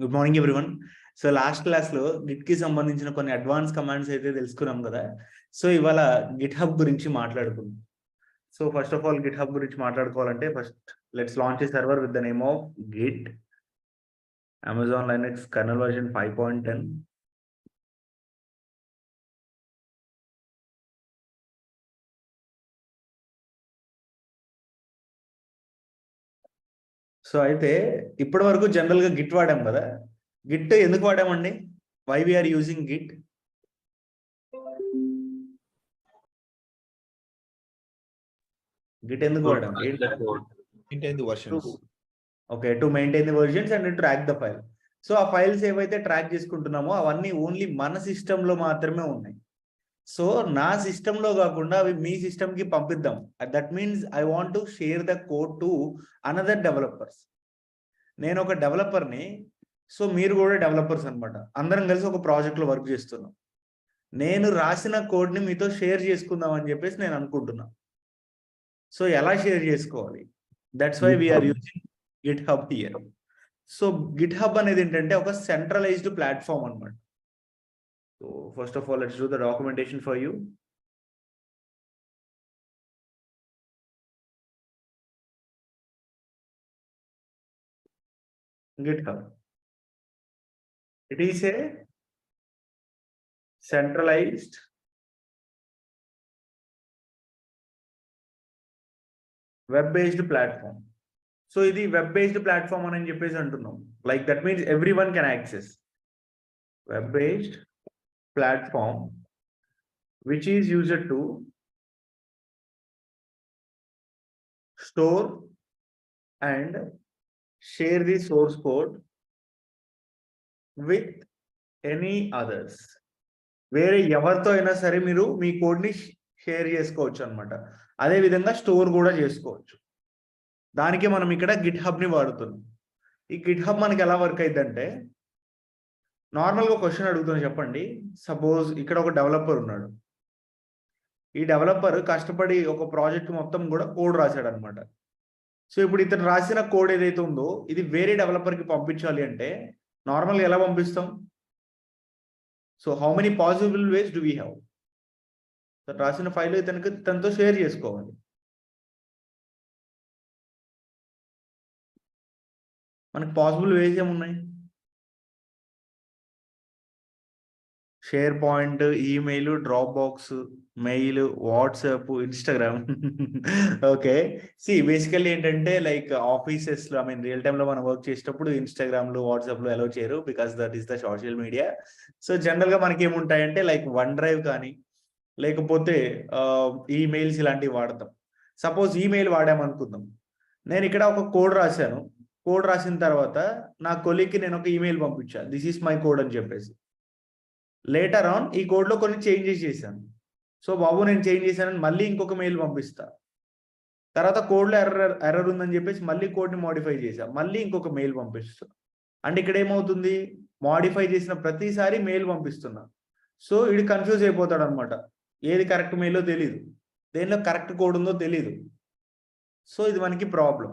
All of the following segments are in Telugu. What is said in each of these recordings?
Good morning everyone. So last class లో గిట్ కి సంబంధించిన కొన్ని అడ్వాన్స్ కమాండ్స్ అయితే తెలుసుకున్నాం కదా. సో ఇవాళ గిట్ హబ్ గురించి మాట్లాడుకుందాం. So first of all Git hub గురించి మాట్లాడుకోవాలంటే first let's launch A server with the name of Git Amazon Linux colonel version 5.10. So అయితే ఇప్పటి వరకు జనరల్ గా గిట్ వాడాం కదా. గిట్ ఎందుకు వాడామండి? Why we are using git? Git ఎందుకు వాడాం? Okay, to maintain the versions and track the file. So ఆ ఫైల్స్ ఏవైతే ట్రాక్ చేసుకుంటున్నామో అవన్నీ ఓన్లీ మన సిస్టంలో మాత్రమే ఉన్నాయి. సో నా సిస్టంలో కాకుండా అవి మీ సిస్టమ్కి పంపిద్దాం. That means I want to share the code to another developers. నేను ఒక డెవలపర్ని, సో మీరు కూడా డెవలపర్స్ అనమాట. అందరం కలిసి ఒక ప్రాజెక్ట్లో వర్క్ చేస్తున్నాం. నేను రాసిన కోడ్ని మీతో షేర్ చేసుకుందాం అని చెప్పేసి నేను అనుకుంటున్నా. సో ఎలా షేర్ చేసుకోవాలి? That's why we are using GitHub here. So GitHub అనేది ఏంటంటే ఒక సెంట్రలైజ్డ్ ప్లాట్ఫామ్ అనమాట. So first of all let's do the documentation for you. GitHub. It is a centralized web-based platform. So ఇది web-based platform అని చెప్పేసి అంటున్నాం. Like that means everyone can access. Web-based platform which is used to store and share the source code with any others. వేరే ఎవరితో అయినా సరే మీరు మీ కోడ్ని షేర్ చేసుకోవచ్చు అనమాట. అదే విధంగా స్టోర్ కూడా చేసుకోవచ్చు. దానికి మనం ఇక్కడ గిట్ హబ్ని వాడుతున్నాం. ఈ గిట్ హబ్ మనకి ఎలా వర్క్ అయిద్దంటే, నార్మల్గా క్వశ్చన్ అడుగుతున్నా చెప్పండి. సపోజ్ ఇక్కడ ఒక డెవలపర్ ఉన్నాడు. ఈ డెవలపర్ కష్టపడి ఒక ప్రాజెక్ట్ మొత్తం కూడా కోడ్ రాశాడు అనమాట. సో ఇప్పుడు ఇతను రాసిన కోడ్ ఏదైతే ఉందో ఇది వేరే డెవలపర్కి పంపించాలి అంటే నార్మల్గా ఎలా పంపిస్తాం? So how many possible ways do we have? రాసిన ఫైల్ తనతో షేర్ చేసుకోవాలి. మనకి పాసిబుల్ వేస్ ఏమున్నాయి? Share point, email, drop box, mail, WhatsApp, Instagram. Okay, basically ఏంటంటే లైక్ ఆఫీసెస్లో రియల్ టైంలో మనం వర్క్ చేసేటప్పుడు ఇన్స్టాగ్రామ్లో, వాట్సాప్లో అలౌ చేయరు because that is the social media. So జనరల్గా మనకి ఏముంటాయంటే లైక్ వన్ డ్రైవ్ కానీ లేకపోతే ఈమెయిల్స్ ఇలాంటివి వాడతాం. సపోజ్ ఈమెయిల్ వాడామనుకుందాం. నేను ఇక్కడ ఒక కోడ్ రాశాను. కోడ్ రాసిన తర్వాత నా కొలీగ్కి నేను ఒక ఈమెయిల్ పంపించాను, దిస్ ఈస్ మై కోడ్ అని చెప్పేసి. లేటర్ ఆన్ ఈ కోడ్లో కొన్ని చేంజెస్ చేశాను. సో బాబు నేను చేంజ్ చేశానని మళ్ళీ ఇంకొక మెయిల్ పంపిస్తా. తర్వాత కోడ్లో ఎర్రర్ ఉందని చెప్పేసి మళ్ళీ కోడ్ని మోడిఫై చేశా, మళ్ళీ ఇంకొక మెయిల్ పంపిస్తా. అంటే ఇక్కడ ఏమవుతుంది? మోడిఫై చేసిన ప్రతిసారి మెయిల్ పంపిస్తున్నా. సో ఇది కన్ఫ్యూజ్ అయిపోతాడు అనమాట. ఏది కరెక్ట్ మెయిల్లో తెలీదు, దేనిలో కరెక్ట్ కోడ్ ఉందో తెలీదు. సో ఇది మనకి ప్రాబ్లం.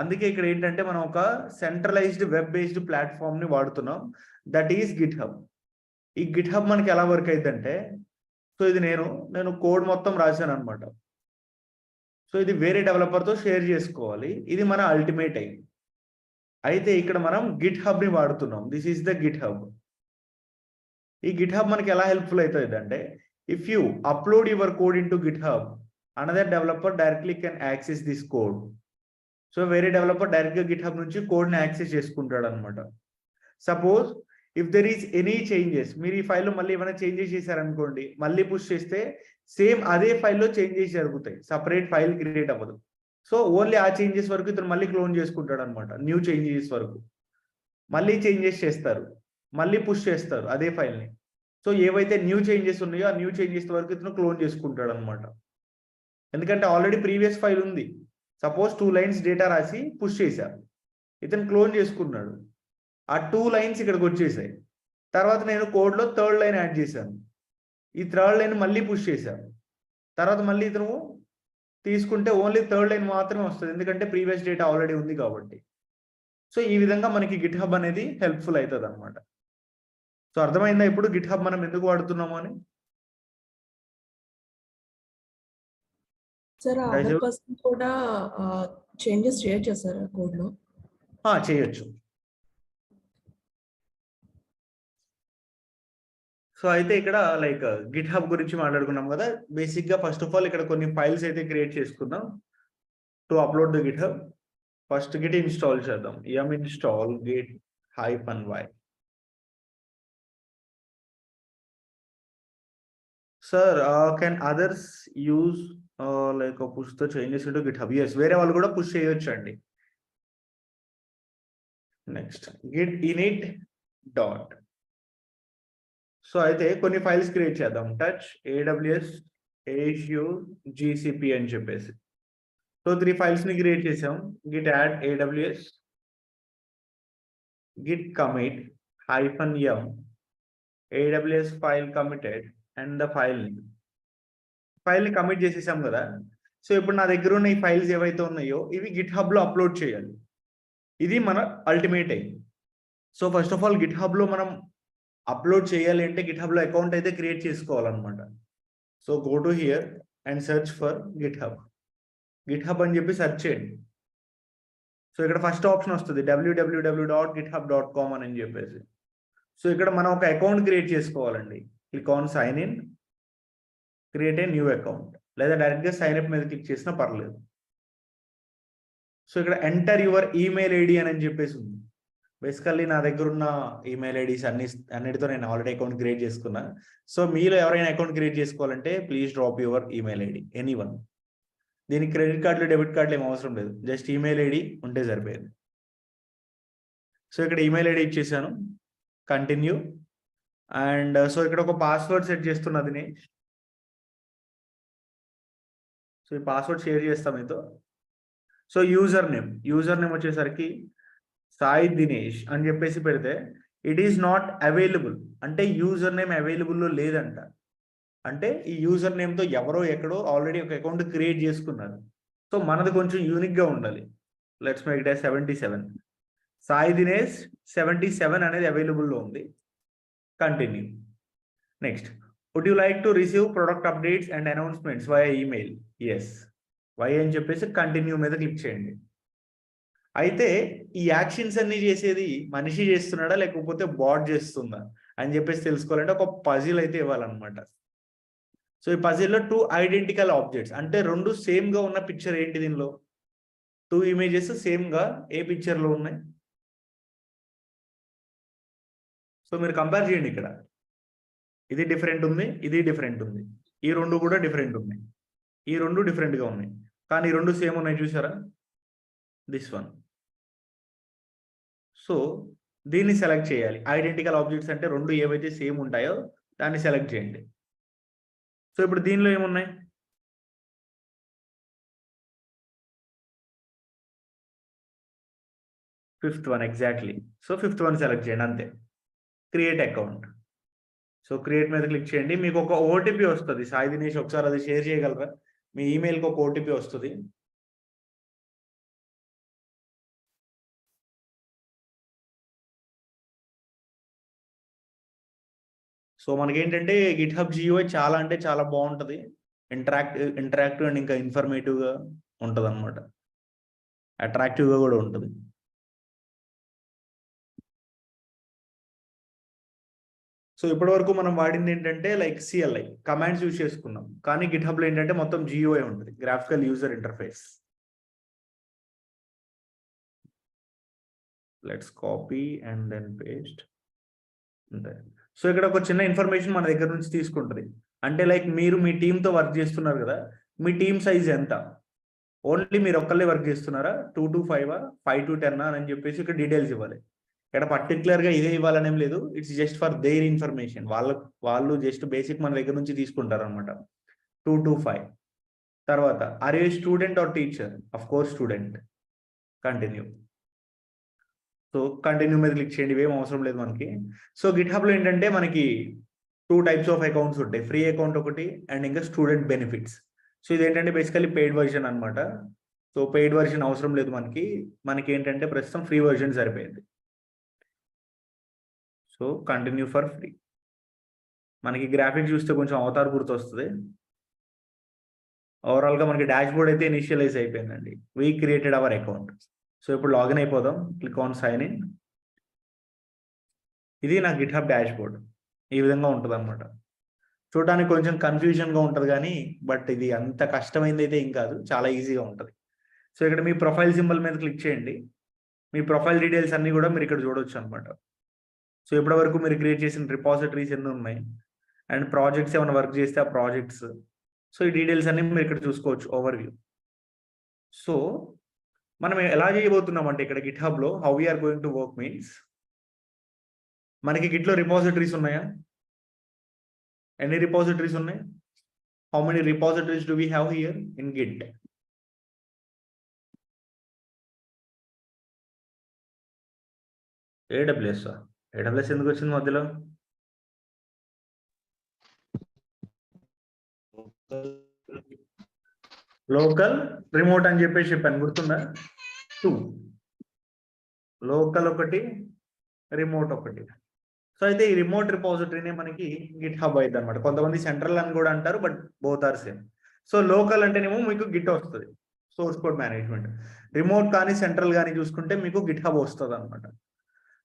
అందుకే ఇక్కడ ఏంటంటే మనం ఒక సెంట్రలైజ్డ్ వెబ్ బేస్డ్ ప్లాట్ఫామ్ని వాడుతున్నాం, దట్ ఈస్ గిట్ హబ్. ఈ గిట్ హబ్ మనకి ఎలా వర్క్ అయిద్దంటే, సో ఇది నేను కోడ్ మొత్తం రాశాను అనమాట. సో ఇది వేరే డెవలపర్తో షేర్ చేసుకోవాలి. ఇది మన అల్టిమేట్ ఎయిమ్. అయితే ఇక్కడ మనం గిట్ హబ్ని వాడుతున్నాం. This is the Git hub. ఈ గిట్ హబ్ మనకి ఎలా హెల్ప్ఫుల్ అవుతుంది అంటే, if you upload your code in to Git hub, another developer directly can access this code. So వేరే డెవలపర్ డైరెక్ట్గా గిట్ హబ్ నుంచి కోడ్ని యాక్సెస్ చేసుకుంటాడు అనమాట. Suppose if there is any changes, మీరు ఈ ఫైల్లో మళ్ళీ ఏమైనా చేంజెస్ చేశారనుకోండి, మళ్ళీ పుష్ చేస్తే సేమ్ అదే ఫైల్లో చేంజెస్ జరుగుతాయి, సపరేట్ ఫైల్ క్రియేట్ అవ్వదు. సో ఓన్లీ ఆ చేంజెస్ వరకు ఇతను మళ్ళీ క్లోన్ చేసుకుంటాడు అనమాట. న్యూ చేంజెస్ వరకు మళ్ళీ చేంజెస్ చేస్తారు, మళ్ళీ పుష్ చేస్తారు అదే ఫైల్ని. సో ఏవైతే న్యూ చేంజెస్ ఉన్నాయో ఆ న్యూ చేంజెస్ వరకు ఇతను క్లోన్ చేసుకుంటాడు అనమాట. ఎందుకంటే ఆల్రెడీ ప్రీవియస్ ఫైల్ ఉంది. సపోజ్ 2 లైన్స్ డేటా రాసి పుష్ చేశారు, ఇతను క్లోన్ చేసుకున్నాడు. ఆ 2 లైన్స్ ఇక్కడికి వచ్చేసాయి. తర్వాత నేను కోడ్లో 3rd లైన్ యాడ్ చేశాను. ఈ 3rd లైన్ మళ్ళీ పుష్ చేశాను. తర్వాత మళ్ళీ ఇతను తీసుకుంటే ఓన్లీ 3rd లైన్ మాత్రమే వస్తుంది, ఎందుకంటే ప్రీవియస్ డేటా ఆల్రెడీ ఉంది కాబట్టి. సో ఈ విధంగా మనకి గిట్ హబ్ అనేది హెల్ప్ఫుల్ అవుతుంది అనమాట. సో అర్థమైందా ఇప్పుడు గిట్ హబ్ మనం ఎందుకు వాడుతున్నాము అని? సార్ అదర్ పర్సన్ కూడా చేంజెస్ చేయొచ్చా సార్ కోడ్లో? చేయొచ్చు. సో అయితే ఇక్కడ లైక్ గిట్ హబ్ గురించి మాట్లాడుకున్నాం కదా. బేసిక్ గా ఫస్ట్ ఆఫ్ ఆల్ ఇక్కడ కొన్ని ఫైల్స్ అయితే క్రియేట్ చేసుకుందాం to upload the Git hub. First Git install చేద్దాం. yum install git -y. Sir can others use like push the changes into Git hub? yes, వేరే వాళ్ళు కూడా పుష్ చేయొచ్చు అండి. Next git init dot. So అయితే కొన్ని ఫైల్స్ క్రియేట్ చేద్దాం. టచ్, AWS, Azure, GCP అని చెప్పేసి. సో 3 ఫైల్స్ ని క్రియేట్ చేసాం. git add AWS, git commit -m, AWS file committed and the file name. File ని కమిట్ చేసేసాం కదా. సో ఇప్పుడు నా దగ్గర ఉన్న ఈ ఫైల్స్ ఏవైతే ఉన్నాయో ఇవి గిట్ హబ్ లో అప్లోడ్ చేయాలి. ఇది మన అల్టిమేట్ అయింది. So first of all Git hub లో మనం అప్లోడ్ చేయాలి అంటే గిట్ హబ్ లో అకౌంట్ అయితే క్రియేట్ చేసుకోవాలన్నమాట. So go to here and search for Git hub. Git hub అని చెప్పి సెర్చ్ చేయండి. సో ఇక్కడ ఫస్ట్ ఆప్షన్ వస్తుంది www.github.com అని చెప్పేసి. సో ఇక్కడ మనం ఒక అకౌంట్ క్రియేట్ చేసుకోవాలండి. Click on sign in, create a new account, లేదా డైరెక్ట్గా సైన్ అప్ మీద క్లిక్ చేసినా పర్లేదు. సో ఇక్కడ ఎంటర్ యువర్ ఈమెయిల్ ఐడి అని చెప్పేసి ఉంది. బేసికల్లీ నా దగ్గర ఉన్న ఈమెయిల్ ఐడీస్ అన్నిటితో నేను ఆల్రెడీ అకౌంట్ క్రియేట్ చేసుకున్నా. సో మీలో ఎవరైనా అకౌంట్ క్రియేట్ చేసుకోవాలంటే please drop your email ID anyone. దీనికి క్రెడిట్ కార్డులు, డెబిట్ కార్డులు ఏం అవసరం లేదు, జస్ట్ ఈమెయిల్ ఐడి ఉంటే సరిపోయేది. సో ఇక్కడ ఈమెయిల్ ఐడి ఇచ్చేసాను, కంటిన్యూ. అండ్ సో ఇక్కడ ఒక పాస్వర్డ్ సెట్ చేస్తున్నది నేను. సో ఈ పాస్వర్డ్ షేర్ చేస్తాం మీతో. సో యూజర్ నేమ్ వచ్చేసరికి సాయి దినేష్ అని చెప్పేసి పెడితే ఇట్ ఈస్ నాట్ అవైలబుల్ అంటే యూజర్ నేమ్ అవైలబుల్లో లేదంట. అంటే ఈ యూజర్ నేమ్తో ఎవరో ఎక్కడో ఆల్రెడీ ఒక అకౌంట్ క్రియేట్ చేసుకున్నారు. సో మనది కొంచెం యూనిక్గా ఉండాలి. Let's make it 77. Sai Dinesh 77 అనేది అవైలబుల్లో ఉంది. Continue. Next, would you like to receive product updates and announcements via email? Yes. Y అని చెప్పేసి కంటిన్యూ మీద క్లిక్ చేయండి. అయితే ఈ యాక్షన్స్ అన్ని చేసేది మనిషి చేస్తున్నాడా లేకపోతే బాట్ చేస్తుందా అని చెప్పేసి తెలుసుకోవాలంటే ఒక పజిల్ అయితే ఇవ్వాలన్నమాట. సో ఈ పజిల్లో 2 ఐడెంటికల్ ఆబ్జెక్ట్స్ అంటే 2 సేమ్ గా ఉన్న పిక్చర్ ఏంటి? దీనిలో 2 ఇమేజెస్ సేమ్ గా ఏ పిక్చర్ లో ఉన్నాయి? సో మీరు కంపేర్ చేయండి. ఇక్కడ ఇది డిఫరెంట్ ఉంది, ఇది డిఫరెంట్ ఉంది, ఈ 2 కూడా డిఫరెంట్ ఉన్నాయి, ఈ 2 డిఫరెంట్ గా ఉన్నాయి, కానీ ఈ 2 సేమ్ ఉన్నాయి. చూసారా? This one. సో దీన్ని సెలెక్ట్ చేయాలి. ఐడెంటికల్ ఆబ్జెక్ట్స్ అంటే 2 ఏవైతే సేమ్ ఉంటాయో దాన్ని సెలెక్ట్ చేయండి. సో ఇప్పుడు దీనిలో ఏమున్నాయి? Fifth one exactly. So fifth one select చేయండి అంతే. Create account. సో క్రియేట్ మీద క్లిక్ చేయండి. మీకు ఒక ఓటీపీ వస్తుంది. సాయి దినేష్ ఒకసారి అది షేర్ చేయగలరా? మీ ఈమెయిల్కి ఒక ఓటీపీ వస్తుంది. సో మనకేంటంటే గిట్ హబ్ GUI చాలా అంటే చాలా బాగుంటుంది. ఇంటరాక్టివ్ అండ్ ఇంకా ఇన్ఫర్మేటివ్గా ఉంటుంది అనమాట. అట్రాక్టివ్గా కూడా ఉంటుంది. సో ఇప్పటి వరకు మనం వాడింది ఏంటంటే లైక్ CLI కమాండ్స్ యూజ్ చేసుకున్నాం. కానీ గిట్ హబ్లో ఏంటంటే మొత్తం GUI ఉంటుంది, graphical user interface. Let's copy and then paste. అంతే. సో ఇక్కడ ఒక చిన్న ఇన్ఫర్మేషన్ మన దగ్గర నుంచి తీసుకుంటుంది. అంటే లైక్ మీరు మీ టీంతో వర్క్ చేస్తున్నారు కదా, మీ టీమ్ సైజ్ ఎంత? ఓన్లీ మీరు ఒక్కళ్ళే వర్క్ చేస్తున్నారా? 2 to 5, 5 to 10 అని చెప్పేసి ఇక్కడ డీటెయిల్స్ ఇవ్వాలి. ఇక్కడ పర్టికులర్గా ఇదే ఇవ్వాలనేం లేదు, it's just for their information. వాళ్ళు జస్ట్ బేసిక్ మన దగ్గర నుంచి తీసుకుంటారు అనమాట. 2 to 5. తర్వాత are you student or teacher? Of course student. Continue. So continue మీద క్లిక్ చేయండి, ఇవేం అవసరం లేదు మనకి. సో గిట్ హబ్లో ఏంటంటే మనకి 2 types ఆఫ్ అకౌంట్స్ ఉంటాయి. ఫ్రీ అకౌంట్ ఒకటి అండ్ ఇంకా స్టూడెంట్ బెనిఫిట్స్. సో ఇదేంటంటే బేసికలీ పెయిడ్ వర్షన్ అనమాట. సో పెయిడ్ వర్షన్ అవసరం లేదు మనకి ఏంటంటే ప్రస్తుతం ఫ్రీ వర్షన్ సరిపోయింది. So continue for free. మనకి గ్రాఫిక్స్ చూస్తే కొంచెం అవతార్ గుర్తొస్తుంది. ఓవరాల్గా మనకి డాష్ బోర్డ్ అయితే ఇనిషియలైజ్ అయిపోయిందండి. We created our account. So ఇప్పుడు లాగిన్ అయిపోదాం. Click on sign in. ఇది నా గిట్హబ్ డాష్ బోర్డ్. ఈ విధంగా ఉంటుంది అనమాట. చూడడానికి కొంచెం కన్ఫ్యూజన్గా ఉంటుంది కానీ బట్ ఇది అంత కష్టమైంది అయితే ఏం కాదు, చాలా ఈజీగా ఉంటుంది. సో ఇక్కడ మీ ప్రొఫైల్ సింబల్ మీద క్లిక్ చేయండి. మీ ప్రొఫైల్ డీటెయిల్స్ అన్నీ కూడా మీరు ఇక్కడ చూడొచ్చు అనమాట. సో ఇప్పటి వరకు మీరు క్రియేట్ చేసిన రిపాజిటరీస్ ఎన్ని ఉన్నాయి అండ్ ప్రాజెక్ట్స్ ఏమైనా వర్క్ చేస్తే ఆ ప్రాజెక్ట్స్. సో ఈ డీటెయిల్స్ అన్ని మీరు ఇక్కడ చూసుకోవచ్చు ఓవర్వ్యూ. సో మనం ఎలా చేయబోతున్నాం అంటే ఇక్కడ గిట్హబ్లో how we are going to work means మనకి గిట్లో రిపాజిటరీస్ ఉన్నాయా? ఎన్ని రిపాజిటరీస్ ఉన్నాయి? How many repositories do we have here in git? AWS. AWS ఎందుకు వచ్చింది మధ్యలో? లోకల్ రిమోట్ అని చెప్పేసి చెప్పాను, గుర్తుందా? 2 లోకల్ ఒకటి, రిమోట్ ఒకటి. సో అయితే ఈ రిమోట్ రిపాజిటరీనే మనకి గిట్ హబ్ అయింది అనమాట. కొంతమంది సెంట్రల్ అని కూడా అంటారు, but both are same. So local అంటేనేమో మీకు గిట్ వస్తుంది, సోర్స్ కోడ్ మేనేజ్మెంట్. రిమోట్ కానీ సెంట్రల్ కానీ చూసుకుంటే మీకు గిట్ హబ్ వస్తుంది అనమాట.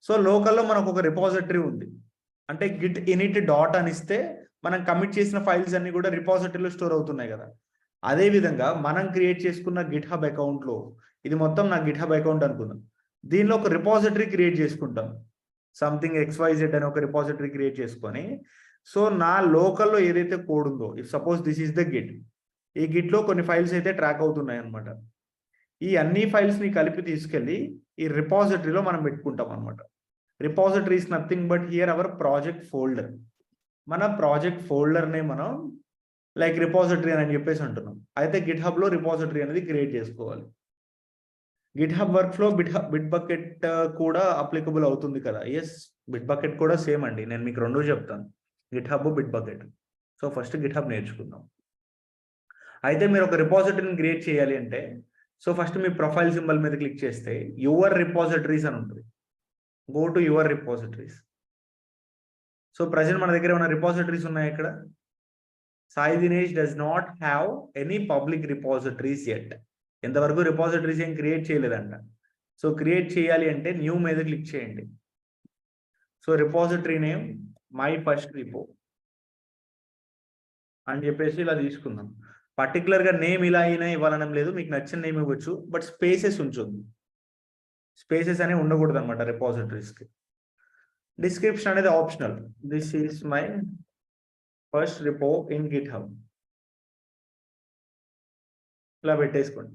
సో లోకల్లో మనకు ఒక రిపాజిటరీ ఉంది, అంటే గిట్ ఇనిట్ డాట్ అని ఇస్తే మనం కమిట్ చేసిన ఫైల్స్ అన్ని కూడా రిపాజిటరీలో స్టోర్ అవుతున్నాయి కదా. అదే విధంగా మనం క్రియేట్ చేసుకున్న గిట్ హబ్ అకౌంట్లో, ఇది మొత్తం నా గిట్ హబ్ అకౌంట్ అనుకుందాం, దీనిలో ఒక రిపాజిటరీ క్రియేట్ చేసుకుంటాం. సంథింగ్ XYZ అని ఒక రిపాజిటరీ క్రియేట్ చేసుకొని, సో నా లోకల్లో ఏదైతే కోడ్ ఉందో, if suppose this is the Git, ఈ గిట్లో కొన్ని ఫైల్స్ అయితే ట్రాక్ అవుతున్నాయి అనమాట. ఈ అన్ని ఫైల్స్ని కలిపి తీసుకెళ్ళి ఈ రిపాజిటరీలో మనం పెట్టుకుంటాం అనమాట. Repository is nothing but here our project folder. మన ప్రాజెక్ట్ ఫోల్డర్నే మనం లైక్ రిపాజిటరీ అని చెప్పేసి అంటున్నాం. అయితే గిట్ హబ్లో రిపాజిటరీ అనేది క్రియేట్ చేసుకోవాలి. Git hub work flow bit bucket కూడా అప్లికబుల్ అవుతుంది కదా. ఎస్, బిట్ బకెట్ కూడా సేమ్ అండి. నేను మీకు రెండు చెప్తాను, Git hub, bit bucket. So first Git hub నేర్చుకుందాం. అయితే మీరు ఒక రిపాజిటరీని క్రియేట్ చేయాలి అంటే, సో ఫస్ట్ మీ ప్రొఫైల్ సింబల్ మీద క్లిక్ చేస్తే యువర్ రిపాజిటరీస్ అని ఉంటుంది. Go to your repositories. So present మన దగ్గర ఉన్న రిపాజిటరీస్ ఉన్నాయి ఇక్కడ. Sai Dinesh does not have any public repositories yet. ఇంతవరకు రిపాజిటరీస్ ఏం క్రియేట్ చేయలేదంట. సో క్రియేట్ చేయాలి అంటే న్యూ మీద క్లిక్ చేయండి. So repository name my first repo అని చెప్పేసి ఇలా తీసుకుందాం. పర్టికులర్గా నేమ్ ఇలా అయినా ఇవ్వాలనం లేదు, మీకు నచ్చిన నేమ్ ఇవ్వచ్చు, బట్ స్పేసెస్ ఉంచొద్దు. స్పేసెస్ అనేవి ఉండకూడదు అనమాట రిపాజిటరీస్కి. డిస్క్రిప్షన్ అనేది optional. This is my first repo in GitHub, ఇలా పెట్టేసుకోండి.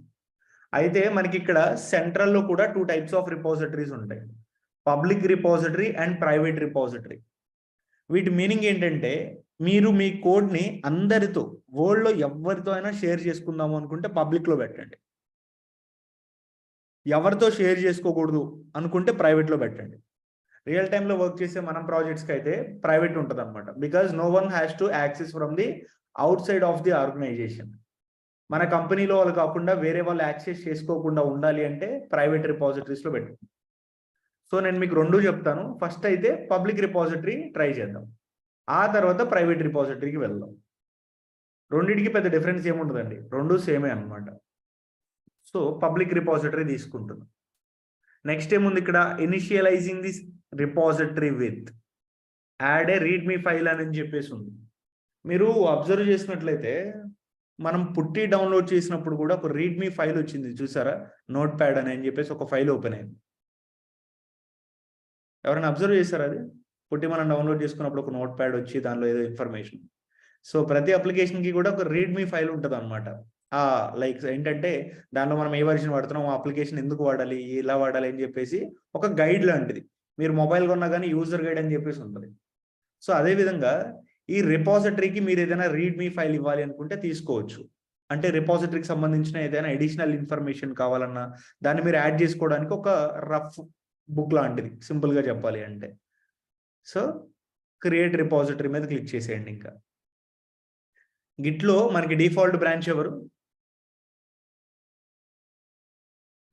అయితే మనకి ఇక్కడ సెంట్రల్లో కూడా 2 టైప్స్ ఆఫ్ రిపాజిటరీస్ ఉంటాయి, public repository and private repository. వీటి మీనింగ్ ఏంటంటే, మీరు మీ కోడ్ని అందరితో, వరల్డ్లో ఎవరితో అయినా షేర్ చేసుకుందాము అనుకుంటే పబ్లిక్లో పెట్టండి, ఎవరితో షేర్ చేసుకోకూడదు అనుకుంటే ప్రైవేట్లో పెట్టండి. రియల్ టైంలో వర్క్ చేసే మనం ప్రాజెక్ట్స్కి అయితే ప్రైవేట్ ఉంటుంది అనమాట, because no one has to access from the outside of the organisation. మన కంపెనీలో వాళ్ళు కాకుండా వేరే వాళ్ళు యాక్సెస్ చేసుకోకుండా ఉండాలి అంటే ప్రైవేట్ రిపాజిటరీస్లో పెట్టండి. సో నేను మీకు రెండు చెప్తాను. ఫస్ట్ అయితే పబ్లిక్ రిపాజిటరీ ట్రై చేద్దాం, ఆ తర్వాత ప్రైవేట్ రిపాజిటరీకి వెళ్దాం. రెండింటికి పెద్ద డిఫరెన్స్ ఏముండదండి, రెండు సేమే అనమాట. సో పబ్లిక్ రిపాజిటరీ తీసుకుంటున్నాం. నెక్స్ట్ ఏముంది ఇక్కడ, initialising this repository with add A read me file అని చెప్పేసి ఉంది. మీరు అబ్జర్వ్ చేసినట్లయితే మనం పుట్టి డౌన్లోడ్ చేసినప్పుడు కూడా ఒక రీడ్ మీ ఫైల్ వచ్చింది చూసారా, నోట్ ప్యాడ్ అని చెప్పేసి ఒక ఫైల్ ఓపెన్ అయింది. ఎవరైనా అబ్జర్వ్ చేశారా? అది పుట్టి మనం డౌన్లోడ్ చేసుకున్నప్పుడు ఒక నోట్ ప్యాడ్ వచ్చి దానిలో ఏదో ఇన్ఫర్మేషన్. సో ప్రతి అప్లికేషన్కి కూడా ఒక రీడ్ మీ ఫైల్ ఉంటుంది అనమాట. లైక్ ఏంటంటే దానిలో మనం ఏ వర్షన్ వాడుతున్నాం, ఆ అప్లికేషన్ ఎందుకు వాడాలి, ఎలా వాడాలి అని చెప్పేసి ఒక గైడ్ లాంటిది. మీరు మొబైల్ కొన్నా కానీ యూజర్ గైడ్ అని చెప్పేసి ఉంటుంది. సో అదేవిధంగా ఈ రిపాజిటరీకి మీరు ఏదైనా రీడ్ మీ ఫైల్ ఇవ్వాలి అనుకుంటే తీసుకోవచ్చు. అంటే రిపాజిటరీకి సంబంధించిన ఏదైనా అడిషనల్ ఇన్ఫర్మేషన్ కావాలన్నా దాన్ని మీరు యాడ్ చేసుకోవడానికి ఒక రఫ్ బుక్ లాంటిది, సింపుల్గా చెప్పాలి అంటే. సో క్రియేట్ రిపాజిటరీ మీద క్లిక్ చేసేయండి. ఇంకా గిట్లో మనకి డిఫాల్ట్ బ్రాంచ్ ఎవరు?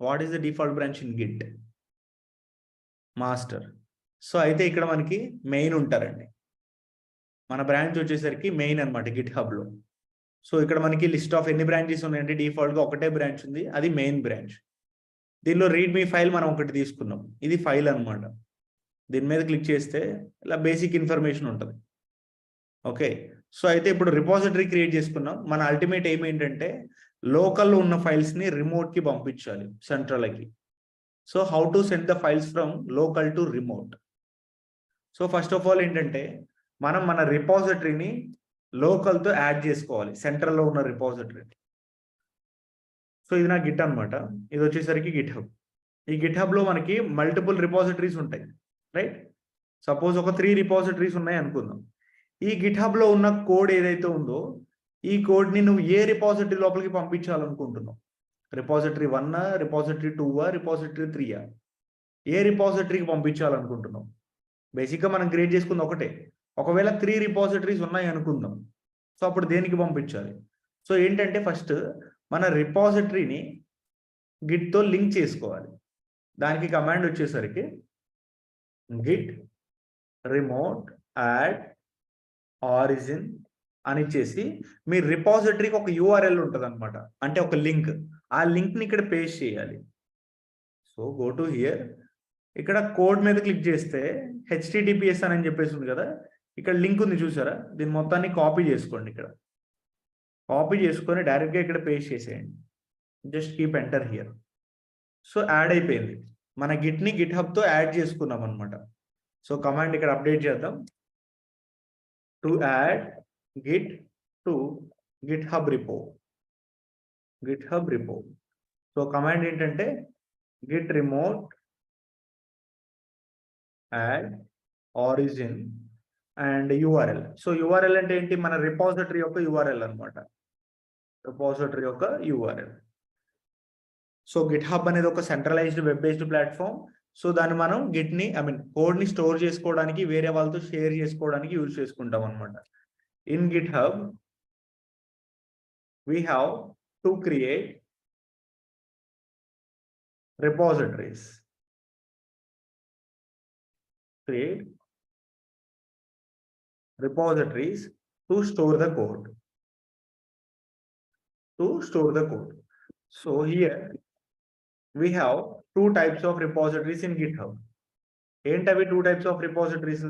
What is the default branch in Git? Master. So అయితే ఇక్కడ మనకి మెయిన్ ఉంటారండి. మన బ్రాంచ్ వచ్చేసరికి మెయిన్ అనమాట గిట్ హబ్లో. సో ఇక్కడ మనకి లిస్ట్ ఆఫ్ ఎన్ని బ్రాంచెస్ ఉన్నాయంటే డిఫాల్ట్గా ఒకటే బ్రాంచ్ ఉంది, అది మెయిన్ బ్రాంచ్. దీనిలో రీడ్ మీ ఫైల్ మనం ఒకటి తీసుకున్నాం, ఇది ఫైల్ అనమాట. దీని మీద క్లిక్ చేస్తే ఇలా బేసిక్ ఇన్ఫర్మేషన్ ఉంటుంది. ఓకే, సో అయితే ఇప్పుడు రిపాజిటరీ క్రియేట్ చేసుకున్నాం. మన అల్టిమేట్ ఎయిమ్ ఏంటంటే లోకల్లో ఉన్న ఫైల్స్ని రిమోట్కి పంపించాలి, సెంట్రల్కి. So how to send the files from local to remote? So first of all ఏంటంటే మనం మన రిపాజిటరీని లోకల్తో యాడ్ చేసుకోవాలి, సెంట్రల్లో ఉన్న రిపాజిటరీ. సో ఇది నా గిట్ అనమాట, ఇది వచ్చేసరికి గిట్ హబ్. ఈ గిట్ హబ్లో మనకి మల్టిపుల్ రిపాజిటరీస్ ఉంటాయి, రైట్? సపోజ్ ఒక 3 రిపాజిటరీస్ ఉన్నాయి అనుకుందాం. ఈ గిట్ హబ్లో ఉన్న కోడ్ ఏదైతే ఉందో ఈ కోడ్ని నువ్వు ఏ రిపాజిటరీ లోపలికి పంపించాలనుకుంటున్నావు? Repository 1, repository 2, repository 3? ఏ రిపాజిటరీకి పంపించాలనుకుంటున్నావు? బేసిక్గా మనం క్రియేట్ చేసుకుంది ఒకటే. ఒకవేళ 3 రిపాజిటరీస్ ఉన్నాయి అనుకుందాం, సో అప్పుడు దేనికి పంపించాలి? సో ఏంటంటే ఫస్ట్ మన రిపాజిటరీని గిట్తో లింక్ చేసుకోవాలి. దానికి కమాండ్ వచ్చేసరికి గిట్ రిమోట్ యాడ్ ఆరిజిన్ అని ఇచ్చేసి మీ రిపాజిటరీకి ఒక యూఆర్ఎల్ ఉంటుంది అనమాట, అంటే ఒక లింక్. ఆ లింక్ని ఇక్కడ పేస్ట్ చేయాలి. సో గో టు హియర్, ఇక్కడ కోడ్ మీద క్లిక్ చేస్తే HTTPS అని చెప్పేసి ఉంది కదా, ఇక్కడ లింక్ ఉంది చూసారా? దీని మొత్తాన్ని కాపీ చేసుకోండి. ఇక్కడ కాపీ చేసుకొని డైరెక్ట్గా ఇక్కడ పేస్ట్ చేసేయండి. Just keep enter here. So add అయిపోయింది. మన గిట్ని గిట్ హబ్తో యాడ్ చేసుకున్నాం అనమాట. సో కమాండ్ ఇక్కడ అప్డేట్ చేద్దాం. To add git to GitHub repo. GitHub repo. So command ఏంటంటే git remote add origin and URL. So URL అంటే ఏంటి? మన రిపాజిటరీ యొక్క యూఆర్ఎల్ అనమాట, రిపాజిటరీ యొక్క యూఆర్ఎల్. సో గిట్ హబ్ అనేది ఒక centralised web based platform. So దాన్ని మనం గిట్ని కోడ్ని స్టోర్ చేసుకోవడానికి, వేరే వాళ్ళతో షేర్ చేసుకోవడానికి యూజ్ చేసుకుంటాం అనమాట. In Git hub we have to create repositories. Create repositories to store the code. So here we have 2 types of repositories in GitHub. Entavi 2 types of repositories?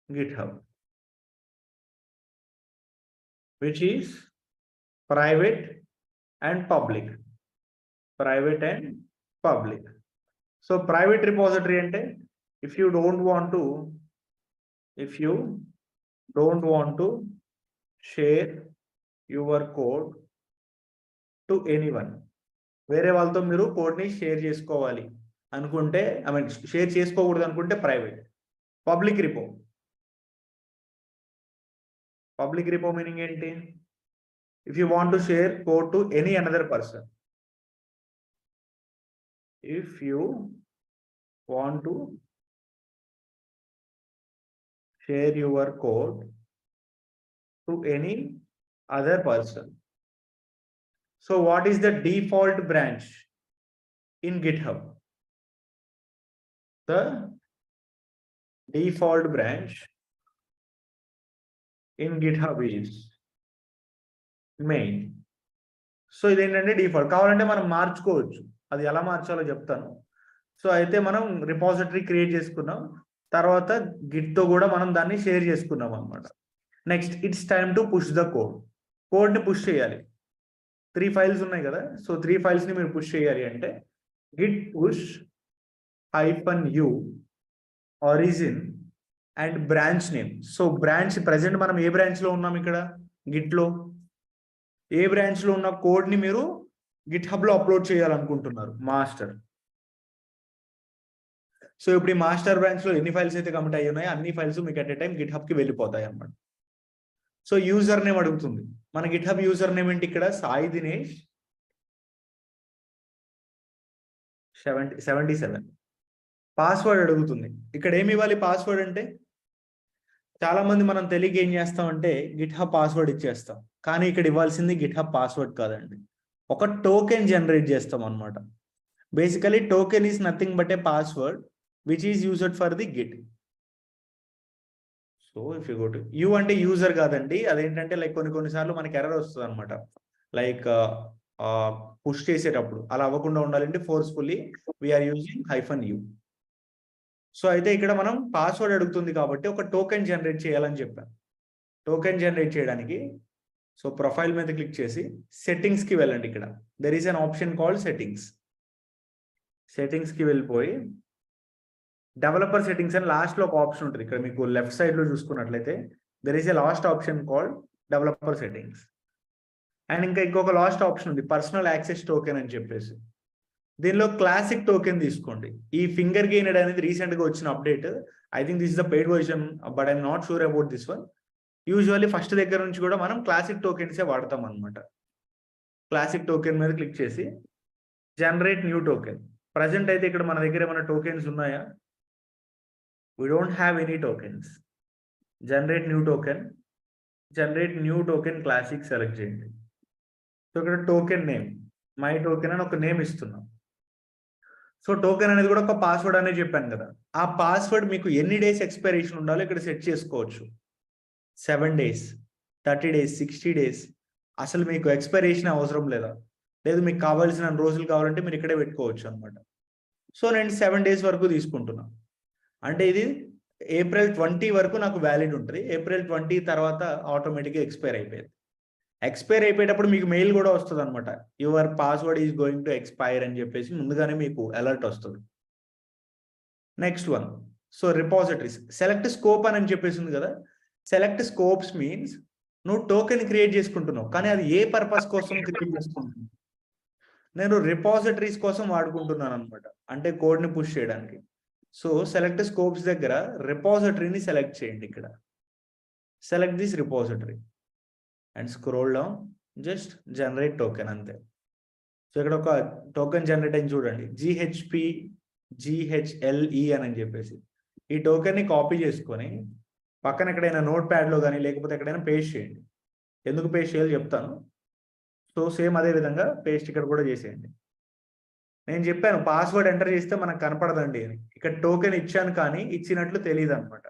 GitHub, which is private and public. Private and public. So private repository ante if you don't want to share your code to anyone, వేరే వాళ్ళతో మీరు కోడ్ని షేర్ చేసుకోవాలి అనుకుంటే, షేర్ చేసుకోకూడదు అనుకుంటే ప్రైవేట్. పబ్లిక్ రిపో మీనింగ్ ఏంటి? If you want to share code to any another person. If you want to share your code to any other person. So what is the default branch in GitHub? The default branch in GitHub is main. So ఇదేంటంటే డిఫాల్ట్. కావాలంటే మనం మార్చుకోవచ్చు, అది ఎలా మార్చాలో చెప్తాను. సో అయితే మనం రిపాజిటరీ క్రియేట్ చేసుకున్నాం, తర్వాత గిట్తో కూడా మనం దాన్ని షేర్ చేసుకున్నాం అనమాట. Next it's time to push the కోడ్ని పుష్ చేయాలి. 3 ఫైల్స్ ఉన్నాయి కదా, సో 3 ఫైల్స్ని మీరు పుష్ చేయాలి అంటే Git push -u origin and branch name. So branch present మనం ఏ బ్రాంచ్లో ఉన్నాం? ఇక్కడ గిట్లో ఏ బ్రాంచ్లో ఉన్న కోడ్ని మీరు గిట్ హబ్లో అప్లోడ్ చేయాలనుకుంటున్నారు? మాస్టర్. సో ఇప్పుడు ఈ మాస్టర్ బ్రాంచ్లో ఎన్ని ఫైల్స్ అయితే కమిట్ అయ్యి ఉన్నాయో అన్ని ఫైల్స్ మీకు అట్ ఎ టైం గిట్ హబ్కి వెళ్ళిపోతాయి అన్నమాట. సో యూజర్ నేమ్ అడుగుతుంది. మన గిట్ హబ్ యూజర్ నేమ్ ఏంటి? ఇక్కడ సాయి దినేష్ 77. పాస్వర్డ్ అడుగుతుంది. ఇక్కడ ఏమి ఇవ్వాలి పాస్వర్డ్ అంటే? చాలా మంది మనం తెలియక ఏం చేస్తామంటే గిట్హబ్ పాస్వర్డ్ ఇచ్చేస్తాం, కానీ ఇక్కడ ఇవ్వాల్సింది గిట్హబ్ పాస్వర్డ్ కాదండి, ఒక టోకెన్ జనరేట్ చేస్తాం అనమాట. Basically token is nothing but A password which is used for the Git. So if you go to you అంటే యూజర్ కాదండి, అదేంటంటే లైక్ కొన్నిసార్లు మనకి ఎర్రర్ వస్తుంది అనమాట, లైక్ పుష్ చేసేటప్పుడు అలా అవ్వకుండా ఉండాలంటే forcefully we are using -u. So అయితే ఇక్కడ మనం పాస్వర్డ్ అడుగుతుంది కాబట్టి ఒక టోకెన్ జనరేట్ చేయాలని చెప్పాను. టోకెన్ జనరేట్ చేయడానికి సో ప్రొఫైల్ మీద క్లిక్ చేసి సెట్టింగ్స్కి వెళ్ళండి. ఇక్కడ there is an option called settings. సెట్టింగ్స్కి వెళ్ళిపోయి డెవలపర్ సెట్టింగ్స్ అని లాస్ట్లో ఒక ఆప్షన్ ఉంటుంది. ఇక్కడ మీకు లెఫ్ట్ సైడ్లో చూసుకున్నట్లయితే there is a last option called developer settings. And ఇంకా ఇంకొక లాస్ట్ ఆప్షన్ ఉంది పర్సనల్ యాక్సెస్ టోకెన్ అని చెప్పేసి. దీనిలో క్లాసిక్ టోకెన్ తీసుకోండి. ఈ ఫింగర్ గెయినెడ్ అనేది రీసెంట్గా వచ్చిన update. I think this is the paid version but I'm not sure about this one. Usually first దగ్గర నుంచి కూడా మనం క్లాసిక్ టోకెన్సే వాడతాం అనమాట. క్లాసిక్ టోకెన్ మీద క్లిక్ చేసి జనరేట్ న్యూ టోకెన్. ప్రజెంట్ అయితే ఇక్కడ మన దగ్గర ఏమైనా టోకెన్స్ ఉన్నాయా? We don't have any tokens. Generate new token. Generate new token classic select చేయండి. సో ఇక్కడ టోకెన్ నేమ్ మై టోకెన్ అని ఒక నేమ్ ఇస్తున్నాం. సో టోకెన్ అనేది కూడా ఒక పాస్వర్డ్ అనేది చెప్పాను కదా, ఆ పాస్వర్డ్ మీకు ఎన్ని డేస్ ఎక్స్పైరేషన్ ఉండాలో ఇక్కడ సెట్ చేసుకోవచ్చు. 7 days, 30 days, 60 days. అసలు మీకు ఎక్స్పైరేషన్ అవసరం లేదా, లేదు మీకు కావాల్సిన రోజులు కావాలంటే మీరు ఇక్కడే పెట్టుకోవచ్చు అనమాట. సో నేను 7 days వరకు తీసుకుంటున్నాను. అంటే ఇది April 20 వరకు నాకు వ్యాలిడ్ ఉంటుంది. April 20 తర్వాత ఆటోమేటిక్గా ఎక్స్పైర్ అయిపోయింది. ఎక్స్పైర్ అయిపోయేటప్పుడు మీకు మెయిల్ కూడా వస్తుంది అనమాట, your password is going to expire అని చెప్పేసి ముందుగానే మీకు అలర్ట్ వస్తుంది. Next one, so repositories select scope అని చెప్పేసి ఉంది కదా. సెలెక్ట్ స్కోప్స్ మీన్స్ నువ్వు టోకెన్ క్రియేట్ చేసుకుంటున్నావు, కానీ అది ఏ పర్పస్ కోసం క్రియేట్ చేసుకుంటున్నావు. నేను రిపాజిటరీస్ కోసం వాడుకుంటున్నాను అనమాట, అంటే కోడ్ని పుష్ చేయడానికి. సో సెలెక్ట్ స్కోప్స్ దగ్గర రిపాజిటరీని సెలెక్ట్ చేయండి. ఇక్కడ select this repository and scroll down, just generate token అంతే. సో ఇక్కడ ఒక టోకెన్ జనరేట్ అని చూడండి, GHLE అని చెప్పేసి. ఈ టోకెన్ని కాపీ చేసుకొని పక్కన ఎక్కడైనా నోట్ ప్యాడ్లో కానీ లేకపోతే ఎక్కడైనా పేస్ట్ చేయండి. ఎందుకు పేస్ట్ చేయాలో చెప్తాను. సో సేమ్ అదే విధంగా పేస్ట్ ఇక్కడ కూడా చేసేయండి. నేను చెప్పాను పాస్వర్డ్ ఎంటర్ చేస్తే మనకు కనపడదండి అని, ఇక్కడ టోకెన్ ఇచ్చాను కానీ ఇచ్చినట్లు తెలియదు అనమాట.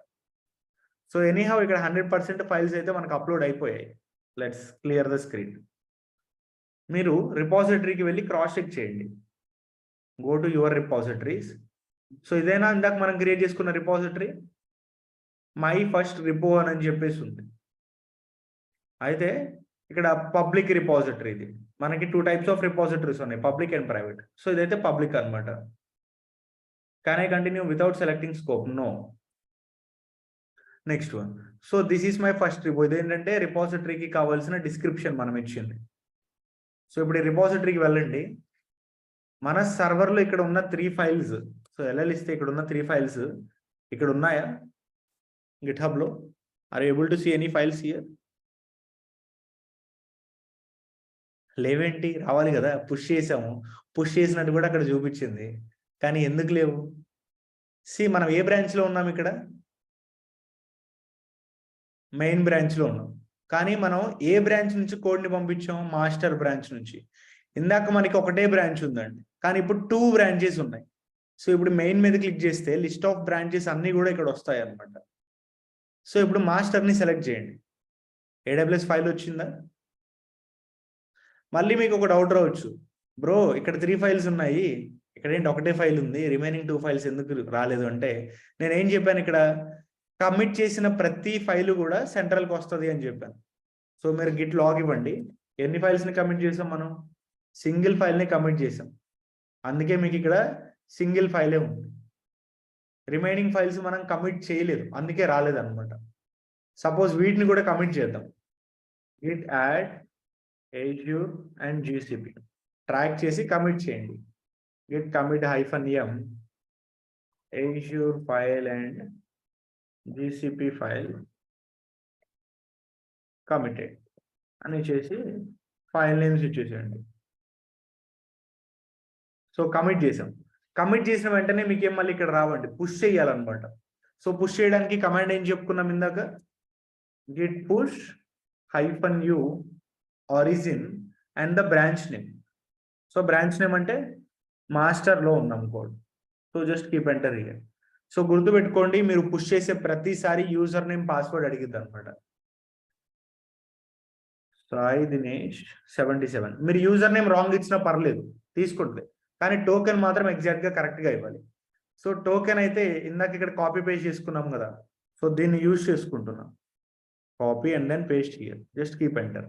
సో ఎనీహౌ ఇక్కడ 100% ఫైల్స్ అయితే మనకు అప్లోడ్ అయిపోయాయి. Let's clear the screen. మీరు రిపాజిటరీకి వెళ్ళి క్రాస్ చెక్ చేయండి. Go to your repositories. So ఇదేనా ఇందాక మనం క్రియేట్ చేసుకున్న రిపాజిటరీ, మై ఫస్ట్ రిపో అని చెప్పేసి ఉంది. అయితే ఇక్కడ పబ్లిక్ రిపాజిటరీ, ఇది మనకి 2 types ఆఫ్ రిపాజిటరీస్ ఉన్నాయి, పబ్లిక్ అండ్ ప్రైవేట్. సో ఇదైతే పబ్లిక్ అనమాట. Can I continue without selecting scope? No. Next one, so this is my first repo. ఇదేంటంటే రిపాజిటరీకి కావాల్సిన డిస్క్రిప్షన్ మనం ఇచ్చింది. సో ఇప్పుడు ఈ రిపాజిటరీకి వెళ్ళండి. మన సర్వర్లో ఇక్కడ ఉన్న 3 files, సో LL ఇస్తే ఇక్కడ ఉన్న 3 files ఇక్కడ ఉన్నాయా గిట్హబ్లో? Are you able to see any files here? లేవేంటి? రావాలి కదా, పుష్ చేసాము, పుష్ చేసినట్టు కూడా అక్కడ చూపించింది, కానీ ఎందుకు లేవు? మనం ఏ బ్రాంచ్లో ఉన్నాం? ఇక్కడ మెయిన్ బ్రాంచ్లో ఉన్నాం, కానీ మనం ఏ బ్రాంచ్ నుంచి కోడ్ని పంపించాం? మాస్టర్ బ్రాంచ్ నుంచి. ఇందాక మనకి ఒకటే బ్రాంచ్ ఉందండి, కానీ ఇప్పుడు 2 branches ఉన్నాయి. సో ఇప్పుడు మెయిన్ మీద క్లిక్ చేస్తే లిస్ట్ ఆఫ్ బ్రాంచెస్ అన్నీ కూడా ఇక్కడ వస్తాయి అనమాట. సో ఇప్పుడు మాస్టర్ని సెలెక్ట్ చేయండి. AWS ఫైల్ వచ్చిందా? మళ్ళీ మీకు ఒక డౌట్ రావచ్చు, బ్రో ఇక్కడ 3 files ఉన్నాయి, ఇక్కడ ఏంటి ఒకటే ఫైల్ ఉంది, రిమైనింగ్ 2 files ఎందుకు రాలేదు అంటే, నేను ఏం చెప్పాను, ఇక్కడ కమిట్ చేసిన ప్రతి ఫైలు కూడా సెంట్రల్కి వస్తుంది అని చెప్పాను. సో మీరు గిట్ లాగ్ ఇవ్వండి. ఎన్ని ఫైల్స్ని కమిట్ చేసాం మనం? సింగిల్ ఫైల్ని కమిట్ చేసాం, అందుకే మీకు ఇక్కడ సింగిల్ ఫైలే ఉంది. రిమైనింగ్ ఫైల్స్ మనం కమిట్ చేయలేదు, అందుకే రాలేదు అనమాట. సపోజ్ వీటిని కూడా కమిట్ చేద్దాం. Git add Azure and GCP track చేసి కమిట్ చేయండి. Git commit -m Azure file and GCP file committed అని చేసి ఫైల్ నేమ్స్ ఇచ్చేసేయండి. సో కమిట్ చేసాం. కమిట్ చేసిన వెంటనే మీకేం మళ్ళీ ఇక్కడ రావండి, పుష్ చేయాలన్నమాట. సో పుష్ చేయడానికి కమాండ్ ఏం చెప్పుకున్నాం ఇందాక, Git push -u origin and the branch name. So branch name అంటే మాస్టర్లో ఉన్నాం code. So just keep enter here. So గుర్తుపెట్టుకోండి, మీరు పుష్ చేసే ప్రతిసారి యూజర్ నేమ్ పాస్వర్డ్ అడిగిద్ది అనమాట. సాయి దినేష్ 77. మీరు యూజర్ నేమ్ రాంగ్ ఇచ్చినా పర్లేదు, తీసుకుంటుంది, కానీ టోకెన్ మాత్రం ఎగ్జాక్ట్గా కరెక్ట్గా ఇవ్వాలి. సో టోకెన్ అయితే ఇందాక ఇక్కడ కాపీ పేస్ట్ చేసుకున్నాం కదా, సో దీన్ని యూజ్ చేసుకుంటున్నాం. Copy and then paste here, just keep enter.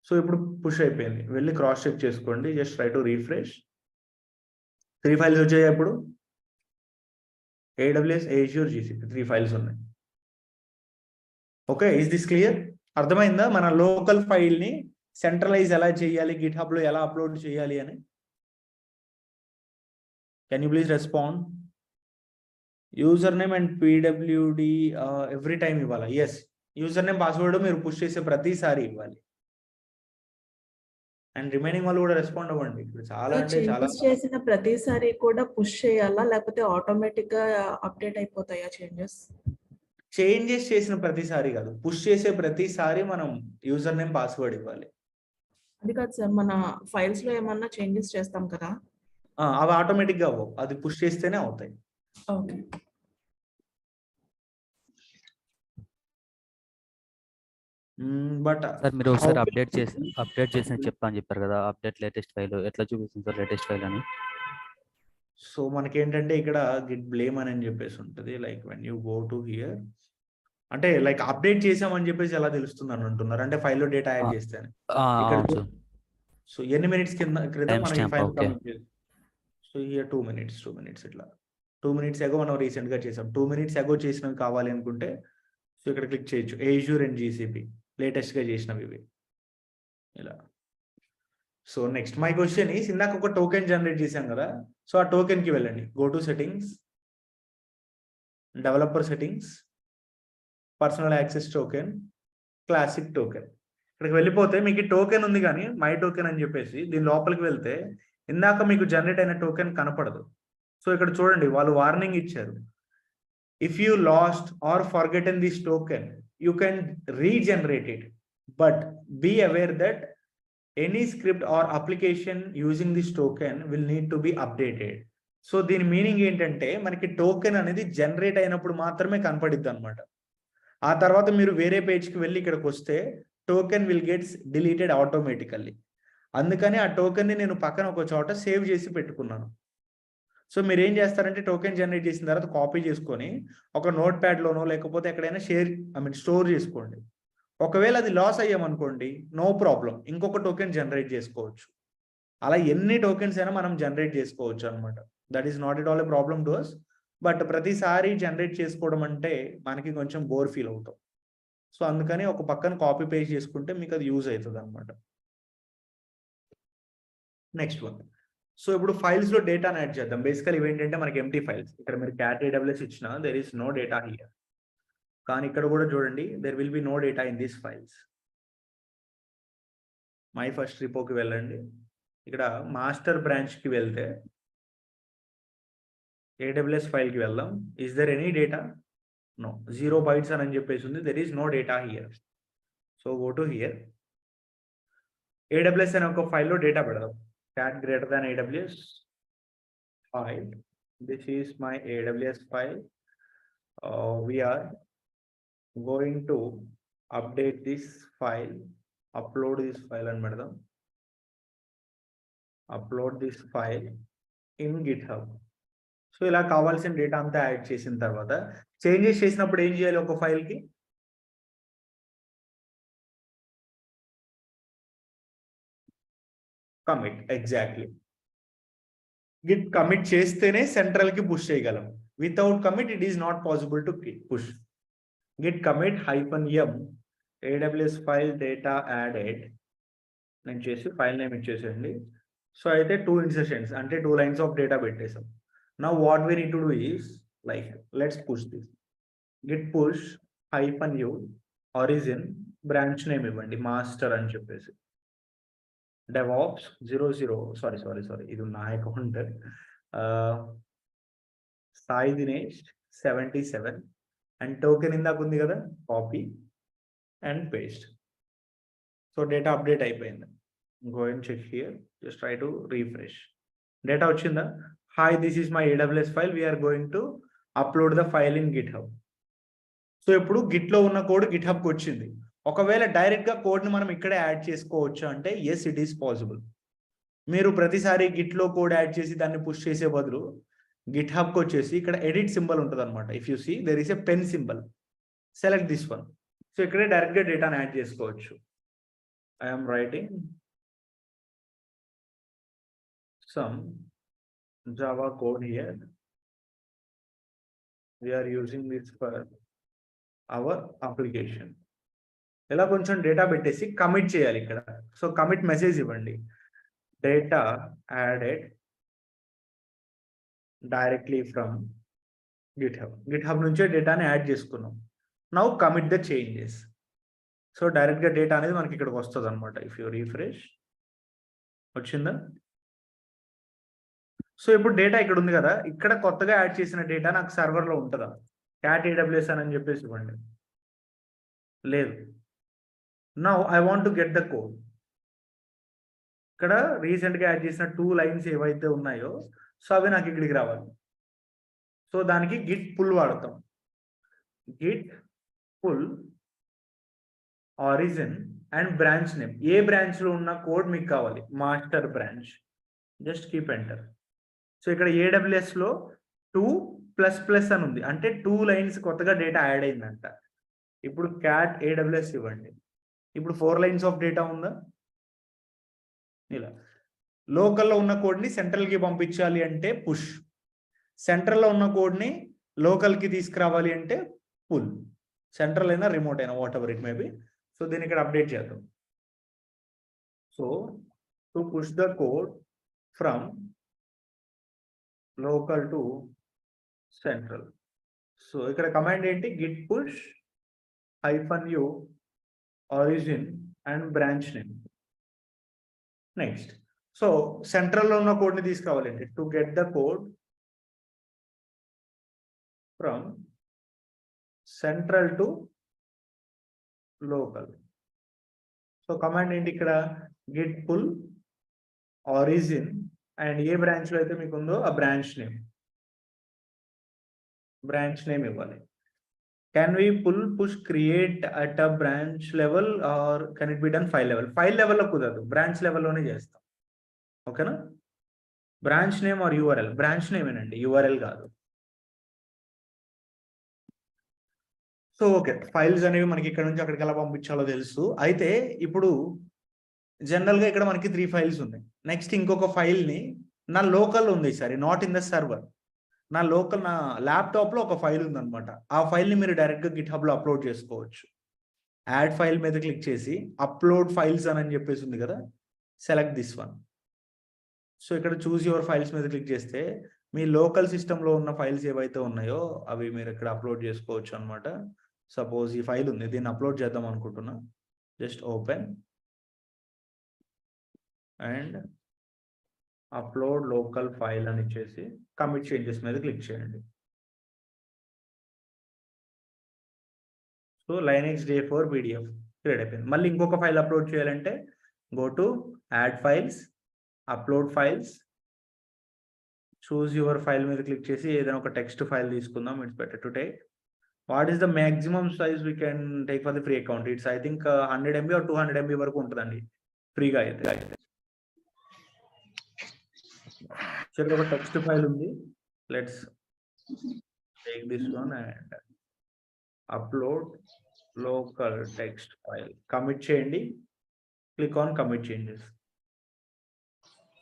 So ఇప్పుడు పుష్ అయిపోయింది. వెళ్ళి క్రాస్ చెక్ చేసుకోండి, just try to refresh. 3 files వచ్చాయి. ఇప్పుడు AWS, Azure, GCP 3 ఫైల్స్ ఉన్నాయి. Okay, is this clear? అర్థమైందా మన లోకల్ ఫైల్ని సెంట్రలైజ్ ఎలా చేయాలి, గిట్హబ్లో ఎలా అప్లోడ్ చేయాలి అని? Can you please respond? User name and PWD every time ఇవ్వాలి. ఎస్, యూజర్ నేమ్ పాస్వర్డ్ మీరు పుష్ చేసే ప్రతిసారి ఇవ్వాలి. అండ్ రిమైనింగ్ వాళ్ళు కూడా రెస్పాండ్ అవ్వండి. ఇప్పుడు చాలా అంటే చాలా చేసిన ప్రతిసారి కూడా పుష్ చేయాలా, లేకపోతే ఆటోమేటిక్ గా అప్డేట్ అయిపోతాయా చేంజెస్? చేంజెస్ చేసిన ప్రతిసారి కాదు, పుష్ చేసే ప్రతిసారి మనం యూజర్ నేమ్ పాస్వర్డ్ ఇవ్వాలి. అది కాదు సార్, మన ఫైల్స్ లో ఏమన్నా చేంజెస్ చేస్తాం కదా, అవి ఆటోమేటిక్ గా అవ్వవు, అది పుష్ చేస్తేనే అవుతాయి. ఓకే. బట్ సార్ మీరు ఒకసారి అప్డేట్ చేసి చెప్తా అని చెప్పారు కదా, అప్డేట్ లేటెస్ట్ ఫైల్ ఎట్లా చూపిస్తుంది సార్ లేటెస్ట్ ఫైల్ అని? సో మనకేంటంటే ఇక్కడ గిట్ బ్లేమ్ అని చెప్పేసి ఉంటుంది. Like when you go to here, అంటే లైక్ అప్డేట్ చేసామని చెప్పేసి ఎలా తెలుస్తుంది అని అంటున్నారు, అంటే ఫైల్లో డేటా యాడ్ చేస్తే. ఇక్కడ సో ఎన్ని మినిట్స్ క్రితం మనం ఈ ఫైల్ కమిట్ చేసాం. సో హియర్ 2 minutes ఇట్లా 2 minutes ఎగో మనం రీసెంట్ గా చేసాం. 2 minutes ఎగో చేసినవి కావాలి అనుకుంటే సో ఇక్కడ క్లిక్ చేయొచ్చు. Azure అండ్ GCP లేటెస్ట్ గా చేసినవి ఇవి ఇలా. So next my question is, ఇందాక ఒక టోకెన్ జనరేట్ చేశాం కదా, సో ఆ టోకెన్ కి వెళ్ళండి. Go to settings, developer settings, personal access token, classic token. ఇక్కడికి వెళ్ళిపోతే మీకు టోకెన్ ఉంది కానీ మై టోకెన్ అని చెప్పేసి దీని లోపలికి వెళ్తే ఇందాక మీకు జనరేట్ అయిన టోకెన్ కనపడదు. సో ఇక్కడ చూడండి, వాళ్ళు వార్నింగ్ ఇచ్చారు. If you lost or forgotten this token you can regenerate it, but be aware that any script or application using this token will need to be updated. So దీని మీనింగ్ ఏంటంటే మనకి టోకెన్ అనేది జనరేట్ అయినప్పుడు మాత్రమే కనపడిద్ది అనమాట. ఆ తర్వాత మీరు వేరే పేజ్కి వెళ్ళి ఇక్కడికి వస్తే token will gets deleted automatically. అందుకని ఆ టోకెన్ని నేను పక్కన ఒక చోట సేవ్ చేసి పెట్టుకున్నాను. సో మీరు ఏం చేస్తారంటే టోకెన్ జనరేట్ చేసిన తర్వాత కాపీ చేసుకొని ఒక నోట్ ప్యాడ్లోనో లేకపోతే ఎక్కడైనా స్టోర్ చేసుకోండి. ఒకవేళ అది లాస్ అయ్యామనుకోండి, నో ప్రాబ్లం, ఇంకొక టోకెన్ జనరేట్ చేసుకోవచ్చు. అలా ఎన్ని టోకెన్స్ అయినా మనం జనరేట్ చేసుకోవచ్చు అనమాట. That is not at all a problem to us. But ప్రతిసారి జనరేట్ చేసుకోవడం అంటే మనకి కొంచెం బోర్ ఫీల్ అవుతాం. సో అందుకని ఒక పక్కన కాపీ పేస్ట్ చేసుకుంటే మీకు అది యూజ్ అవుతుంది అనమాట. నెక్స్ట్ వన్, సో ఇప్పుడు ఫైల్స్ లో డేటాను యాడ్ చేద్దాం. బేసికల్ ఇవేంటంటే మనకి ఎంటీ ఫైల్స్. ఇక్కడ మీరు cat AWS ఇచ్చినా there is no data here, కానీ ఇక్కడ కూడా చూడండి there will be no data in these files. My first రిపోకి వెళ్ళండి. ఇక్కడ మాస్టర్ బ్రాంచ్కి వెళ్తే AWS ఫైల్కి వెళ్దాం. Is there any data? No, 0 bytes అని చెప్పేసి ఉంది. There is no data here. So go to here, AWS అనే ఒక ఫైల్లో డేటా పెడదాం. cat greater than AWS file. This is my AWS file. We are going to update this file, upload this file and madam upload this file in GitHub. So ఇలా కావాల్సిన డేటా అంతా యాడ్ చేసిన తర్వాత చేంజెస్ చేసినప్పుడు ఏం చేయాలి? ఒక ఫైల్కి కమిట్. ఎగ్జాక్ట్లీ, గిట్ కమిట్ చేస్తేనే సెంట్రల్ కి పుష్ చేయగలం. Without commit it is not possible to push. Git commit -m AWS file data added నేను చేసి ఫైల్ నేమ్ ఇచ్చేసేయండి. సో అయితే 2 insertions అంటే 2 lines ఆఫ్ డేటా పెట్టేసాం. Now what we need to do is like let's push this. Git push -u origin branch name ఇవ్వండి మాస్టర్ అని చెప్పేసి. DevOps 00 సారీ ఇది నా account. Sai Dinesh 77 and token ఇందాక ఉంది కదా, copy and paste. So data update అయిపోయింది. Go and check here, just try to refresh. Data వచ్చిందా? Hi, this is my AWS file, we are going to upload the file in GitHub. So ఇప్పుడు గిట్ లో ఉన్న కోడ్ గిట్హబ్ కి వచ్చింది. ఒకవేళ డైరెక్ట్ గా కోడ్ ని మనం ఇక్కడే యాడ్ చేసుకోవచ్చు అంటే ఎస్, ఇట్ ఈస్ పాసిబుల్. మీరు ప్రతిసారి గిట్ లో కోడ్ యాడ్ చేసి దాన్ని పుష్ చేసే బదులు గిట్ హబ్ కి వచ్చేసి ఇక్కడ ఎడిట్ సింబల్ ఉంటుంది అనమాట. If you see there is a pen symbol, select this one. So ఇక్కడే డైరెక్ట్ గా డేటాను యాడ్ చేసుకోవచ్చు. I'm writing some Java code here, we're using this for our application. ఇలా కొంచెం డేటా పెట్టేసి కమిట్ చేయాలి ఇక్కడ. సో కమిట్ మెసేజ్ ఇవ్వండి, data added directly from GitHub. GitHub నుంచే డేటాని యాడ్ చేసుకున్నాం. Now commit the changes. So direct గా డేటా అనేది మనకి ఇక్కడికి వస్తుంది అనమాట. ఇఫ్ యూ రిఫ్రెష్, వచ్చిందా? సో ఇప్పుడు డేటా ఇక్కడ ఉంది కదా, ఇక్కడ కొత్తగా యాడ్ చేసిన డేటా నాకు సర్వర్ లో ఉంటుందా? క్యాట్ AWS అని చెప్పేసి ఇవ్వండి. లేదు. Now I want to get the code. ఇక్కడ రీసెంట్ గా యాడ్ చేసిన 2 లైన్స్ ఏవైతే ఉన్నాయో సో అవి నాకు ఇక్కడికి రావాలి. సో దానికి గిట్ పుల్ వాడతాం. Git pull origin and branch name. ఏ బ్రాంచ్ లో ఉన్న కోడ్ మీకు కావాలి? Master branch. Just keep enter. So ఇక్కడ AWS లో 2++ అని ఉంది, అంటే 2 లైన్స్ కొత్తగా డేటా యాడ్ అయిందంట. ఇప్పుడు క్యాట్ AWS ఇవ్వండి. ఇప్పుడు 4 లైన్స్ ఆఫ్ డేటా ఉందా? ఇలా లోకల్లో ఉన్న కోడ్ని సెంట్రల్కి పంపించాలి అంటే పుష్, సెంట్రల్లో ఉన్న కోడ్ని లోకల్కి తీసుకురావాలి అంటే పుల్. సెంట్రల్ అయినా రిమోట్ అయినా whatever it may be. So దీన్ని ఇక్కడ అప్డేట్ చేద్దాం. So to push the code from local to central. So ఇక్కడ కమాండ్ ఏంటి? Git push -u origin and branch name. Next, so సెంట్రల్లో ఉన్న కోడ్ని తీసుకురావాలండి. To get the code from central to local. So command ఏంటి ఇక్కడ? గిట్ పుల్ ఆరిజిన్ అండ్ ఏ బ్రాంచ్ లో అయితే మీకు ఉందో ఆ బ్రాంచ్ నేమ్ ఇవ్వాలి. Can we push create at a branch level or can it be done file level? File level లో కుదరదు, బ్రాంచ్ లెవెల్ లోనే చేస్తాం. ఓకేనా? Branch name or URL? Branch name ఏనండి, URL కాదు. సో ఓకే, ఫైల్స్ అనేవి మనకి ఇక్కడ నుంచి అక్కడికి ఎలా పంపించాలో తెలుసు. అయితే ఇప్పుడు జనరల్ గా ఇక్కడ మనకి 3 ఫైల్స్ ఉన్నాయి. నెక్స్ట్ ఇంకొక ఫైల్ ని నా లోకల్ ఉంది, సరే నాట్ ఇన్ ద సర్వర్. నా ల్యాప్టాప్ లో ఒక ఫైల్ ఉందన్నమాట. ఆ ఫైల్ ని మీరు డైరెక్ట్ గా గిట్ హబ్ లో అప్లోడ్ చేసుకోవచ్చు. యాడ్ ఫైల్ మీద క్లిక్ చేసి అప్లోడ్ ఫైల్స్ అని చెప్పేసి ఉంది కదా, సెలెక్ట్ దిస్ వన్. సో ఇక్కడ చూస్ యువర్ ఫైల్స్ మీద క్లిక్ చేస్తే మీ లోకల్ సిస్టమ్ లో ఉన్న ఫైల్స్ ఏవైతే ఉన్నాయో అవి మీరు ఇక్కడ అప్లోడ్ చేసుకోవచ్చు అనమాట. సపోజ్ ఈ ఫైల్ ఉంది, దీన్ని అప్లోడ్ చేద్దాం అనుకుంటున్నా. Just open and upload local file అని ఇచ్చేసి కమిట్ చేంజెస్ మీద క్లిక్ చేయండి. So Linux Day4 PDF create అయిపోయింది. మళ్ళీ ఇంకొక ఫైల్ అప్లోడ్ చేయాలంటే go to add files, upload files, choose your file మీద క్లిక్ చేసి ఏదైనా ఒక టెక్స్ట్ ఫైల్ తీసుకుందాం. It's better to take. What is the maximum size we can take for the free account? It's I think 100 MB or 200 MB వరకు ఉంటుందండి ఫ్రీగా అయితే. ఇక్కడ ఒక టెక్స్ట్ ఫైల్ ఉంది. Let's take this one and upload local text file. Commit చేయండి, click on commit changes.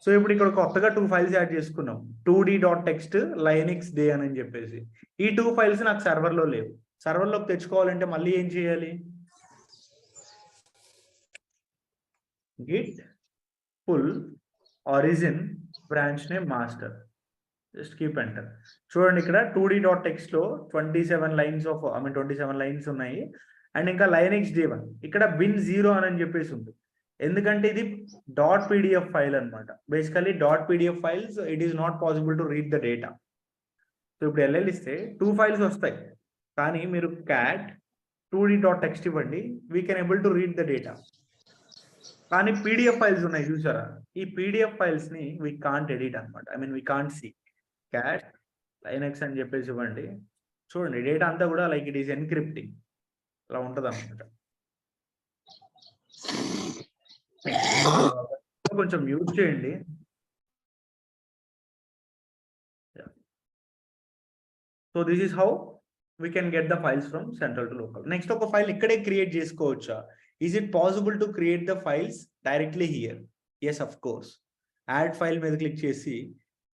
So ఇప్పుడు ఇక్కడ కొత్తగా 2 ఫైల్స్ యాడ్ చేసుకున్నాం. 2d.txt Linux Day అని చెప్పేసి. ఈ 2 ఫైల్స్ నాకు సర్వర్ లో లేవు. సర్వర్ లోకి తెచ్చుకోవాలంటే మళ్ళీ ఏం చేయాలి? Git pull origin branch name master. Just keep enter. చూడండి ఇక్కడ 2d.txt లో 27 లైన్స్ ఉన్నాయి. అండ్ ఇంకా Linux Day1 ఇక్కడ bin0 అని చెప్పేసి ఉంది. ఎందుకంటే ఇది .pdf ఫైల్ అనమాట. Basically .pdf files it is not possible to read the data. So ఇప్పుడు LL ఇస్తే 2 ఫైల్స్ వస్తాయి, కానీ మీరు cat 2d.txt ఇవ్వండి, we can able to read the data. కానీ PDF ఫైల్స్ ఉన్నాయి చూసారా, ఈ PDF ఫైల్స్ ని వీ కాంట్ ఎడిట్ అనమాట. I mean we can't see. cat linux అని చెప్పేసి ఇవ్వండి, చూడండి డేటా అంతా కూడా లైక్ ఇట్ ఈస్ ఎన్క్రిప్టింగ్ అలా ఉంటుంది అనమాట. కొంచెం మ్యూట్ చేయండి. So this is how we can get the files from central to local. Next ఒక ఫైల్ ఇక్కడే క్రియేట్ చేసుకోవచ్చా? Is it possible to create the files directly here? Yes, of course. Add file మీద క్లిక్ చేసి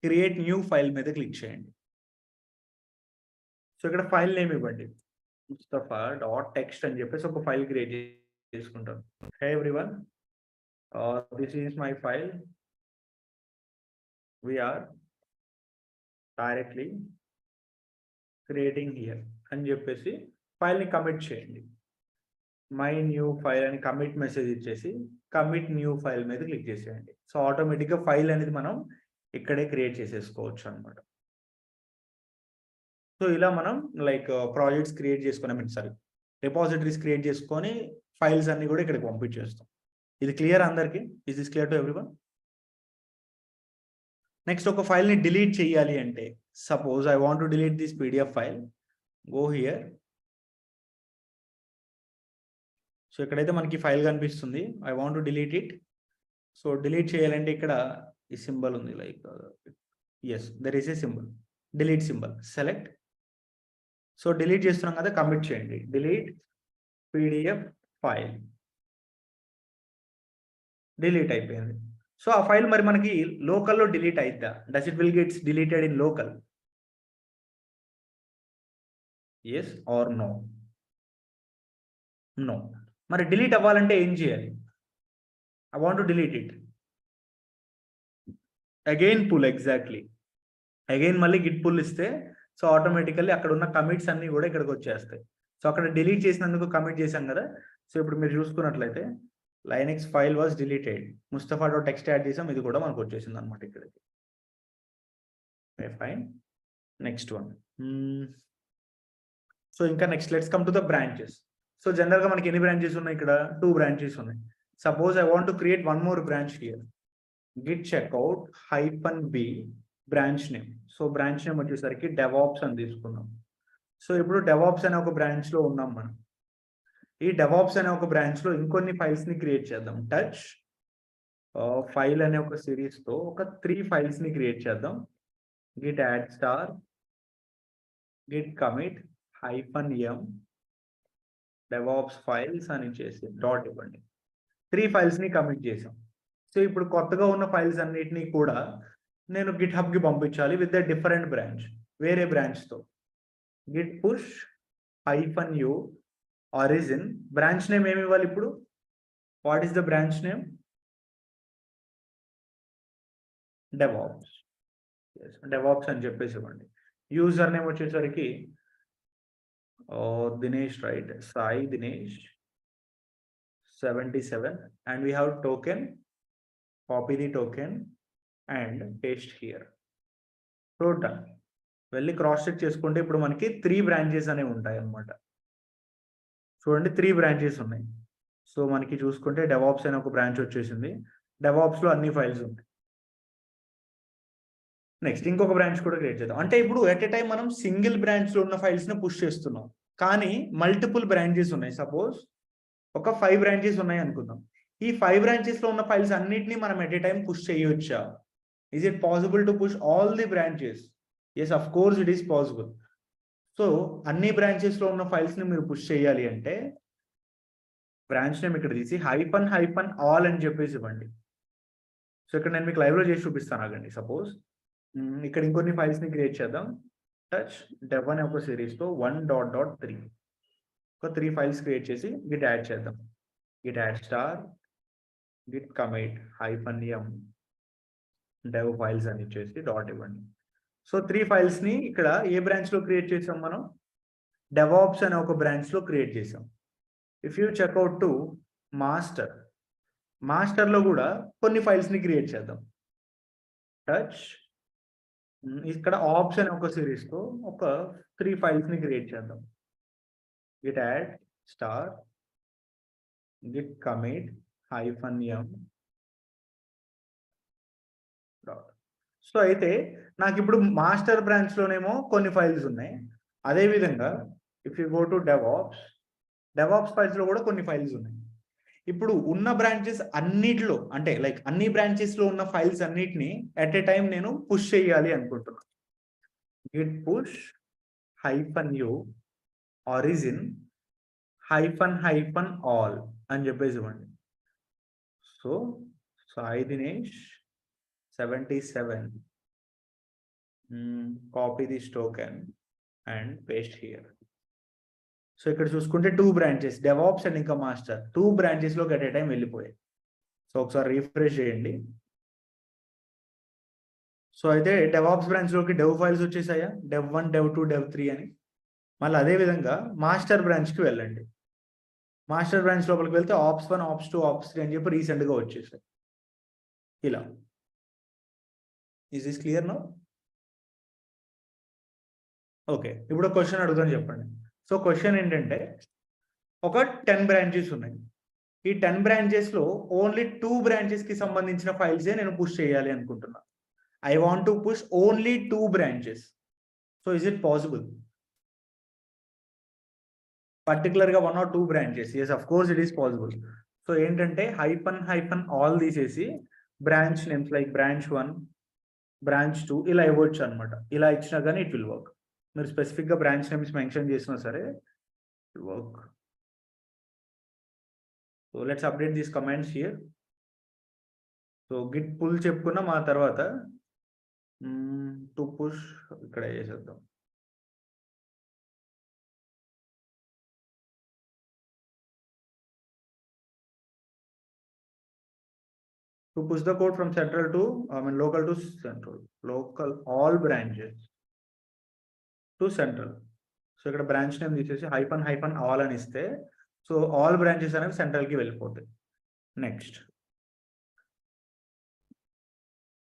create new file మీద క్లిక్ చేయండి. సో ఇక్కడ ఫైల్ నేమ్ ఇవ్వండి, mustafa.txt అని చెప్పేసి ఒక ఫైల్ క్రియేట్ చేసుకుంటాం. Hey everyone, this is my file. We are directly creating here అని చెప్పేసి ఫైల్ని కమిట్ చేయండి. మై న్యూ ఫైల్ అని కమిట్ మెసేజ్ ఇచ్చేసి కమిట్ న్యూ ఫైల్ మీద క్లిక్ చేసేయండి. సో ఆటోమేటిక్గా ఫైల్ అనేది మనం ఇక్కడే క్రియేట్ చేసేసుకోవచ్చు అనమాట. సో ఇలా మనం లైక్ ప్రాజెక్ట్స్ క్రియేట్ చేసుకుని రిపాజిటరీస్ క్రియేట్ చేసుకొని ఫైల్స్ అన్ని కూడా ఇక్కడికి పంపించేస్తాం. ఇది క్లియర్ అందరికి? Is this clear to everyone? Next ఒక ఫైల్ని డిలీట్ చేయాలి అంటే, suppose I want to delete this PDF file, go here. So ఇక్కడైతే మనకి ఫైల్ కనిపిస్తుంది, I want to delete it. So delete చేయాలంటే ఇక్కడ ఈ సింబల్ ఉంది, like yes there is a symbol, delete symbol, select. So delete చేస్తున్నాం కదా, కమిట్ చేయండి, డిలీట్ PDF ఫైల్. డిలీట్ అయిపోయింది. సో ఆ ఫైల్ మరి మనకి లోకల్లో డిలీట్ అయిద్దా? Does it will gets deleted in local? Yes or no? No. మరి డిలీట్ అవ్వాలంటే ఏం చేయాలి? I want to delete it, again pull, exactly again మళ్ళీ గిట్ పుల్ ఇస్తే సో ఆటోమేటికల్లీ అక్కడ ఉన్న కమిట్స్ అన్ని కూడా ఇక్కడికి వచ్చేస్తాయి. సో అక్కడ డిలీట్ చేసినందుకు కమిట్ చేశాం కదా. సో ఇప్పుడు మీరు చూసుకున్నట్లయితే Linux file was deleted, mustafa.txt యాడ్ చేసాం, ఇది కూడా మనకు వచ్చేసింది అనమాట ఇక్కడికి. ఫైన్. Next one. సో ఇంకా next let's come to the branches. So జనరల్గా మనకి ఎన్ని బ్రాంచెస్ ఉన్నాయి? ఇక్కడ 2 బ్రాంచెస్ ఉన్నాయి. Suppose I want to create one more branch here, git checkout -b branch name. So branch name వచ్చేసరికి డెవాప్స్ అని తీసుకున్నాం. సో ఇప్పుడు డెవాప్స్ అనే ఒక బ్రాంచ్ లో ఉన్నాం మనం. ఈ డెవాప్స్ అనే ఒక బ్రాంచ్ లో ఇంకొన్ని ఫైల్స్ ని క్రియేట్ చేద్దాం. టచ్ ఫైల్ అనే ఒక సిరీస్ తో ఒక 3 ఫైల్స్ ని క్రియేట్ చేద్దాం. Git add star, Git commit -m DevOps files అని చేసి డాట్ ఇవ్వండి. 3 ఫైల్స్ ని కమిట్ చేసాం. సో ఇప్పుడు కొత్తగా ఉన్న ఫైల్స్ అన్నిటినీ కూడా నేను గిట్ హబ్ కి పంపించాలి విత్ ద డిఫరెంట్ బ్రాంచ్, వేరే బ్రాంచ్ తో. Git push -u origin, branch name ఏమి ఇవ్వాలి ఇప్పుడు? What is the branch name? DevOps. DevOps అని చెప్పేసి ఇవ్వండి. యూజర్ నేమ్ వచ్చేసరికి Dinesh, right? Sai Dinesh 77 and we have token, copy the token and paste here. So done. వెళ్ళి క్రాస్ చెక్ చేసుకుంటే ఇప్పుడు మనకి 3 బ్రాంచెస్ అనేవి ఉంటాయి అన్నమాట. చూడండి 3 బ్రాంచెస్ ఉన్నాయి. సో మనకి చూసుకుంటే డెవాప్స్ అనే ఒక బ్రాంచ్ వచ్చేసింది. డెవాప్స్ లో అన్ని ఫైల్స్ ఉంటాయి. నెక్స్ట్ ఇంకొక బ్రాంచ్ కూడా క్రియేట్ చేద్దాం. అంటే ఇప్పుడు ఎట్ ఎ టైం మనం సింగిల్ బ్రాంచ్ లో ఉన్న ఫైల్స్ ని పుష్ చేస్తున్నాం, కానీ మల్టిపుల్ బ్రాంచెస్ ఉన్నాయి. సపోజ్ ఒక 5 బ్రాంచెస్ ఉన్నాయి అనుకుందాం. ఈ 5 బ్రాంచెస్ లో ఉన్న ఫైల్స్ అన్నిటిని మనం ఎట్ ఎ టైం పుష్ చేయొచ్చా? Is it possible to push all the branches? Yes, of course it is possible. So అన్ని బ్రాంచెస్ లో ఉన్న ఫైల్స్ ని మీరు పుష్ చేయాలి అంటే బ్రాంచ్ నేమ్ ఇక్కడ తీసి -all అని చెప్పేసి ఇవ్వండి. సో ఇక్కడ నేను మీకు లైవ్ లో చేసి చూపిస్తాను, ఆగండి. సపోజ్ ఇక్కడ ఇంకొన్ని ఫైల్స్ ని క్రియేట్ చేద్దాం. టచ్ dev అనే ఒక సిరీస్ తో 1.3 ఒక 3 ఫైల్స్ క్రియేట్ చేసి గిట్ యాడ్ చేద్దాం. Git add star, Git commit -m dev files అని ఇచ్చేసి డాట్ ఇవ్వండి. సో 3 ఫైల్స్ ని ఇక్కడ ఏ బ్రాంచ్ లో క్రియేట్ చేసాం మనం? డెవాప్స్ అనే ఒక బ్రాంచ్ లో క్రియేట్ చేసాం. If you checkout to master లో కూడా కొన్ని ఫైల్స్ ని క్రియేట్ చేద్దాం. టచ్ ఇక్కడ ఆప్స్ అనే ఒక సిరీస్ తో ఒక 3 ఫైల్స్ ని క్రియేట్ చేద్దాం. git add star git commit -m dot. So అయితే నాకు ఇప్పుడు మాస్టర్ బ్రాంచ్ లోనేమో కొన్ని ఫైల్స్ ఉన్నాయి. అదే విధంగా if you go to DevOps files లో కూడా కొన్ని ఫైల్స్ ఉన్నాయి. ఇప్పుడు ఉన్న బ్రాంచెస్ అన్నిటిలో అంటే లైక్ అన్ని బ్రాంచెస్ లో ఉన్న ఫైల్స్ అన్నిటిని ఎట్ ఏ టైం నేను పుష్ చేయాలి అనుకుంటున్నాను. Git push -u origin --- all అని చెప్పేసి ఇవ్వండి. సో Sai Dinesh 77 copy this token and paste here. So ఇక్కడ చూసుకుంటే 2 బ్రాంచెస్ డెవాప్స్ అండ్ ఇంకా మాస్టర్ 2 బ్రాంచెస్ లోకి ఎట్ ఏ టైం వెళ్ళిపోయాయి. సో ఒకసారి రీఫ్రెష్ చేయండి. సో అయితే డెవాప్స్ బ్రాంచ్ లోకి డెవ్ ఫైల్స్ వచ్చేసాయా, dev1 dev2 dev3 అని. మళ్ళీ అదే విధంగా మాస్టర్ బ్రాంచ్ కి వెళ్ళండి. మాస్టర్ బ్రాంచ్ లోపలికి వెళ్తే ops1 ops2 ops3 అని చెప్పి రీసెంట్ గా వచ్చేసాయి. ఇలా is this clear now? Okay, ఇప్పుడు క్వశ్చన్ అడుగుతాను చెప్పండి. సో క్వశ్చన్ ఏంటంటే ఒక 10 బ్రాంచెస్ ఉన్నాయి. ఈ 10 బ్రాంచెస్ లో ఓన్లీ 2 బ్రాంచెస్ కి సంబంధించిన ఫైల్సే నేను పుష్ చేయాలి అనుకుంటున్నా. I want to push only 2 branches. So is it possible? Particular గా 1 or 2 branches? Yes, of course it is possible. So ఏంటంటే -all తీసేసి branch names like branch 1 branch 2 ఇలా ఇవ్వచ్చు అనమాట. ఇలా ఇచ్చినా కానీ ఇట్ విల్ వర్క్. మీరు స్పెసిఫిక్ గా బ్రాంచ్ నేమ్స్ మెన్షన్ చేసినా సరే work. So let's update these commands here. So git pull చెప్పుకున్నాం. ఆ తర్వాత టు పుష్ ఇక్కడ చేసేద్దాం. To push the code from central to local to central, all branches to central. So ఇక్కడ బ్రాంచ్ నేమ్ తీసేసి -all అని ఇస్తే సో ఆల్ బ్రాంచెస్ అనేవి సెంట్రల్ కి వెళ్ళిపోతాయి. Next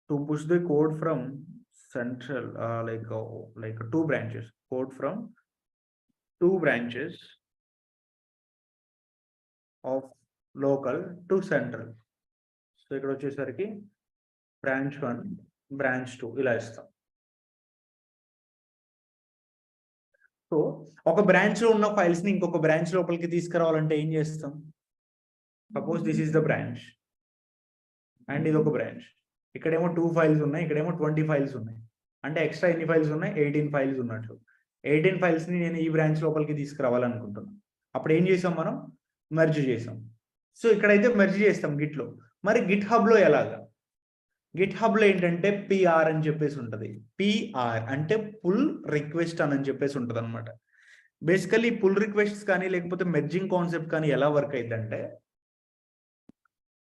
to push the code from central like 2 branches, code from 2 branches of local to central. So ఇక్కడ వచ్చేసరికి branch 1 branch 2 ఇలా ఇస్తాం. సో ఒక బ్రాంచ్ లో ఉన్న ఫైల్స్ ని ఇంకొక బ్రాంచ్ లోపలికి తీసుకురావాలంటే ఏం చేస్తాం? Suppose this is the branch and ఇది ఒక బ్రాంచ్. ఇక్కడేమో 2 ఫైల్స్ ఉన్నాయి, ఇక్కడేమో 20 ఫైల్స్ ఉన్నాయి. అంటే ఎక్స్ట్రా ఎన్ని ఫైల్స్ ఉన్నాయి? 18 ఫైల్స్ ఉన్నట్లు. 18 ఫైల్స్ ని నేను ఈ బ్రాంచ్ లోపలికి తీసుకురావాలనుకుంటున్నాను. అప్పుడు ఏం చేసాం మనం? మెర్జ్ చేసాం. సో ఇక్కడైతే మెర్జ్ చేస్తాం గిట్ లో. మరి గిట్ హబ్ లో ఎలాగా? గిట్ హబ్ లో ఏంటంటే PR అని చెప్పేసి ఉంటుంది. PR అంటే పుల్ రిక్వెస్ట్ అని చెప్పేసి ఉంటుంది అనమాట. బేసికలీ పుల్ రిక్వెస్ట్స్ కానీ లేకపోతే మెర్జింగ్ కాన్సెప్ట్ కానీ ఎలా వర్క్ అయిద్దంటే,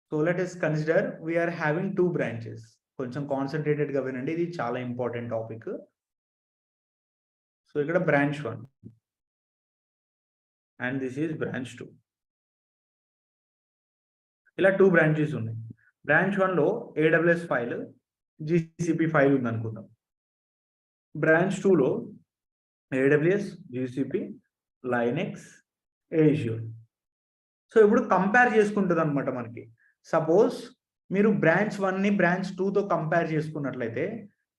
so let us consider we are having 2 branches. కొంచెం కాన్సన్ట్రేటెడ్ గా వినండి, ఇది చాలా ఇంపార్టెంట్ టాపిక్. సో ఇక్కడ branch 1 and this is branch 2. ఇలా 2 బ్రాంచెస్ ఉన్నాయి. బ్రాంచ్ 1 లో AWS ఫైల్, GCP ఫైల్ ఉంది అనుకుందాం. బ్రాంచ్ 2 లో AWS, GCP, Linux, Azure. So ఇప్పుడు కంపేర్ చేసుకుంటుంది అనమాట మనకి. సపోజ్ మీరు బ్రాంచ్ 1 ని బ్రాంచ్ 2 తో కంపేర్ చేసుకున్నట్లయితే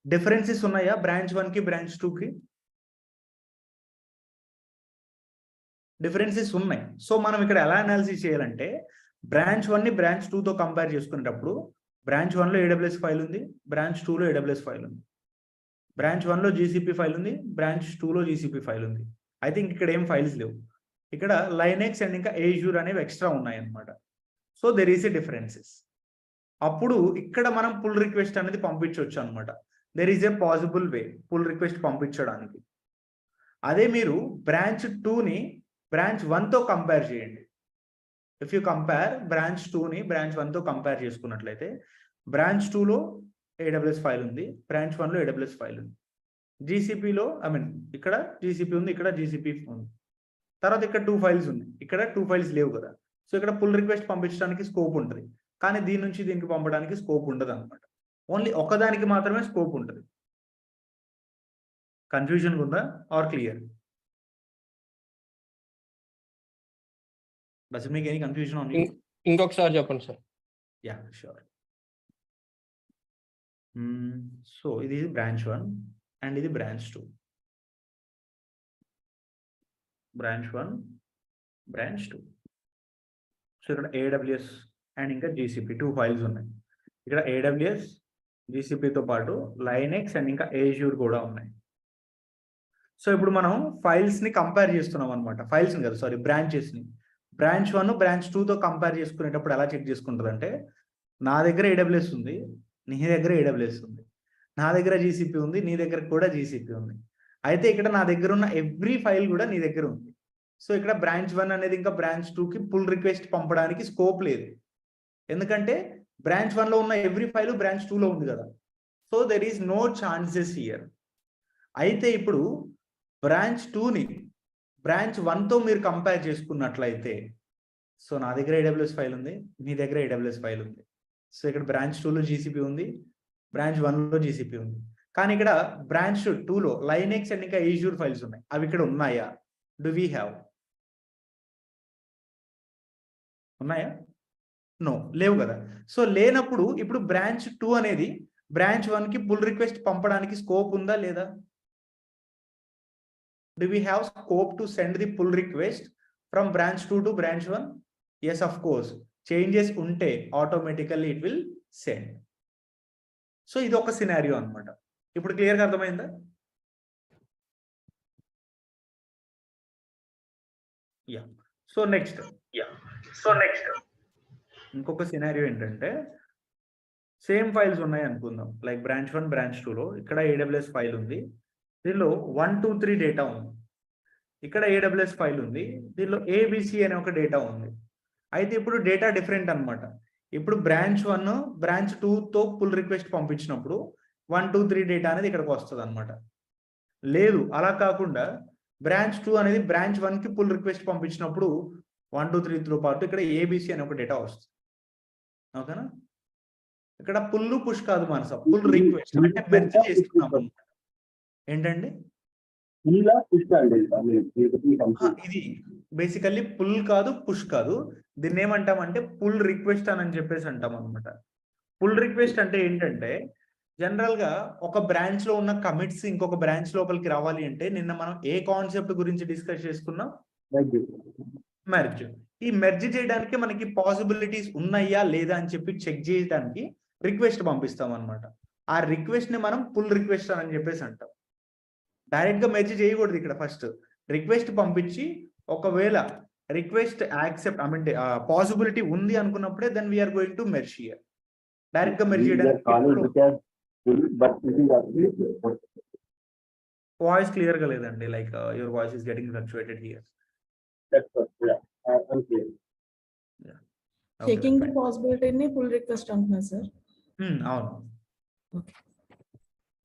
డిఫరెన్సెస్ ఉన్నాయా బ్రాంచ్ 1 కి బ్రాంచ్ 2 కి? డిఫరెన్సెస్ ఉన్నాయి. సో మనం ఇక్కడ ఎలా అనాలిసిస్ చేయాలంటే, బ్రాంచ్ 1 ని బ్రాంచ్ 2 తో కంపేర్ చేసుకునేటప్పుడు బ్రాంచ్ 1 లో AWS ఫైల్ ఉంది, బ్రాంచ్ 2 లో AWS ఫైల్ ఉంది. బ్రాంచ్ 1 లో GCP ఫైల్ ఉంది, బ్రాంచ్ 2 లో GCP ఫైల్ ఉంది. ఐ థింక్ ఇక్కడ ఏం ఫైల్స్ లేవు. ఇక్కడ లైనెక్స్ అండ్ ఇంకా Azure అనేవి ఎక్స్ట్రా ఉన్నాయి అన్నమాట. So there is a differences. అప్పుడు ఇక్కడ మనం పుల్ రిక్వెస్ట్ అనేది పంపించవచ్చు అనమాట. There is a possible way pull request పంపించడానికి. అదే మీరు బ్రాంచ్ 2 ని బ్రాంచ్ 1 తో కంపేర్ చేయండి. ఇఫ్ యూ కంపేర్ బ్రాంచ్ 2 ని బ్రాంచ్ 1 తో కంపేర్ చేసుకున్నట్లయితే బ్రాంచ్ 2 లో AWS ఫైల్ ఉంది, బ్రాంచ్ 1 లో AWS ఫైల్ ఉంది. GCPలో ఇక్కడ GCP ఉంది, ఇక్కడ GCP ఉంది. తర్వాత ఇక్కడ 2 ఫైల్స్ ఉన్నాయి, ఇక్కడ 2 ఫైల్స్ లేవు కదా. సో ఇక్కడ పుల్ రిక్వెస్ట్ పంపించడానికి స్కోప్ ఉంటుంది, కానీ దీని నుంచి దీనికి పంపడానికి స్కోప్ ఉండదు అనమాట. ఓన్లీ ఒకదానికి మాత్రమే స్కోప్ ఉంటుంది. కన్ఫ్యూజన్ ఉందా or clear? Does it make any confusion on you? ఇంకొకసారి చెప్పండి సార్. Yeah sure. సో ఇది బ్రాంచ్ 1 అండ్ ఇది బ్రాంచ్ 2. Branch 1 branch 2. సో ఇక్కడ AWS అండ్ ఇంకా GCP 2 ఫైల్స్ ఉన్నాయి. ఇక్కడ AWS GCPతో పాటు లైనెక్స్ అండ్ ఇంకా Azure కూడా ఉన్నాయి. సో ఇప్పుడు మనం ఫైల్స్ని కంపేర్ చేస్తున్నాం అనమాట. ఫైల్స్ని కదా, సారీ, బ్రాంచెస్ని. బ్రాంచ్ 1 బ్రాంచ్ 2తో కంపేర్ చేసుకునేటప్పుడు ఎలా చెక్ చేసుకుంటుందంటే, నా దగ్గర AWS ఉంది, నీ దగ్గర AWS ఉంది, నా దగ్గర GCP ఉంది, నీ దగ్గర కూడా GCP ఉంది. అయితే ఇక్కడ నా దగ్గర ఉన్న ఎవ్రీ ఫైల్ కూడా నీ దగ్గర ఉంది. సో ఇక్కడ బ్రాంచ్ 1 అనేది ఇంకా బ్రాంచ్ 2కి పుల్ రిక్వెస్ట్ పంపడానికి స్కోప్ లేదు, ఎందుకంటే బ్రాంచ్ 1లో ఉన్న ఎవ్రీ ఫైల్ బ్రాంచ్ 2లో ఉంది కదా. So there is no chances here. అయితే ఇప్పుడు బ్రాంచ్ 2ని బ్రాంచ్ 1తో మీరు కంపేర్ చేసుకున్నట్లయితే, సో నా దగ్గర AWS ఫైల్ ఉంది, మీ దగ్గర AWS ఫైల్ ఉంది. సో ఇక్కడ బ్రాంచ్ 2లో GCP ఉంది, బ్రాంచ్ 1లో GCP ఉంది. కానీ ఇక్కడ బ్రాంచ్ 2లో లైనెక్స్ అండ్ ఇంకా Azure ఫైల్స్ ఉన్నాయి. అవి ఇక్కడ ఉన్నాయా? Do we have? ఉన్నాయా? నో, లేవు కదా. సో లేనప్పుడు ఇప్పుడు బ్రాంచ్ 2 అనేది బ్రాంచ్ 1కి పుల్ రిక్వెస్ట్ పంపడానికి స్కోప్ ఉందా లేదా? Do we have scope to send the pull request from branch 2 to branch 1? Yes, of course. Changes unte automatically it will send. So ఇది ఒక సినారియో అన్నమాట. ఇప్పుడు క్లియర్ గా అర్థమైందా? యా. సో నెక్స్ట్ ఇంకొక సినారియో ఏంటంటే, సేమ్ ఫైల్స్ ఉన్నాయి అనుకుందాం. లైక్ బ్రాంచ్ 1 బ్రాంచ్ 2లో ఇక్కడ AWS ఫైల్ ఉంది, దీనిలో 1 2 3 డేటా ఉంది. ఇక్కడ AWS ఫైల్ ఉంది, దీనిలో ABC అనే ఒక డేటా ఉంది. అయితే ఇప్పుడు డేటా డిఫరెంట్ అనమాట. ఇప్పుడు బ్రాంచ్ 1 బ్రాంచ్ 2తో పుల్ రిక్వెస్ట్ పంపించినప్పుడు 1 2 3 డేటా అనేది ఇక్కడికి వస్తుంది అనమాట. లేదు, అలా కాకుండా బ్రాంచ్ 2 అనేది బ్రాంచ్ 1కి పుల్ రిక్వెస్ట్ పంపించినప్పుడు 1 2 3తో పాటు ఇక్కడ ABC అనే ఒక డేటా వస్తుంది. ఓకేనా? ఇక్కడ పుల్ పుష్ కాదు మనస, పుల్ రిక్వెస్ట్ అంటే మెర్జ్ చేస్తున్నాం. ఏంటండి ఇది? బేసికల్లీ పుల్ కాదు, పుష్ కాదు. దీన్ని ఏమంటామంటే పుల్ రిక్వెస్ట్ అని చెప్పేసి అంటాం అనమాట. పుల్ రిక్వెస్ట్ అంటే ఏంటంటే, జనరల్ గా ఒక బ్రాంచ్ లో ఉన్న కమిట్స్ ఇంకొక బ్రాంచ్ లోపలికి రావాలి అంటే, నిన్న మనం ఏ కాన్సెప్ట్ గురించి డిస్కస్ చేసుకున్నాం? మెర్జ్. ఈ మెర్జ్ చేయడానికి మనకి పాసిబిలిటీస్ ఉన్నాయా లేదా అని చెప్పి చెక్ చేయడానికి రిక్వెస్ట్ పంపిస్తాం అనమాట. ఆ రిక్వెస్ట్ ని మనం పుల్ రిక్వెస్ట్ అని చెప్పేసి అంటాం. డైరెక్ట్ గా మెర్జ్ చేయకూడదు. ఇక్కడ ఫస్ట్ రిక్వెస్ట్ పంపించి, ఒకవేళ రిక్వెస్ట్ యాక్సెప్ట్ పాసిబిలిటీ ఉంది అనుకున్నప్పుడే then we are going to merge here. Direct గా మెర్జ్ చేయడానికి వాయిస్ క్లియర్ గా లేదండి. Like your voice is getting fluctuated here. Checking the పాసిబిలిటీని పుల్ రిక్వెస్ట్ అంటున్నారు సార్. అవును.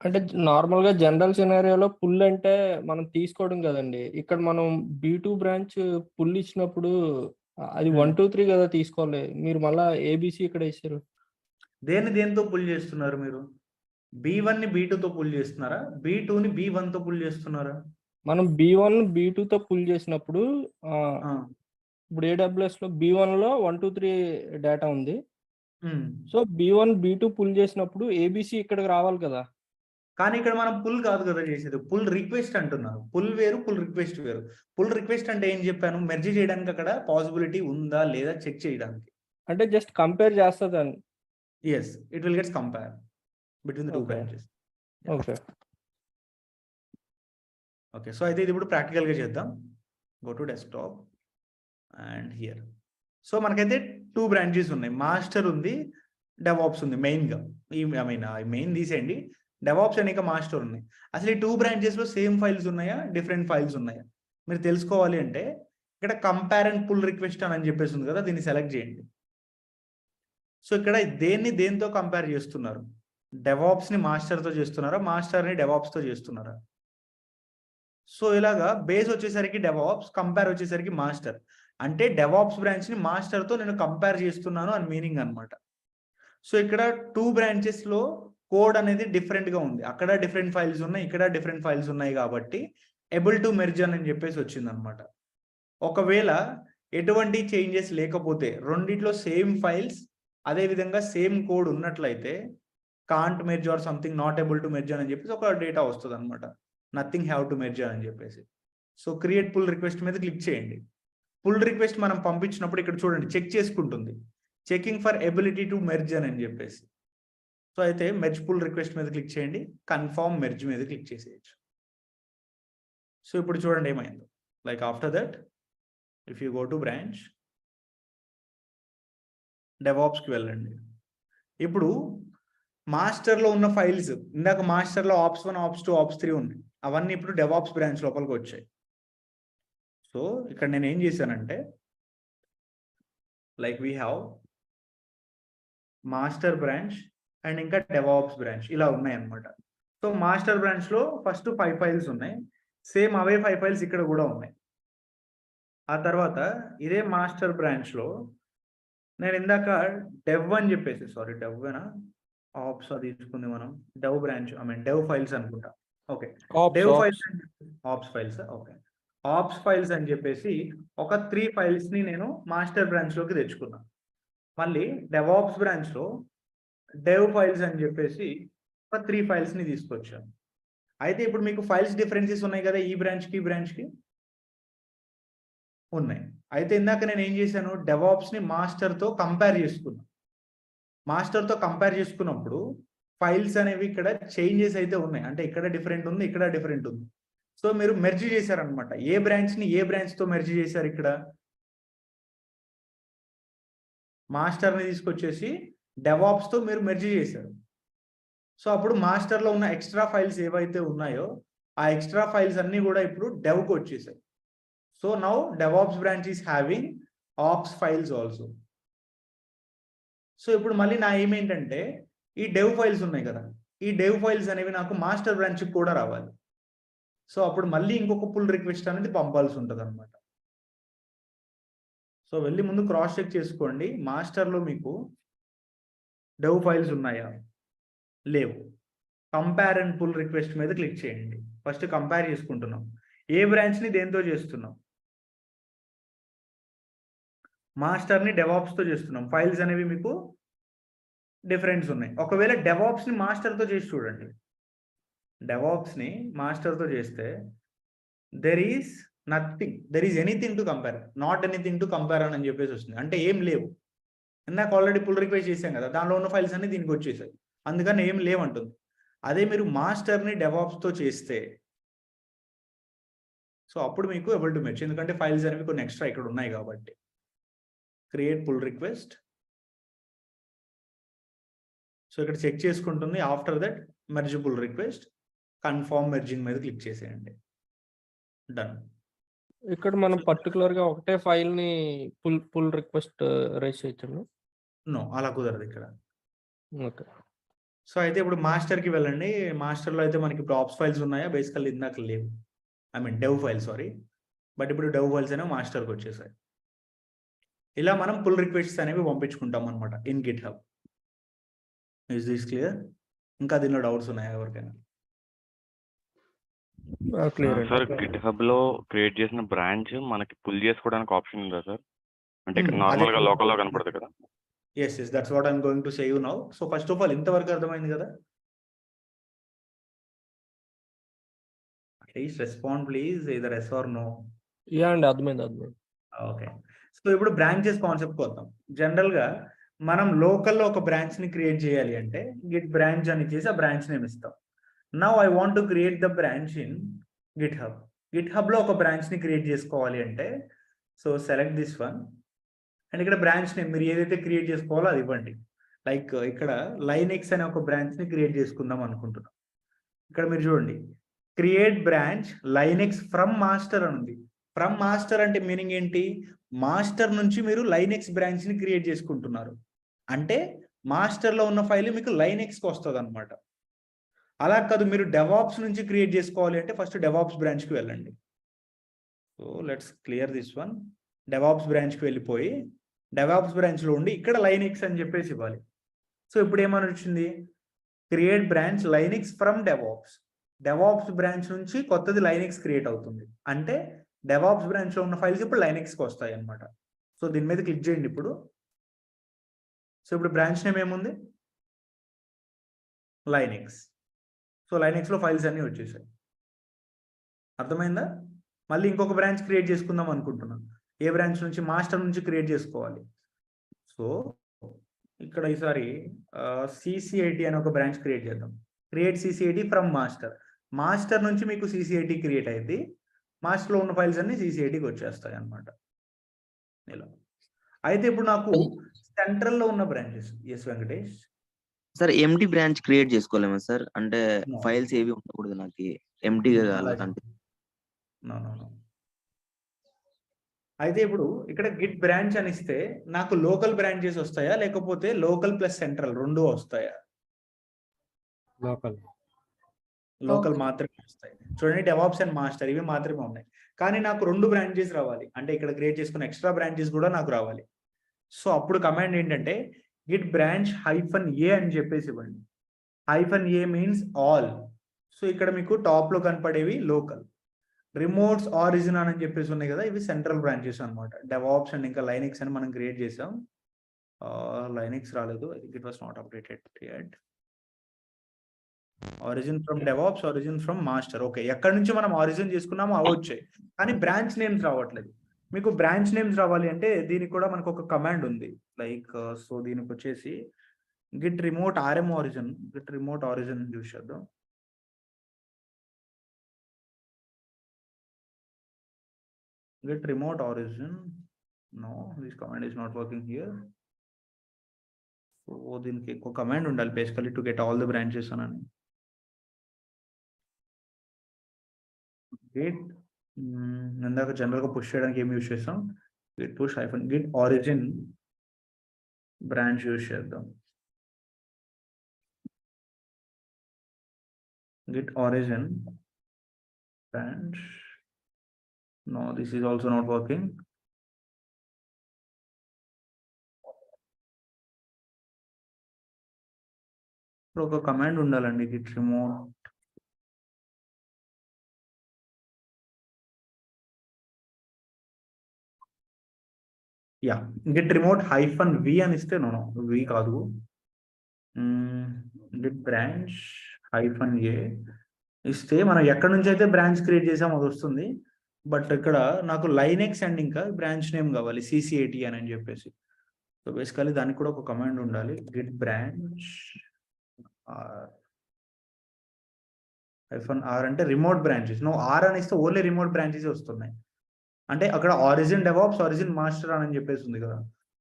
అంటే నార్మల్ గా జనరల్ సినారియోలో పుల్ అంటే మనం తీసుకోవడం కదండి. ఇక్కడ మనం B2 బ్రాంచ్ పుల్ ఇచ్చినప్పుడు అది 1 2 3 కదా తీసుకోవాలి. మీరు మళ్ళా ABC ఇక్కడ ఇచ్చారు. దేంతో పుల్ చేస్తున్నారు మీరు? B1 ని B2తో పుల్ చేస్తున్నారా? B2 ని B1తో పుల్ చేస్తున్నారా? మనం B1 B2తో పుల్ చేసినప్పుడు ఇప్పుడు AWS లో B1 లో 1 2 3 డేటా ఉంది. సో B1 B2 పుల్ చేసినప్పుడు ABC ఇక్కడికి రావాలి కదా. కానీ ఇక్కడ మనం పుల్ కాదు కదా చేసేది, పుల్ రిక్వెస్ట్ అంటున్నారు. పుల్ వేరు, పుల్ రిక్వెస్ట్ వేరు. పుల్ రిక్వెస్ట్ అంటే ఏం చెప్పాను? మెర్జ్ చేయడానికి అక్కడ పాసిబిలిటీ ఉందా లేదా చెక్ చేయడానికి. అంటే జస్ట్ కంపేర్ చేస్తుందని. Yes, it will gets compare between the two branches. Okay, so అయితే ఇది ఇప్పుడు ప్రాక్టికల్ గా చేద్దాం. Go to desktop and here. So మనకైతే 2 బ్రాంచెస్ ఉన్నాయి. మాస్టర్ ఉంది, డెవాప్స్ ఉంది. మెయిన్గా మెయిన్ తీసేయండి, డెవాప్స్ అనేక మాస్టర్ ఉన్నాయి. అసలు ఈ 2 బ్రాంచెస్ లో సేమ్ ఫైల్స్ ఉన్నాయా, డిఫరెంట్ ఫైల్స్ ఉన్నాయా మీరు తెలుసుకోవాలి అంటే, ఇక్కడ కంపేర్ అండ్ పుల్ రిక్వెస్ట్ అని చెప్పేసి ఉంది కదా, దీన్ని సెలెక్ట్ చేయండి. సో ఇక్కడ దేంతో కంపేర్ చేస్తున్నారు? డెవాప్స్ ని మాస్టర్తో చేస్తున్నారా, మాస్టర్ని డెవాప్స్తో చేస్తున్నారా? సో ఇలాగా బేస్ వచ్చేసరికి డెవాప్స్, కంపేర్ వచ్చేసరికి మాస్టర్. అంటే డెవాప్స్ బ్రాంచ్ ని మాస్టర్తో నేను కంపేర్ చేస్తున్నాను అని మీనింగ్ అనమాట. సో ఇక్కడ 2 బ్రాంచెస్ లో కోడ్ అనేది డిఫరెంట్గా ఉంది, అక్కడ డిఫరెంట్ ఫైల్స్ ఉన్నాయి, ఇక్కడ డిఫరెంట్ ఫైల్స్ ఉన్నాయి, కాబట్టి ఎబుల్ టు మెర్జ్ అని చెప్పేసి వచ్చింది అనమాట. ఒకవేళ ఎటువంటి చేంజెస్ లేకపోతే రెండిట్లో సేమ్ ఫైల్స్ అదేవిధంగా సేమ్ కోడ్ ఉన్నట్లయితే can't merge or something not able to merge అని చెప్పేసి ఒక డేటా వస్తుంది అనమాట, నథింగ్ హ్యావ్ టు మెర్జ్ అని చెప్పేసి. సో క్రియేట్ పుల్ రిక్వెస్ట్ మీద క్లిక్ చేయండి. పుల్ రిక్వెస్ట్ మనం పంపించినప్పుడు ఇక్కడ చూడండి చెక్ చేసుకుంటుంది, checking for ability to merge అని చెప్పేసి. సో అయితే మెర్జ్ పుల్ రిక్వెస్ట్ మీద క్లిక్ చేయండి, కన్ఫర్మ్ మెర్జ్ మీద క్లిక్ చేసేయచ్చు. సో ఇప్పుడు చూడండి ఏమైందో. Like after that if you go to branch డెవాప్స్కి వెళ్ళండి. ఇప్పుడు మాస్టర్లో ఉన్న ఫైల్స్, ఇందాక మాస్టర్లో ఆప్స్1 ఆప్స్2 ఆప్స్3 ఉన్నాయి, అవన్నీ ఇప్పుడు డెవాప్స్ బ్రాంచ్ లోపలికి వచ్చాయి. సో ఇక్కడ నేను ఏం చేశానంటే like we have master branch and ఇంకా డెవాప్స్ బ్రాంచ్ ఇలా ఉన్నాయి అన్నమాట. సో మాస్టర్ బ్రాంచ్లో ఫస్ట్ 5 ఫైల్స్ ఉన్నాయి, సేమ్ అవే 5 ఫైల్స్ ఇక్కడ కూడా ఉన్నాయి. ఆ తర్వాత ఇదే మాస్టర్ బ్రాంచ్లో నేను ఇందాక డెవ్ అని చెప్పేసి, సారీ డెవ్వేనా ఆప్స్ అది తీసుకుంది మనం, డెవ్ బ్రాంచ్ డెవ్ ఫైల్స్ అనుకుంటా. Okay, dev files ops files, okay ops files అని చెప్పేసి ఒక 3 ఫైల్స్ని నేను మాస్టర్ బ్రాంచ్లోకి తెచ్చుకున్నాను. మళ్ళీ డెవాప్స్ బ్రాంచ్లో డెవ్ ఫైల్స్ అని చెప్పేసి ఒక 3 ఫైల్స్ని తీసుకొచ్చాను. అయితే ఇప్పుడు మీకు ఫైల్స్ డిఫరెన్సెస్ ఉన్నాయి కదా, ఈ బ్రాంచ్కి ఈ బ్రాంచ్కి ఉన్నాయి. అయితే ఇందాక నేను ఏం చేశాను, డెవాప్స్ని మాస్టర్తో కంపేర్ చేసుకున్నాను. మాస్టర్తో కంపేర్ చేసుకున్నప్పుడు ఫైల్స్ అనేవి ఇక్కడ చేంజెస్ అయితే ఉన్నాయి, అంటే ఇక్కడ డిఫరెంట్ ఉంది, ఇక్కడ డిఫరెంట్ ఉంది. సో మీరు మెర్జ్ చేశారనమాట, ఏ బ్రాంచ్ని ఏ బ్రాంచ్తో మెర్జ్ చేశారు, ఇక్కడ మాస్టర్ని తీసుకొచ్చేసి డెవాప్స్తో మీరు మెర్జ్ చేశారు. సో అప్పుడు మాస్టర్లో ఉన్న ఎక్స్ట్రా ఫైల్స్ ఏవైతే ఉన్నాయో ఆ ఎక్స్ట్రా ఫైల్స్ అన్నీ కూడా ఇప్పుడు డెవ్కి వచ్చేసాయి. So now DevOps branch is having ops files also. So ఇప్పుడు మళ్ళీ నా ఏమేంటంటే ఈ డెవ్ ఫైల్స్ ఉన్నాయి కదా, ఈ డెవ్ ఫైల్స్ అనేవి నాకు మాస్టర్ బ్రాంచ్కి కూడా రావాలి. సో అప్పుడు మళ్ళీ ఇంకొక పుల్ రిక్వెస్ట్ అనేది పంపాల్సి ఉంటుంది అనమాట. సో వెళ్ళి ముందు క్రాస్ చెక్ చేసుకోండి, మాస్టర్లో మీకు డెవ్ ఫైల్స్ ఉన్నాయా లేవు. కంపేర్ అండ్ పుల్ రిక్వెస్ట్ మీద క్లిక్ చేయండి. ఫస్ట్ కంపేర్ చేసుకుంటున్నాం, ఏ బ్రాంచ్ని దేంతో చేస్తున్నాం, మాస్టర్ని డెవాప్స్తో చేస్తున్నాం, ఫైల్స్ అనేవి మీకు డిఫరెన్స్ ఉన్నాయి. ఒకవేళ డెవాప్స్ని మాస్టర్తో చేసి చూడండి, డెవాప్స్ని మాస్టర్తో చేస్తే there is nothing, there is anything to compare, not anything to compare అని చెప్పేసి వస్తుంది, అంటే ఏం లేవు. ఇందాక ఆల్రెడీ పుల్ రిక్వెస్ట్ చేశాం కదా, దానిలో ఉన్న ఫైల్స్ అన్ని దీనికి వచ్చేసాయి, అందుకని ఏం లేవంటుంది. అదే మీరు మాస్టర్ని డెవాప్స్తో చేస్తే సో అప్పుడు మీకు ఎబుల్ టు మెర్జ్, ఎందుకంటే ఫైల్స్ అనేవి కొన్ని ఎక్స్ట్రా ఇక్కడ ఉన్నాయి కాబట్టి. Create pull request. సో ఇక్కడ చెక్ చేసుకుంటుంది, after that merge pull request, confirm merging మీద క్లిక్ చేసేయండి, డన్. ఇక్కడ మనం పర్టికులర్గా ఒకటే ఫైల్ని పుల్ రిక్వెస్ట్ రైజ్ చేయొచ్చు. నో, అలా కుదరదు ఇక్కడ. ఓకే, సో అయితే ఇప్పుడు మాస్టర్కి వెళ్ళండి. మాస్టర్లో అయితే మనకి ఇప్పుడు ఆప్స్ ఫైల్స్ ఉన్నాయా, బేసికల్లీ ఇందాక లేవు, డెవ్ ఫైల్ సారీ, బట్ ఇప్పుడు డెవ్ ఫైల్స్ అనేవి మాస్టర్కి వచ్చేసాయి. ఇలా మనం పుల్ రిక్వెస్ట్స్ అనేవి పంపించుకుంటాం అనమాట in GitHub. Is this clear? ఇంకా దీనిలో డౌట్స్ ఉన్నాయా ఎవరికైనా? క్లియర్. సార్ గిట్ హబ్ లో క్రియేట్ చేసిన బ్రాంచ్ మనకి పుల్ చేసుకోవడానికి ఆప్షన్ ఉందా సార్? అంటే ఇక్కడ నార్మల్ గా లోకల్ లో కనపడుతుంది కదా. Yes that's what I'm going to say you now. So first of all ఇంతవరకు అర్థమైంది కదా? Please respond please, either yes or no. Yeah అండి, అర్థమైంది. ఓకే, సో ఇప్పుడు బ్రాంచెస్ కాన్సెప్ట్ వద్దాం. జనరల్ గా మనం లోకల్లో ఒక బ్రాంచ్ ని క్రియేట్ చేయాలి అంటే గిట్ బ్రాంచ్ అని చేసి ఆ బ్రాంచ్ నేమ్ ఇస్తాం. Now I want to create the branch in Git hub. Git hub లో ఒక బ్రాంచ్ ని క్రియేట్ చేసుకోవాలి అంటే so select this one and ఇక్కడ బ్రాంచ్ నేమ్ మీరు ఏదైతే క్రియేట్ చేసుకోవాలో అది ఇవ్వండి. లైక్ ఇక్కడ లైనెక్స్ అనే ఒక బ్రాంచ్ ని క్రియేట్ చేసుకుందాం అనుకుంటున్నాం. ఇక్కడ మీరు చూడండి, create branch Linux from master అని ఉంది. ఫ్రమ్ మాస్టర్ అంటే మీనింగ్ ఏంటి, మాస్టర్ నుంచి మీరు లైనెక్స్ బ్రాంచ్ ని క్రియేట్ చేసుకుంటున్నారు అంటే మాస్టర్లో ఉన్న ఫైల్ మీకు లైనెక్స్కి వస్తుంది అనమాట. అలా కాదు, మీరు డెవాప్స్ నుంచి క్రియేట్ చేసుకోవాలి అంటే ఫస్ట్ డెవాప్స్ బ్రాంచ్కి వెళ్ళండి. So let's clear this one. DevOps బ్రాంచ్కి వెళ్ళిపోయి డెవాప్స్ బ్రాంచ్లో ఉండి ఇక్కడ లైనెక్స్ అని చెప్పేసి ఇవ్వాలి. సో ఇప్పుడు ఏమని వచ్చింది, create branch Linux from DevOps. DevOps branch నుంచి కొత్తది లైనిక్స్ క్రియేట్ అవుతుంది. అంటే డెవాప్స్ బ్రాంచ్లో ఉన్న ఫైల్స్ ఇప్పుడు లైనిక్స్కి వస్తాయి అనమాట. సో దీని మీద క్లిక్ చేయండి ఇప్పుడు. సో ఇప్పుడు బ్రాంచ్ నేమ్ ఏముంది? లైనిక్స్. సో లైనిక్స్లో ఫైల్స్ అన్నీ వచ్చేసాయి. అర్థమైందా? మళ్ళీ ఇంకొక బ్రాంచ్ క్రియేట్ చేసుకుందాం అనుకుంటున్నాను. ఏ బ్రాంచ్ నుంచి? మాస్టర్ నుంచి క్రియేట్ చేసుకోవాలి. సో ఇక్కడ ఈసారి CCIT అని ఒక బ్రాంచ్ క్రియేట్ చేద్దాం. Create CCIT from master. Master నుంచి మీకు CCIT క్రియేట్ అయింది. మాస్టర్లో ఉన్న ఫైల్స్ అన్ని CCITకి వచ్చేస్తాయి అన్నమాట. ఇలా అయితే ఇప్పుడు నాకు సెంట్రల్లో ఉన్న branches. Yes Venkatesh sir, empty branch create చేసుకోలేమా సార్? అంటే No. ఫైల్స్ ఏవి ఉండకూడదు, నాకు ఎంటీగా కావాలంటే. నో. అయితే ఇప్పుడు ఇక్కడ గిట్ బ్రాంచ్ అని ఇస్తే నాకు లోకల్ బ్రాంచెస్ వస్తాయా, లేకపోతే లోకల్ ప్లస్ సెంట్రల్ రెండు వస్తాయా? లోకల్ మాత్రమే వస్తాయి. చూడండి, డెవాప్స్ అండ్ మాస్టర్ ఇవి మాత్రమే ఉన్నాయి. కానీ నాకు రెండు బ్రాంచెస్ రావాలి, అంటే ఇక్కడ క్రియేట్ చేసుకున్న ఎక్స్ట్రా బ్రాంచెస్ కూడా నాకు రావాలి. సో అప్పుడు కమాండ్ ఏంటంటే గిట్ బ్రాంచ్ -a అని చెప్పేసి ఇవ్వండి. -a means all. సో ఇక్కడ మీకు టాప్ లో కనపడేవి లోకల్. రిమోట్స్ ఆరిజిన్ అని చెప్పేసి ఉన్నాయి కదా, ఇవి సెంట్రల్ బ్రాంచెస్ అనమాట. డెవాప్స్ అండ్ ఇంకా లైనిక్స్ అని మనం క్రియేట్ చేసాం. లైనిక్స్ రాలేదు, I think it was not updated yet. Origin from DevOps, origin from master. Okay, ఎక్కడి నుంచి మనం ఆరిజిన్ చేసుకున్నామో అవి వచ్చాయి, కానీ బ్రాంచ్ నేమ్స్ రావట్లేదు. మీకు బ్రాంచ్ నేమ్స్ రావాలి అంటే దీనికి కూడా మనకు ఒక కమాండ్ ఉంది. లైక్ సో దీనికి వచ్చేసి Git remote RM origin. Git remote origin use చేద్దాం. Get remote origin. No, this command is not working here. So దీనికి ఒక కమాండ్ ఉండాలి basically to get all the branches అని. గెట్ ఇందాక జనరల్ గా పుష్ చేయడానికి ఏం యూస్ చేస్తాం? git push - git origin branch use చేద్దాం. git origin branch. No, this is also not working. ఇప్పుడు ఒక కమాండ్ ఉండాలండి, Git remote. Git remote -v అని ఇస్తే నో v కాదు. గిట్ బ్రాంచ్ -a ఇస్తే మనం ఎక్కడి నుంచి అయితే బ్రాంచ్ క్రియేట్ చేసామో అది వస్తుంది. బట్ ఇక్కడ నాకు లైనెక్స్ అండ్ ఇంకా బ్రాంచ్ నేమ్ కావాలి CCIT అని చెప్పేసి. సో బేసికలీ దానికి కూడా ఒక కమాండ్ ఉండాలి. గిట్ బ్రాంచ్ -r అంటే రిమోట్ బ్రాంచెస్. నో R అని ఇస్తే ఓన్లీ రిమోట్ బ్రాంచెస్ వస్తున్నాయి. అంటే అక్కడ ఆరిజిన్ డెవాప్స్, ఆరిజిన్ మాస్టర్ అని చెప్పేసి ఉంది కదా.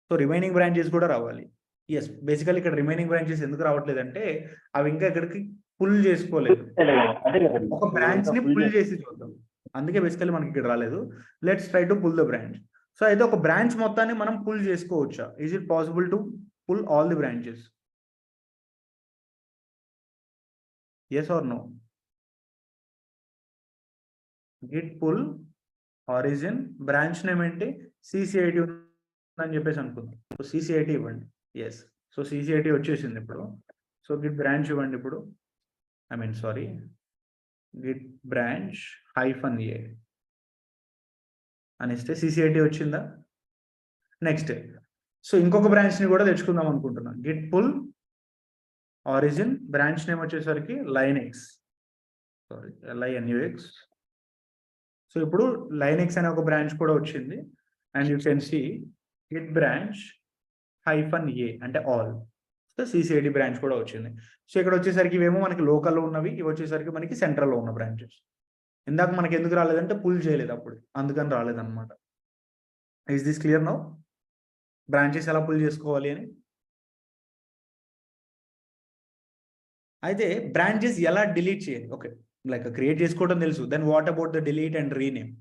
సో రిమైనింగ్ బ్రాంచెస్ కూడా రావాలి. ఎస్, బేసికలీ ఇక్కడ రిమైనింగ్ బ్రాంచెస్ ఎందుకు రావట్లేదు అంటే అవి ఇంకా ఇక్కడికి పుల్ చేసుకోలేదు. ఒక బ్రాంచ్ ని పుల్ చేసి చూద్దాం, అందుకే బేసికలీ మనకి ఇక్కడ రాలేదు. Let's try to pull the branch. So అయితే ఒక బ్రాంచ్ మొత్తాన్ని మనం పుల్ చేసుకోవచ్చా? Is it possible to pull all the branches? Yes or no? Git pull origin, branch name ఏంటి? CCIT అని చెప్పేసి అనుకుందాం. సో CCIT ఇవ్వండి. ఎస్, సో CCIT వచ్చేసింది ఇప్పుడు. సో గిట్ బ్రాంచ్ ఇవ్వండి ఇప్పుడు. గిట్ బ్రాంచ్ -a అని ఇస్తే CCIT వచ్చిందా? నెక్స్ట్, సో ఇంకొక బ్రాంచ్ ని కూడా తెచ్చుకుందాం అనుకుంటున్నాను. Git pull origin, branch name వచ్చేసరికి లైనెక్స్. LINUX. సో ఇప్పుడు లైనెక్స్ అనే ఒక బ్రాంచ్ కూడా వచ్చింది. And you can see git branch -a అంటే ఆల్. సో CCIT బ్రాంచ్ కూడా వచ్చింది. సో ఇక్కడ వచ్చేసరికి ఇవేమో మనకి లోకల్లో ఉన్నవి, ఇవి వచ్చేసరికి మనకి సెంట్రల్లో ఉన్న బ్రాంచెస్. ఇందాక మనకి ఎందుకు రాలేదంటే పుల్ చేయలేదు అప్పుడు, అందుకని రాలేదన్నమాట. Is this clear now? Branches ఎలా పుల్ చేసుకోవాలి అని. అయితే బ్రాంచెస్ ఎలా డిలీట్ చేయాలి? ఓకే, లైక్ క్రియేట్ చేసుకోవడం తెలుసు. Then what about the delete and rename?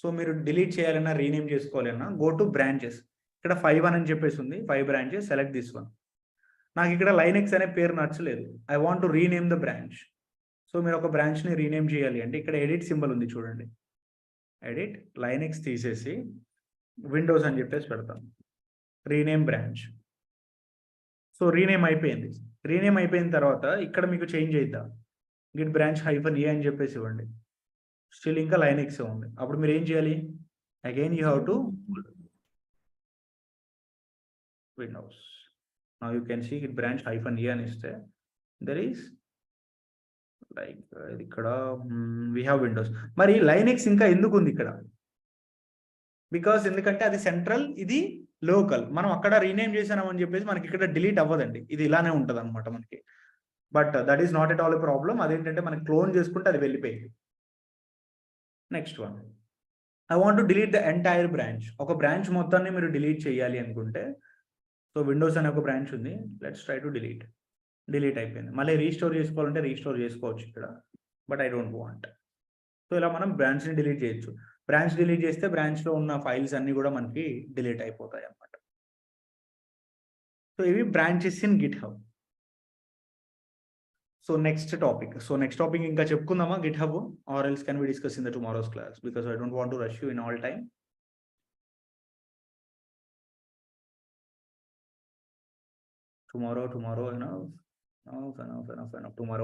So మీరు డిలీట్ చేయాలన్నా రీనేమ్ చేసుకోవాలన్నా గో టు బ్రాంచెస్. ఇక్కడ 5 అని చెప్పేసి ఉంది, 5 బ్రాంచెస్. Select this one. నాకు ఇక్కడ లైనెక్స్ అనే పేరు నచ్చలేదు. I want to rename the branch. So మీరు ఒక బ్రాంచ్ని రీనేమ్ చేయాలి అంటే ఇక్కడ ఎడిట్ సింబల్ ఉంది చూడండి. ఎడిట్, లైనెక్స్ తీసేసి విండోస్ అని చెప్పేసి పెడతాం. Rename branch. సో రీనేమ్ అయిపోయింది. రీనేమ్ అయిపోయిన తర్వాత ఇక్కడ మీకు change అయిద్దాం, Git branch hyphen A అని చెప్పేసి ఇవ్వండి. స్టిల్ ఇంకా లైనెక్స్ ఉంది. అప్పుడు మీరు ఏం చేయాలి, again you have to Windows. Now you can see git branch hyphen A అని ఇస్తే దర్ ఈస్ లైక్ ఇక్కడ వీ హ్యావ్ విండోస్. మరి లైనెక్స్ ఇంకా ఎందుకు ఉంది ఇక్కడ? బికాస్ ఎందుకంటే అది సెంట్రల్, ఇది లోకల్. మనం అక్కడ రీనేమ్ చేసామని చెప్పేసి మనకి ఇక్కడ డిలీట్ అవ్వదండి, ఇది ఇలానే ఉంటుంది అనమాట మనకి. But that is not at all a problem. అదేంటంటే మనకి క్లోన్ చేసుకుంటే అది వెళ్ళిపోయింది. Next one, I want to delete the entire branch. ఒక బ్రాంచ్ మొత్తాన్ని మీరు డిలీట్ చేయాలి అనుకుంటే, సో విండోస్ అనే ఒక బ్రాంచ్ ఉంది, let's try to delete. Delete అయిపోయింది. మళ్ళీ రీస్టోర్ చేసుకోవాలంటే రీస్టోర్ చేసుకోవచ్చు ఇక్కడ, but I don't want. So ఇలా మనం బ్రాంచ్ని డిలీట్ చేయొచ్చు. బ్రాంచ్ డిలీట్ చేస్తే బ్రాంచ్లో ఉన్న ఫైల్స్ అన్నీ కూడా మనకి డిలీట్ అయిపోతాయి అన్నమాట. సో ఇవి branches in GitHub. So next topic ఇంకా చెప్పుకుందామా GitHub, or else can we discuss in the tomorrow's class, because I don't want to rush you in all time. Tomorrow tomorrow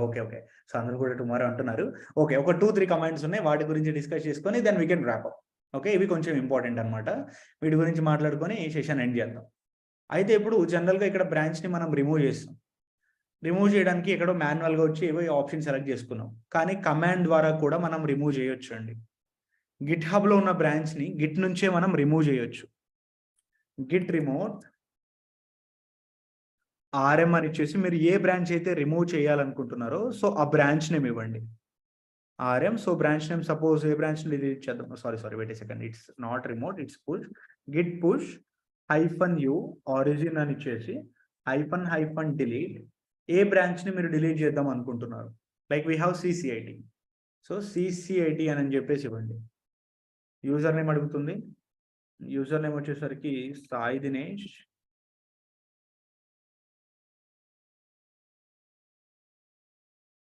okay. So అందరూ కూడా టుమారో అంటున్నారు. ఓకే, ఒక 2-3 కమెంట్స్ ఉన్నాయి, వాటి గురించి డిస్కస్ చేసుకొని then we can wrap up. Okay, ఇవి కొంచెం ఇంపార్టెంట్ అనమాట. వీటి గురించి మాట్లాడుకొని ఈ సెషన్ ఎండ్ చేద్దాం. అయితే ఇప్పుడు జనరల్గా ఇక్కడ బ్రాంచ్ని మనం రిమూవ్ చేస్తాం. రిమూవ్ చేయడానికి ఎక్కడో మాన్యువల్గా వచ్చి ఏవో ఆప్షన్ సెలెక్ట్ చేసుకున్నాం, కానీ కమాండ్ ద్వారా కూడా మనం రిమూవ్ చేయొచ్చు అండి. గిట్ హబ్లో ఉన్న బ్రాంచ్ని గిట్ నుంచే మనం రిమూవ్ చేయొచ్చు. గిట్ రిమూవ్ RM అని ఇచ్చేసి మీరు ఏ బ్రాంచ్ అయితే రిమూవ్ చేయాలనుకుంటున్నారో సో ఆ బ్రాంచ్ నేమ్ ఇవ్వండి, RM. So branch name suppose A branch delete చేద్దాం, sorry wait a second, it's not remote, it's push. Git push -u origin అని ఇచ్చేసి -" డిలీట్ ఏ బ్రాంచ్ని మీరు డిలీట్ చేద్దాం అనుకుంటున్నారు. Like we have CCIT, so CCIT అని చెప్పేసి ఇవ్వండి. యూజర్ నేమ్ అడుగుతుంది, యూజర్ నేమ్ వచ్చేసరికి Sai Dinesh.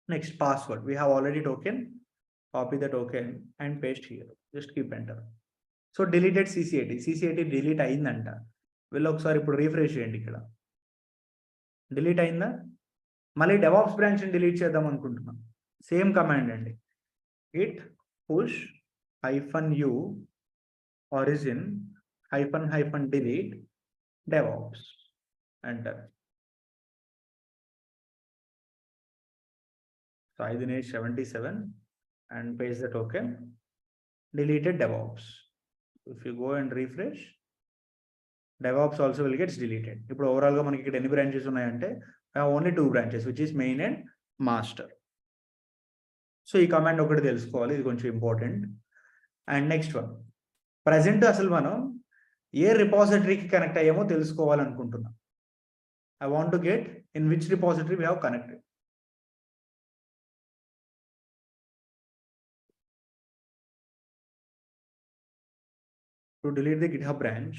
Next, password. We have already token. Copy the token and paste here. Just keep enter. So deleted CCIT. CCIT delete అయిందంట. వీళ్ళు ఒకసారి ఇప్పుడు రీఫ్రెష్ చేయండి. ఇక్కడ డిలీట్ అయిందా? మళ్ళీ డెవాప్స్ బ్రాంచ్ని డిలీట్ చేద్దాం అనుకుంటున్నాం. సేమ్ కమాండ్ అండి, git push -u origin -- delete DevOps. Enter. Sai Dinesh 77 and paste the token. Deleted DevOps. If you go and refresh, DevOps also will get deleted. ఇప్పుడు ఓవరాల్ గా మనకి ఇక్కడ ఎన్ని బ్రాంచెస్ ఉన్నాయంటే only 2 branches, which is main and master. So ఈ కమాండ్ ఒకటి తెలుసుకోవాలి, ఇది కొంచెం important. And next one, present అసలు మనం ఏ రిపాజిటరీకి కనెక్ట్ అయ్యామో తెలుసుకోవాలనుకుంటున్నాం. I want to get in which repository we have connected. To delete the GitHub branch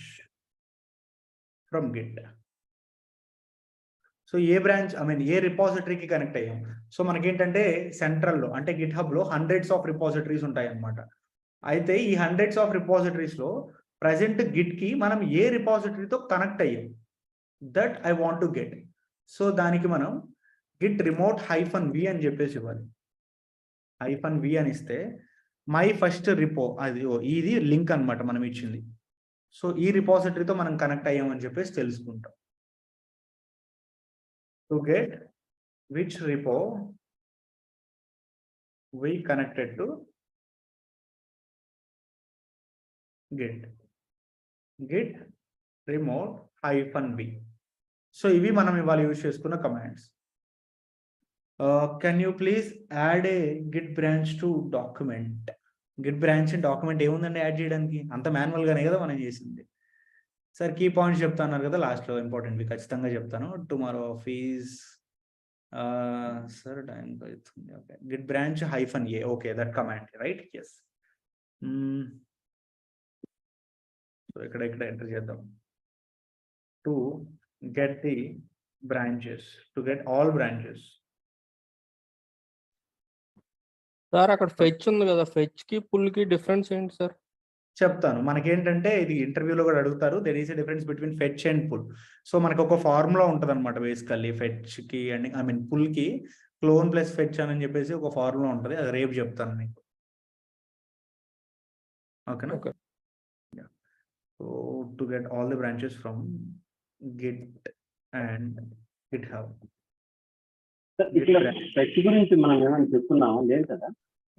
from Git. So ఏ బ్రాంచ్ ఏ రిపాజిటరీకి కనెక్ట్ అయ్యాం. సో మనకేంటంటే సెంట్రల్లో అంటే గిట్హబ్లో హండ్రెడ్స్ ఆఫ్ రిపాజిటరీస్ ఉంటాయి అన్నమాట. అయితే ఈ హండ్రెడ్స్ ఆఫ్ రిపాజిటరీస్లో ప్రజెంట్ గిట్కి మనం ఏ రిపాజిటరీతో కనెక్ట్ అయ్యాం, that I want to get. So దానికి మనం గిట్ రిమోట్ -v అని చెప్పేసి ఇవ్వాలి. -v అని ఇస్తే మై ఫస్ట్ రిపో, అది ఇది లింక్ అనమాట మనం ఇచ్చింది. సో ఈ రిపాజిటరీతో మనం కనెక్ట్ అయ్యామని చెప్పేసి తెలుసుకుంటాం. To get which repo we connected to git remote -v. So ఇవి మనం ఇవాళ యూజ్ చేసుకున్న commands. Can you please add a git branch to document. Git branch document ఏముందండి యాడ్ చేయడానికి, అంత మాన్యువల్గానే కదా మనం చేసింది. సార్ కీ పాయింట్స్ చెప్తాన్నారు కదా లాస్ట్లో, ఇంపార్టెంట్వి ఖచ్చితంగా చెప్తాను. టుమారో ఆఫీస్ సార్ టైం అవుతుంది. Okay, git branch -a. Okay, that command right. Yes. So ఇక్కడ ఎంటర్ చేద్దాం. To get the branches, to get all branches. Sir అక్కడ ఫెచ్ ఉంది కదా, ఫెచ్ కి పుల్ కి డిఫరెన్స్ ఏంటి సార్? చెప్తాను. మనకేంటంటే ఇది ఇంటర్వ్యూలో కూడా అడుగుతారు. There is a difference between fetch and pull. So మనకు ఒక ఫార్ములా ఉంటదన్నమాట బేసికల్లీ ఫెచ్‌కి అండ్ ఐ మీన్ పుల్‌కి క్లోన్ ప్లస్ ఫెచ్ అని చెప్పేసి ఒక ఫార్ములా ఉంటది. అది రేపు చెప్తాను మీకు. ఓకేనా? Okay. So to get all the branches from Git and GitHub. Sir ఇక్కడ ఫెచ్ గురించి మనం ఏమైనా చెప్తున్నామా? లేదు కదా?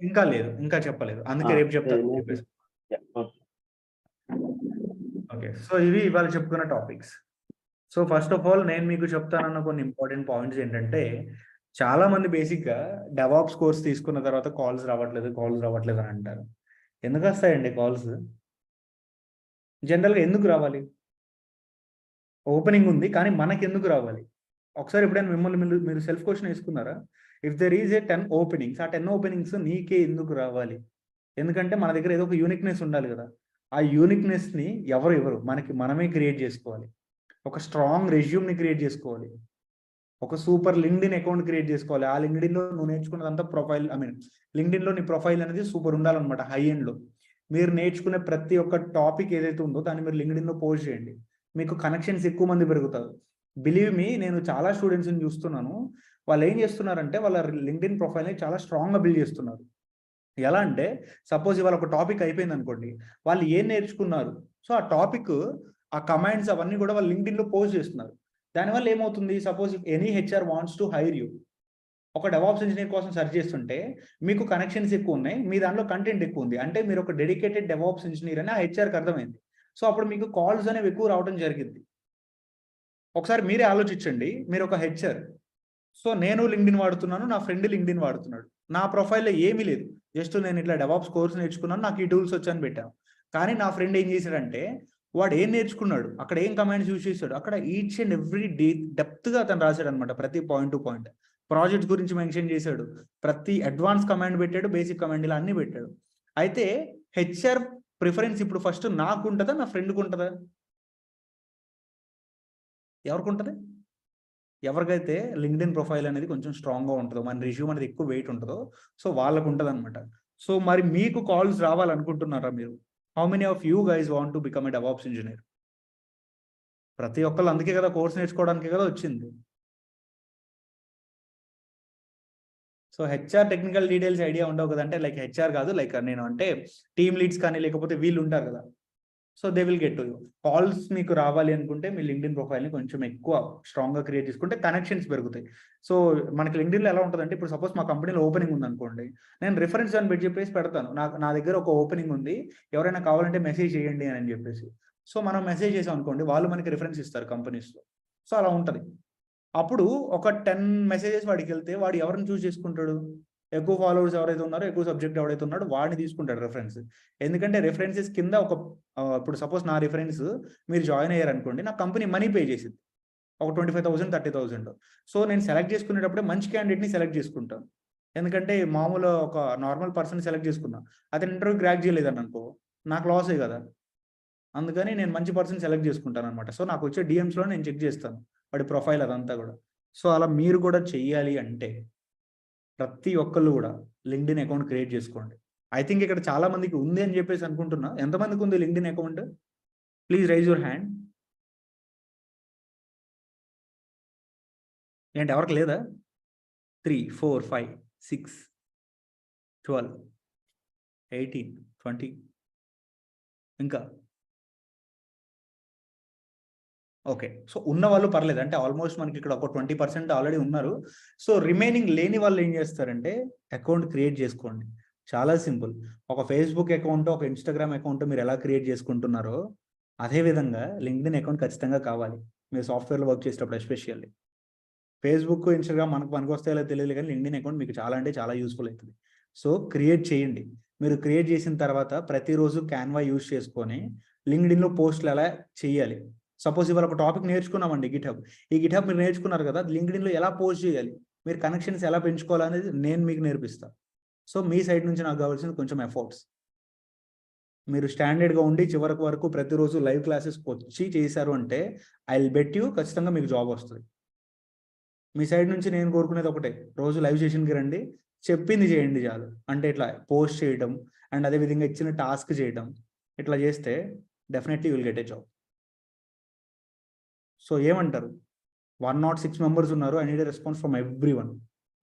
ఇంకా లేదు. ఇంకా చెప్పలేదు. అందుకే రేపు చెప్తాను అని చెప్పేసి. ఓకే. సో ఇవి ఇవాళ చెప్పుకున్న topics. So first of all నేను మీకు చెప్తానన్న కొన్ని ఇంపార్టెంట్ పాయింట్స్ ఏంటంటే, చాలా మంది బేసిక్‌గా డెవాప్స్ కోర్స్ తీసుకున్న తర్వాత కాల్స్ రావట్లేదు అని అంటారు. ఎందుకు వస్తాయండి కాల్స్? జనరల్‌గా ఎందుకు రావాలి? ఓపెనింగ్ ఉంది. కానీ మనకెందుకు రావాలి? ఒకసారి ఎప్పుడైనా మిమ్మల్ని మీరు సెల్ఫ్ క్వెషన్ వేసుకున్నారా? If there is a 10 openings, ఆ 10 ఓపెనింగ్స్ నీకే ఎందుకు రావాలి? ఎందుకంటే మన దగ్గర ఏదో ఒక యూనిక్‌నెస్ ఉండాలి కదా! ఆ యూనిక్‌నెస్‌ని ఎవరు మనమే క్రియేట్ చేసుకోవాలి. ఒక స్ట్రాంగ్ రెజ్యూమ్‌ని క్రియేట్ చేసుకోవాలి. ఒక సూపర్ లింక్డ్ఇన్ అకౌంట్ క్రియేట్ చేసుకోవాలి. ఆ లింక్డ్ఇన్‌లో నువ్వు నేర్చుకున్నదంతా ప్రొఫైల్ ఐ మీన్ లింక్డ్ఇన్‌లో నీ ప్రొఫైల్ అనేది సూపర్ ఉండాలన్నమాట హై ఎండ్‌లో. మీరు నేర్చుకునే ప్రతి ఒక్క టాపిక్ ఏదైతే ఉందో దాన్ని మీరు లింక్డ్ఇన్‌లో పోస్ట్ చేయండి. మీకు కనెక్షన్స్ ఎక్కువ మంది పెరుగుతారు. బిలీవ్ మీ, నేను చాలా స్టూడెంట్స్‌ని చూస్తున్నాను. వాళ్ళు ఏం చేస్తున్నారంటే వాళ్ళ లింక్డ్ఇన్ ప్రొఫైల్‌ని చాలా స్ట్రాంగ్‌గా బిల్డ్ చేస్తున్నారు. ఎలా అంటే సపోజ్ ఇవాళ ఒక టాపిక్ అయిపోయింది అనుకోండి. వాళ్ళు ఏం నేర్చుకున్నారు? సో ఆ టాపిక్, ఆ కమాండ్స్ అవన్నీ కూడా వాళ్ళు లింక్డ్ఇన్‌లో పోస్ట్ చేస్తున్నారు. దానివల్ల ఏమవుతుంది? Suppose any HR wants to hire you. ఒక డెవాప్స్ ఇంజినియర్ కోసం సెర్చ్ చేస్తుంటే మీకు కనెక్షన్స్ ఎక్కువ ఉన్నాయి. మీ దాంట్లో కంటెంట్ ఎక్కువ ఉంది. అంటే మీరు ఒక డెడికేటెడ్ డెవాప్స్ ఇంజినియర్ అని ఆ హెచ్ఆర్‌కి అర్థమైంది. సో అప్పుడు మీకు కాల్స్ అనేవి ఎక్కువ రావడం జరిగింది. ఒకసారి మీరే ఆలోచించండి. మీరు ఒక హెచ్ఆర్. సో నేను లింక్డ్ఇన్ వాడుతున్నాను. నా ఫ్రెండ్ లింక్డ్ఇన్ వాడుతున్నాడు. నా ప్రొఫైల్‌లో ఏమీ లేదు. జస్ట్ నేను ఇట్లా డెవాప్స్ కోర్స్ నేర్చుకున్నాను. నాకు ఈ టూల్స్ వచ్చని పెట్టాను. కానీ నా ఫ్రెండ్ ఏం చేశాడంటే వాడు ఏం నేర్చుకున్నాడు? అక్కడ ఏం కమాండ్స్ యూజ్ చేశాడు? అక్కడ ఈచ్ అండ్ ఎవ్రీ డెప్త్‌గా అతను రాశాడనమాట. ప్రతి పాయింట్ టు పాయింట్. ప్రాజెక్ట్స్ గురించి మెన్షన్ చేశాడు. ప్రతి అడ్వాన్స్ కమాండ్ పెట్టాడు. బేసిక్ కమాండ్ ఇలా అన్నీ పెట్టాడు. అయితే హెచ్ఆర్ ప్రిఫరెన్స్ ఇప్పుడు ఫస్ట్ నాకుంటదా? నా ఫ్రెండ్‌కుంటదా? ఎవరికుంటది? ఎవరికైతే లింక్డ్ఇన్ ప్రొఫైల్ అనేది కొంచెం స్ట్రాంగ్‌గా ఉంటదో, మన రెజ్యూమ్ అనేది ఎక్కువ వెయిట్ ఉంటదో, సో వాళ్ళకుంటదనమాట. సో మరి మీకు కాల్స్ రావాలనుకుంటున్నారా మీరు? How many of you guys want to become a DevOps engineer? ప్రతి ఒక్కళ్ళు అందుకే కదా కోర్స్ నేర్చుకోవడానికే కదా వచ్చింది. So HR technical details idea ఉండవు కదంటే లైక్ హెచ్ఆర్ కాదు, లైక్ నేను అంటే టీమ్ లీడ్స్ కానీ లేకపోతే వీళ్ళు ఉంటారు కదా. So they will get to you. Calls మీకు రావాలి అనుకుంటే మీ లింక్డ్ఇన్ ప్రొఫైల్‌ని కొంచెం ఎక్కువ స్ట్రాంగ్‌గా క్రియేట్ చేసుకుంటే కనెక్షన్స్ పెరుగుతాయి. సో మనకి లింక్డ్ఇన్‌లో ఎలా ఉంటదంటే ఇప్పుడు సపోజ్ మా కంపెనీలో ఓపెనింగ్ ఉందనుకోండి. నేను రిఫరెన్స్ అని చెప్పేసి పెడతాను. నా దగ్గర ఒక ఓపెనింగ్ ఉంది. ఎవరైనా కావాలంటే మెసేజ్ చేయండి అని చెప్పేసి. సో మనం మెసేజ్ చేసాం అనుకోండి, వాళ్ళు మనకి రిఫరెన్స్ ఇస్తారు కంపెనీస్‌లో. సో అలా ఉంటది. అప్పుడు ఒక 10 మెసేజెస్ వాడికెళ్తే వాడు ఎవరిని చూజ్ చేసుకుంటాడు? ఎక్కువ ఫాలోవర్స్ ఎవరైతే ఉన్నారో, ఎక్కువ సబ్జెక్ట్ ఎవరైతే ఉన్నాడో వాడిని తీసుకుంటాడు రిఫరెన్స్. ఎందుకంటే రిఫరెన్సెస్ కింద ఒక ఇప్పుడు సపోజ్ నా రిఫరెన్స్ మీరు జాయిన్ అయ్యారనుకోండి, నా కంపెనీ మనీ పే చేసిద్ది. ఒక 25,000, 30,000. సో నేను సెలెక్ట్ చేసుకునేటప్పుడే మంచి క్యాండిడేట్‌ని సెలెక్ట్ చేసుకుంటాను. ఎందుకంటే మామూలు ఒక నార్మల్ పర్సన్‌ని సెలెక్ట్ చేసుకున్నా. అతను ఇంటర్వ్యూ క్రాక్ చేయలేదనుకో, నాకు లాసే కదా! అందుకని నేను మంచి పర్సన్ సెలెక్ట్ చేసుకుంటాననమాట. సో నాకు వచ్చే డీఎమ్స్‌లో నేను చెక్ చేస్తాను. వాడి ప్రొఫైల్ అదంతా కూడా. సో అలా మీరు కూడా చెయ్యాలి అంటే ప్రతి ఒక్కళ్ళు కూడా లింక్డ్ఇన్ అకౌంట్ క్రియేట్ చేసుకోండి. ఐ థింక్ ఇక్కడ చాలా మందికి ఉంది అని చెప్పేసి అనుకుంటున్నా. ఎంతమందికి ఉంది LinkedIn account? Please rise your hand. ఏంటి ఎవరికి లేదా? 3, 4, 5, 6, 12, 18, 20 ఇంకా ఓకే. సో ఉన్నవాళ్ళు పర్లేదు. అంటే ఆల్మోస్ట్ మనకి ఇక్కడ ఒక 20% ఆల్రెడీ ఉన్నారు. సో రిమైనింగ్ లేని వాళ్ళు ఏం చేస్తారంటే అకౌంట్ క్రియేట్ చేసుకోండి. చాలా సింపుల్. ఒక ఫేస్‌బుక్ అకౌంట్, ఒక ఇన్‌స్టాగ్రామ్ అకౌంట్ మీరు ఎలా క్రియేట్ చేసుకుంటున్నారో అదే విధంగా లింక్డ్ఇన్ అకౌంట్ ఖచ్చితంగా కావాలి. మీరు సాఫ్ట్‌వేర్‌లో వర్క్ చేసేటప్పుడు ఎస్పెషల్లీ. ఫేస్‌బుక్, ఇన్‌స్టాగ్రామ్ మనకు పనికొస్తాయో లేదో తెలియదు కానీ లింక్డ్ఇన్ అకౌంట్ మీకు చాలా అంటే చాలా యూజ్‌ఫుల్ అవుతుంది. సో క్రియేట్ చేయండి. మీరు క్రియేట్ చేసిన తర్వాత ప్రతిరోజు క్యాన్వా యూజ్ చేసుకొని లింక్డ్ఇన్‌లో పోస్ట్‌లు ఎలా చేయాలి? సపోజ్ ఇవాళ ఒక టాపిక్ నేర్చుకున్నామండి గిట్‌హబ్. ఈ గిట్‌హబ్ మీరు నేర్చుకున్నారు కదా! లింక్డ్ఇన్‌లో ఎలా పోస్ట్ చేయాలి? మీరు కనెక్షన్స్ ఎలా పెంచుకోవాలనేది నేను మీకు నేర్పిస్తా. సో మీ సైడ్ నుంచి నాకు కావాల్సింది కొంచెం ఎఫర్ట్స్. మీరు స్టాండర్డ్‌గా ఉండి చివరి వరకు ప్రతిరోజు లైవ్ క్లాసెస్‌కి వచ్చి చేశారు అంటే ఐ విల్ బెట్ యూ ఖచ్చితంగా మీకు జాబ్ వస్తది. మీ సైడ్ నుంచి నేను కోరుకునేది ఒకటే. రోజు లైవ్ సెషన్‌కి రండి. చెప్పింది చేయండి చాలు. అంటే ఇట్లా పోస్ట్ చేయడం అండ్ అదే విధంగా ఇచ్చిన టాస్క్ చేయడం. ఇట్లా చేస్తే definitely will get a job. So ఏమంటారు? 106 మెంబర్స్ ఉన్నారు. I need response from every one.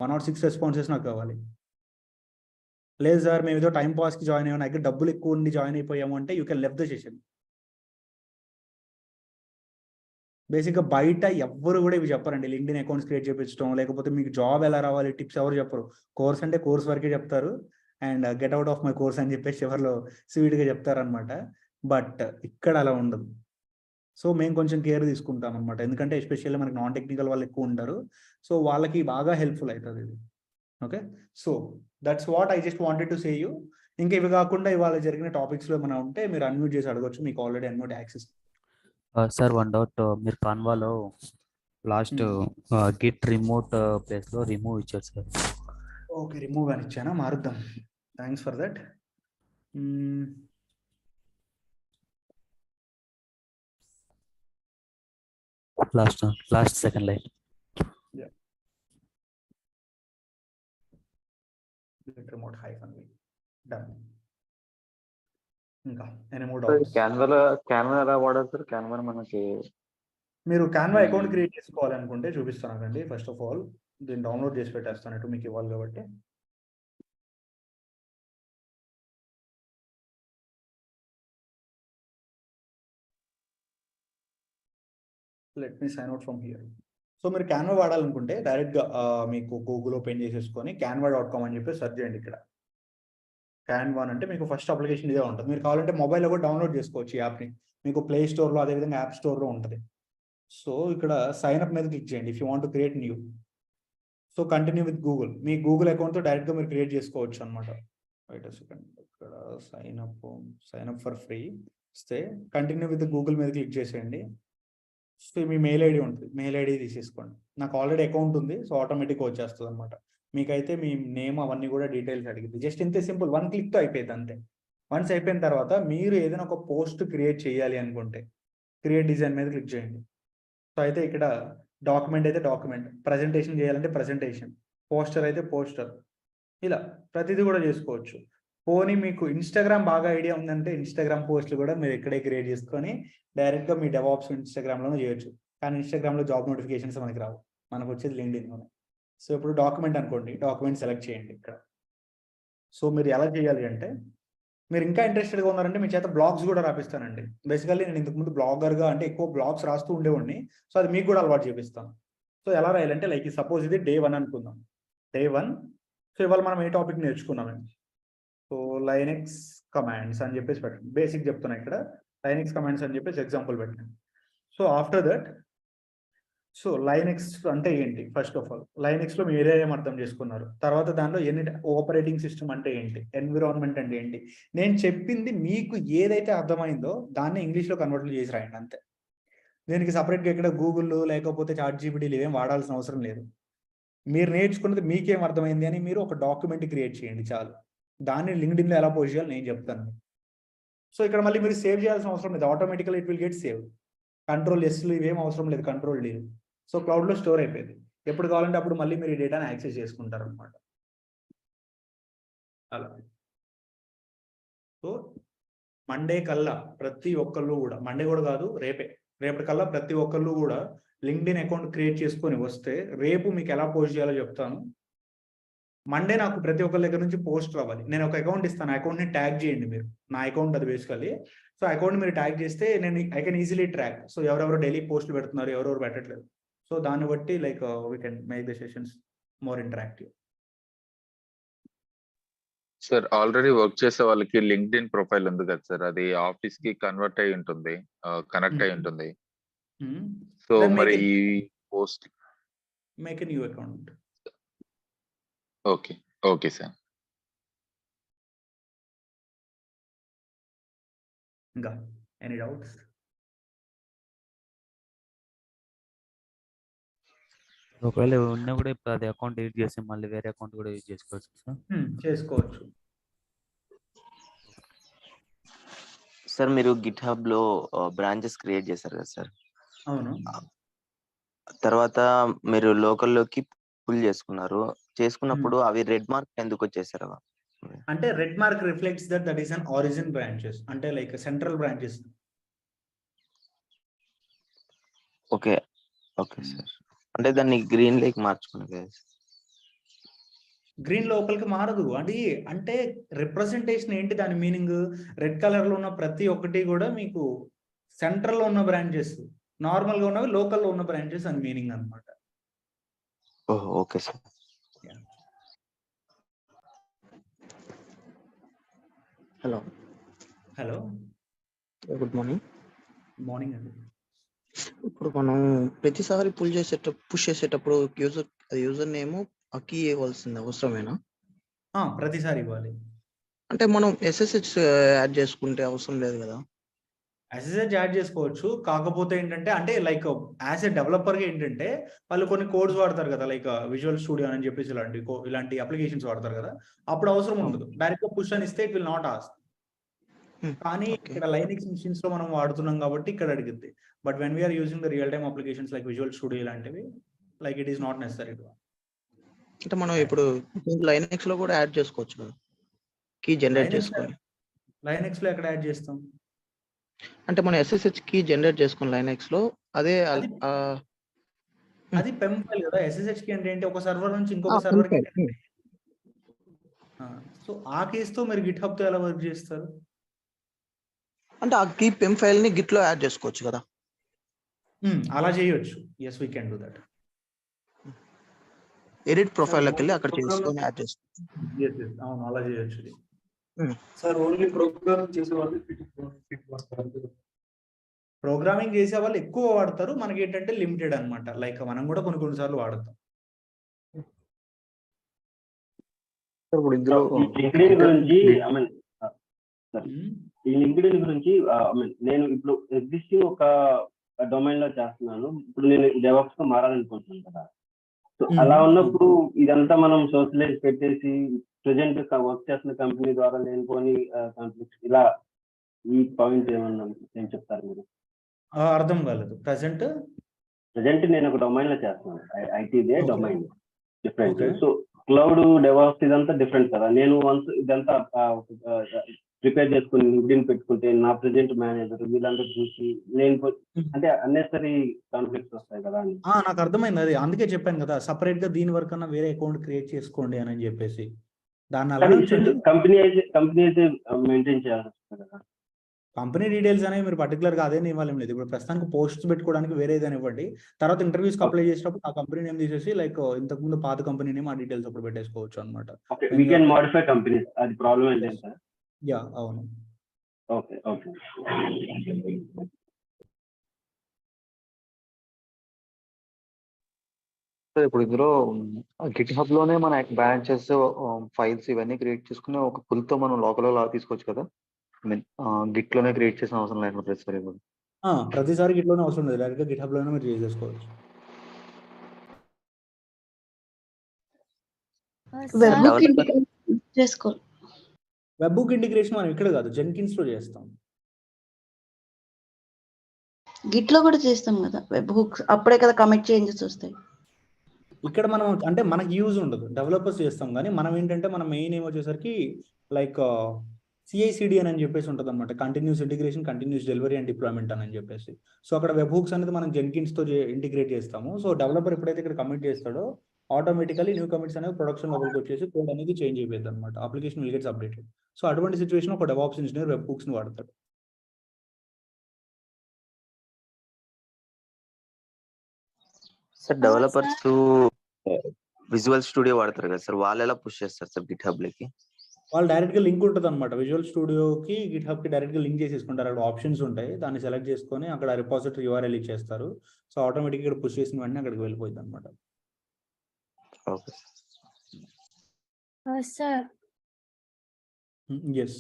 106 responses నాకు కావాలి. లేదు సార్ మేము ఏదో టైం పాస్కి జాయిన్ అయ్యాము, నాకు డబ్బులు ఎక్కువ ఉండి జాయిన్ అయిపోయాము అంటే you can left the session. బేసిక్గా బయట ఎవ్వరు కూడా ఇవి చెప్పారండి. లింక్డ్ఇన్ అకౌంట్స్ క్రియేట్ చేయించడం, లేకపోతే మీకు జాబ్ ఎలా రావాలి టిప్స్ ఎవరు చెప్పరు. కోర్స్ అంటే కోర్స్ వరకే చెప్తారు, and get out of my course అని చెప్పేసి ఎవరిలో స్వీట్గా చెప్తారనమాట. బట్ ఇక్కడ అలా ఉండదు. సో మేము కొంచెం కేర్ తీసుకుంటాం అనమాట, ఎందుకంటే ఎస్పెషల్లీ మనకి నాన్ టెక్నికల్ వాళ్ళు ఎక్కువ ఉంటారు. సో వాళ్ళకి బాగా హెల్ప్ఫుల్ అవుతుంది ఇది. Okay, so that's what I just wanted to say you. ఇంకా ఇవి కాకుండా ఇవాళ జరిగిన టాపిక్స్లో ఏమైనా ఉంటే మీరు అన్మ్యూట్ చేసి అడగొచ్చు, మీకు already unmute access. Sir one doubt, మీరు కాన్వాలో లాస్ట్ గిట్ రిమోట్ ప్లేస్లో రిమూవ్ ఇచ్చారు సార్. ఓకే, రిమూవ్ అని ఇచ్చానా? మారుద్దాం. Thanks for that. Last second line. Remote hyphen done. ఇంకా ఎనీ మోర్ డౌట్స్? క్యాన్వా ఎలా వాడాలి సార్? క్యాన్వా మనకి మీరు క్యాన్వా అకౌంట్ క్రియేట్ చేసుకోవాలనుకుంటే చూపిస్తానండి. ఫస్ట్ ఆఫ్ ఆల్ దీన్ని డౌన్లోడ్ చేసి పెట్టేస్తాను, మీకు ఇవ్వాలి కాబట్టి. Let me sign out from here. So మీరు క్యాన్వా వాడాలనుకుంటే డైరెక్ట్గా మీకు గూగుల్ ఓపెన్ చేసేసుకొని canva.com అని చెప్పి సెర్చ్ చేయండి. ఇక్కడ క్యాన్వా అంటే మీకు ఫస్ట్ అప్లికేషన్ ఇదే ఉంటుంది. మీరు కావాలంటే మొబైల్లో కూడా డౌన్లోడ్ చేసుకోవచ్చు ఈ యాప్ని. మీకు ప్లే స్టోర్లో అదేవిధంగా యాప్ స్టోర్లో ఉంటుంది. సో ఇక్కడ సైన్ అప్ మీద క్లిక్ చేయండి if you want to create new. So continue with Google. మీ గూగుల్ అకౌంట్తో డైరెక్ట్గా మీరు క్రియేట్ చేసుకోవచ్చు అనమాట. వెయిట్ అ సెకండ్, ఇక్కడ సైన్ అప్ ఫర్ ఫ్రీ ఇస్తే కంటిన్యూ విత్ గూగుల్ మీద క్లిక్ చేసేయండి. సో మీ మెయిల్ ఐడి ఉంటుంది, మెయిల్ ఐడి తీసేసుకోండి. నాకు ఆల్రెడీ అకౌంట్ ఉంది, సో ఆటోమేటిక్గా వచ్చేస్తుంది అనమాట. మీకైతే మీ నేమ్ అవన్నీ కూడా డీటెయిల్స్ అడిగింది. జస్ట్ ఇంతే సింపుల్, 1 క్లిక్తో అయిపోయింది అంతే. వన్స్ అయిపోయిన తర్వాత మీరు ఏదైనా ఒక పోస్ట్ క్రియేట్ చేయాలి అనుకుంటే క్రియేట్ డిజైన్ మీద క్లిక్ చేయండి. సో అయితే ఇక్కడ డాక్యుమెంట్ అయితే డాక్యుమెంట్, ప్రజెంటేషన్ చేయాలంటే ప్రజెంటేషన్, పోస్టర్ అయితే పోస్టర్, ఇలా ప్రతిదీ కూడా చేసుకోవచ్చు. పోనీ మీకు ఇన్స్టాగ్రామ్ బాగా ఐడియా ఉందంటే ఇన్స్టాగ్రామ్ పోస్టులు కూడా మీరు ఇక్కడే క్రియేట్ చేసుకొని డైరెక్ట్గా మీ డెవాప్స్ ఇన్స్టాగ్రామ్లోనే చేయొచ్చు. కానీ ఇన్స్టాగ్రామ్లో జాబ్ నోటిఫికేషన్స్ మనకి రావు, మనకు వచ్చేది లింక్డ్ఇన్లోనే. సో ఇప్పుడు డాక్యుమెంట్ అనుకోండి, డాక్యుమెంట్ సెలెక్ట్ చేయండి ఇక్కడ. సో మీరు ఎలా చేయాలి అంటే, మీరు ఇంకా ఇంట్రెస్టెడ్గా ఉన్నారంటే మీ చేత బ్లాగ్స్ కూడా రాపిస్తానండి. బేసికల్లీ నేను ఇంతకుముందు బ్లాగర్గా అంటే ఎక్కువ బ్లాగ్స్ రాస్తూ ఉండేవాడిని. సో అది మీకు కూడా అలవాటు చేపిస్తాను. సో ఎలా రాయాలంటే లైక్ సపోజ్ ఇది డే 1 అనుకుందాం. డే 1. సో ఇవాళ మనం ఏ టాపిక్ నేర్చుకున్నామండి. సో లైనెక్స్ కమాండ్స్ అని చెప్పేసి పెట్టండి. బేసిక్ చెప్తున్నా ఇక్కడ, లైనెక్స్ కమాండ్స్ అని చెప్పేసి ఎగ్జాంపుల్ పెట్టండి. So after that, so Linux అంటే ఏంటి? ఫస్ట్ ఆఫ్ ఆల్ లైనెక్స్లో మీరు ఏం అర్థం చేసుకున్నారు, తర్వాత దాంట్లో ఎన్ని ఆపరేటింగ్ సిస్టమ్ అంటే ఏంటి, ఎన్విరాన్మెంట్ అంటే ఏంటి, నేను చెప్పింది మీకు ఏదైతే అర్థమైందో దాన్ని ఇంగ్లీష్లో కన్వర్ట్ చేసి రాయండి అంతే. దీనికి సపరేట్గా ఇక్కడ గూగుల్ లేకపోతే ChatGPT ఇవేం వాడాల్సిన అవసరం లేదు. మీరు నేర్చుకున్నది మీకేం అర్థమైంది అని మీరు ఒక డాక్యుమెంట్ క్రియేట్ చేయండి చాలు. దాన్ని లింక్డ్ఇన్లో ఎలా పోస్ట్ చేయాలి నేను చెప్తాను. సో ఇక్కడ మళ్ళీ మీరు సేవ్ చేయాల్సిన అవసరం లేదు, ఆటోమేటికల్ ఇట్ విల్ గెట్ సేవ్. Ctrl+Sలు ఇవేం అవసరం లేదు, Ctrl+D. సో క్లౌడ్లో స్టోర్ అయిపోయింది. ఎప్పుడు కావాలంటే అప్పుడు మళ్ళీ మీరు ఈ డేటాని యాక్సెస్ చేసుకుంటారు అనమాట. అలా. సో మండే కల్లా ప్రతి ఒక్కళ్ళు కూడా, మండే కూడా కాదు రేపటి కల్లా ప్రతి ఒక్కళ్ళు కూడా లింక్డ్ఇన్ అకౌంట్ క్రియేట్ చేసుకొని వస్తే రేపు మీకు ఎలా పోస్ట్ చేయాలో చెప్తాను. మండే నాకు ప్రతి ఒక్కరి దగ్గర నుంచి పోస్ట్ రావాలి. నేను ఒక అకౌంట్ ఇస్తాను, అకౌంట్ని ట్యాగ్ చేయండి మీరు. నా అకౌంట్ అది బేసికల్లీ. సో అకౌంట్ మీరు ట్యాగ్ చేస్తే నేను I can easily track. So ఎవరెవరు డైలీ పోస్టులు పెడుతున్నారు, ఎవరెవరు పెట్టట్లేదు. సో దాన్ని బట్టి like we can make the sessions more interactive. Sir already work చేసే వాళ్ళకి లింక్డ్ఇన్ ప్రొఫైల్ ఉంది కదా సార్, అది ఆఫీస్ కి కన్వర్ట్ అయి ఉంటుంది, కనెక్ట్ అయి ఉంటుంది. సో మరి ఈ post make a new account. Okay sir. ఇంకా ఎనీ డౌట్స్? ఒకవేళ ఉన్నా కూడా ఇప్పుడు అది అకౌంట్ డిలీట్ చేసి మళ్ళీ వేరే అకౌంట్ కూడా యూజ్ చేసుకోవచ్చు సార్? చేసుకోవచ్చు. సార్ మీరు గిట్ హబ్ లో బ్రాంచెస్ క్రియేట్ చేశారు కదా సార్? అవును. తర్వాత మీరు లోకల్లోకి పుల్ చేసుకున్నప్పుడు అవి రెడ్ మార్క్ ఎందుకు వచ్చేసారు? అంటే red mark reflects that is on origin branches, అంటే like central branches. Okay okay sir, అంటే దాన్ని గ్రీన్ లేక్ మార్చుకునే. గ్రీన్ లోపలికి మారదు అది, అంటే రిప్రజెంటేషన్ ఏంటి దాని మీనింగ్, రెడ్ కలర్ లో ఉన్న ప్రతి ఒక్కటి కూడా మీకు సెంట్రల్ లో ఉన్న బ్రాంచెస్, నార్మల్ గా ఉన్నవి లోకల్ లో ఉన్న బ్రాంచెస్ అని మీనింగ్ అనమాట. ఓహో okay sir. Hello hello, good morning. Morning అండి. ఇప్పుడు మనం ప్రతిసారి పుష్ చేసేటప్పుడు యూజర్ నేమ్ ఆ కీ ఇవ్వాల్సింది అవసరమేనా? ప్రతిసారి ఇవ్వాలి. అంటే మనం SSH యాడ్ చేసుకుంటే అవసరం లేదు కదా? SSH యాడ్ చేసుకోవచ్చు, కాకపోతే ఏంటంటే అంటే లైక్ యాజ్ ఎ డెవలపర్గా ఏంటంటే వాళ్ళు కొన్ని కోడ్స్ వాడతారు కదా, లైక్ విజువల్ స్టూడియో అని చెప్పేసి ఇలాంటి అప్లికేషన్స్ వాడతారు కదా, అప్పుడు అవసరం ఉండదు. డైరెక్ట్ గా పుష్ అని ఇస్తే ఇట్ విల్ నాట్ ఆస్క్. కానీ ఇక్కడ లైనక్స్ మిషన్స్ లో మనం వాడుతున్నాం కాబట్టి ఇక్కడ అడిగింది. But when we're using the real time applications like Visual Studio ఇలాంటివి, like it is not necessary. అంటే మనం ఇప్పుడు లైనక్స్ లో కూడా యాడ్ చేసుకోవచ్చు కదా కీ జనరేట్ చేసుకొని? లైనక్స్ లో ఎక్కడ యాడ్ చేస్తాం? అంటే మనం SSH కీ జనరేట్ చేసుకుని లైనక్స్ లో అదే అది పెమ్ ఫైల్ కదా. SSH కీ అంటే ఏంటి, ఒక సర్వర్ నుంచి ఇంకొక సర్వర్ కి. సో ఆ కేసుతో మీరు గిట్ హబ్ తో ఎలా వర్క్ చేస్తారు? అంటే ఆ కీ పెమ్ ఫైల్ ని గిట్ లో యాడ్ చేసుకోవచ్చు కదా? అలా చేయొచ్చు. Yes, we can do that. Edit profile లోకి వెళ్ళి అక్కడ చేసుకొని యాడ్ చేసుకోవచ్చు. అవును, అలా చేయొచ్చు. సార్ ఓన్లీ ప్రోగ్రామింగ్ చేసే వాళ్ళు ఎక్కువ వాడతారు, మనకి ఏంటంటే లిమిటెడ్ అనమాట. లైక్ మనం కూడా కొన్నిసార్లు వాడతాం. ఇప్పుడు ఇందులో లింక్డ్ఇన్ గురించి ఈ లింక్డ్ఇన్ గురించి నేను ఇప్పుడు ఎగ్జిస్టింగ్ ఒక డొమైన్ లో చేస్తున్నాను. ఇప్పుడు నేను డెవాప్స్ తో మారాలనుకుంటున్నాను కదా. సో అలా ఉన్నప్పుడు ఇదంతా మనం సోషలైజ్ పెట్టేసి ప్రెజెంట్ వర్క్ చేస్తున్న కంపెనీ ద్వారా లేనిపోని కాన్ఫ్లిక్ట్స్ ఇలా ఈ పాయింట్ ఏమన్నా ఏం చెప్తారు మీరు? అర్థం కాలేదు. ప్రెజెంట్ నేను ఒక డొమైన్ లో చేస్తున్నాను, ఐటీదే domain different. So cloud DevOps ఇదంతా డిఫరెంట్ కదా. నేను వన్స్ ఇదంతా ప్రిపేర్ చేసుకుని లింక్డ్ఇన్ పెట్టుకుంటే నా ప్రెజెంట్ మేనేజర్ వీళ్ళందరూ చూసి నేను అంటే అన్నెసరీ కాన్ఫ్లిక్ట్స్ వస్తాయి కదా అని. నాకు అర్థమైంది. అది అందుకే చెప్పాను కదా, సపరేట్ గా దీని వరకు అన్న వేరే అకౌంట్ క్రియేట్ చేసుకోండి అని చెప్పేసి. దాన్ని కంపెనీ అయితే మెయింటైన్ చేయాల్సి వస్తుంది కదా. కంపెనీ డీటెయిల్స్ అనేవి మీరు పర్టికులర్ గా అదే ఇవ్వాలి లేదు. ఇప్పుడు ప్రస్తుతానికి పోస్ట్స్ పెట్టుకోవడానికి వేరే ఏదైనా ఇవ్వండి. తర్వాత ఇంటర్వ్యూస్ అప్లై చేసినప్పుడు ఆ కంపెనీ నేమ్ తీసేసి లైక్ ఇంతకు ముందు పాత కంపెనీ నేమ్ ఆ డీటెయిల్స్ అప్పుడు పెట్టేసుకోవచ్చు అనమాట. వి కెన్ మోడిఫై కంపెనీస్, అది ప్రాబ్లం ఏంటి సార్? యా, అవును. Okay okay. సార్ ఇప్పుడు ఇందులో గిట్ హబ్ లోనే మన బ్రాంచెస్, ఫైల్స్ ఇవన్నీ క్రియేట్ చేసుకుని ఒక పుల్ తో మనం లోకల్ లా తీసుకోవచ్చు కదా? ఐ మీన్ గిట్ లోనే క్రియేట్ చేసిన అవసరం లేకుండా ప్రతిసారి గిట్ లోనే అవసరం లేదు, డైరెక్ట్ గా గిట్ హబ్ లోనే మీరు చేసుకోవచ్చు. వెబ్ బుక్ ఇంటిగ్రేషన్ మనం ఇక్కడ కాదు, జెన్కిన్స్ లో చేస్తాం. గిట్ లో కూడా చేస్తాం కదా వెబ్ హుక్స్, అప్పుడే కదా కమిట్ చేంజెస్ వస్తాయి. ఇక్కడ మనం అంటే మనకి యూజ్ ఉండదు, డెవలపర్స్ చేస్తాం. కానీ మనం ఏంటంటే మన మెయిన్ ఏం వచ్చేసరికి లైక్ CI/CD అని చెప్పేసి ఉంటుంది అనమాట, continuous integration, continuous delivery and deployment అని చెప్పేసి. సో అక్కడ వెబ్ హుక్స్ అనేది మనం జెన్కిన్స్ తో ఇంటిగ్రేట్ చేస్తాము. సో డెవలపర్ ఎప్పుడైతే ఇక్కడ కమిట్ చేస్తాడో ఆటోమేటికలీ న్యూ కమిట్స్ అనేవి ప్రొడక్షన్ లెవెల్కి వచ్చేసి కోడ్ అనేది చేంజ్ అయిపోయింది అనమాట. Application will gets updated. So అటువంటి సిచ్యువేషన్ ఒక డెవాప్స్ ఇంజనీర్ వెబ్ హుక్స్ ని వాడతాడు. సార్ డెవలపర్స్ విజువల్ స్టూడియో వాడతారు కదా సార్, వాళ్ళు ఎలా పుష్ చేస్తారు సార్ గిట్ హబ్ లకి? వాళ్ళు డైరెక్ట్ గా లింక్ ఉంటుంది అనమాట, విజువల్ స్టూడియోకి గిట్ హబ్ కి డైరెక్ట్ గా లింక్ చేసేసుకుంటారు. అక్కడ ఆప్షన్స్ ఉంటాయి, దాన్ని సెలెక్ట్ చేసుకొని అక్కడ రిపాజిటరీ URL ఇచ్చేస్తారు. సో ఆటోమేటిక్ ఇక్కడ పుష్ చేసిన వెంటనే అక్కడికి వెళ్ళిపోయింది అనమాట. Okay sir. ఎస్.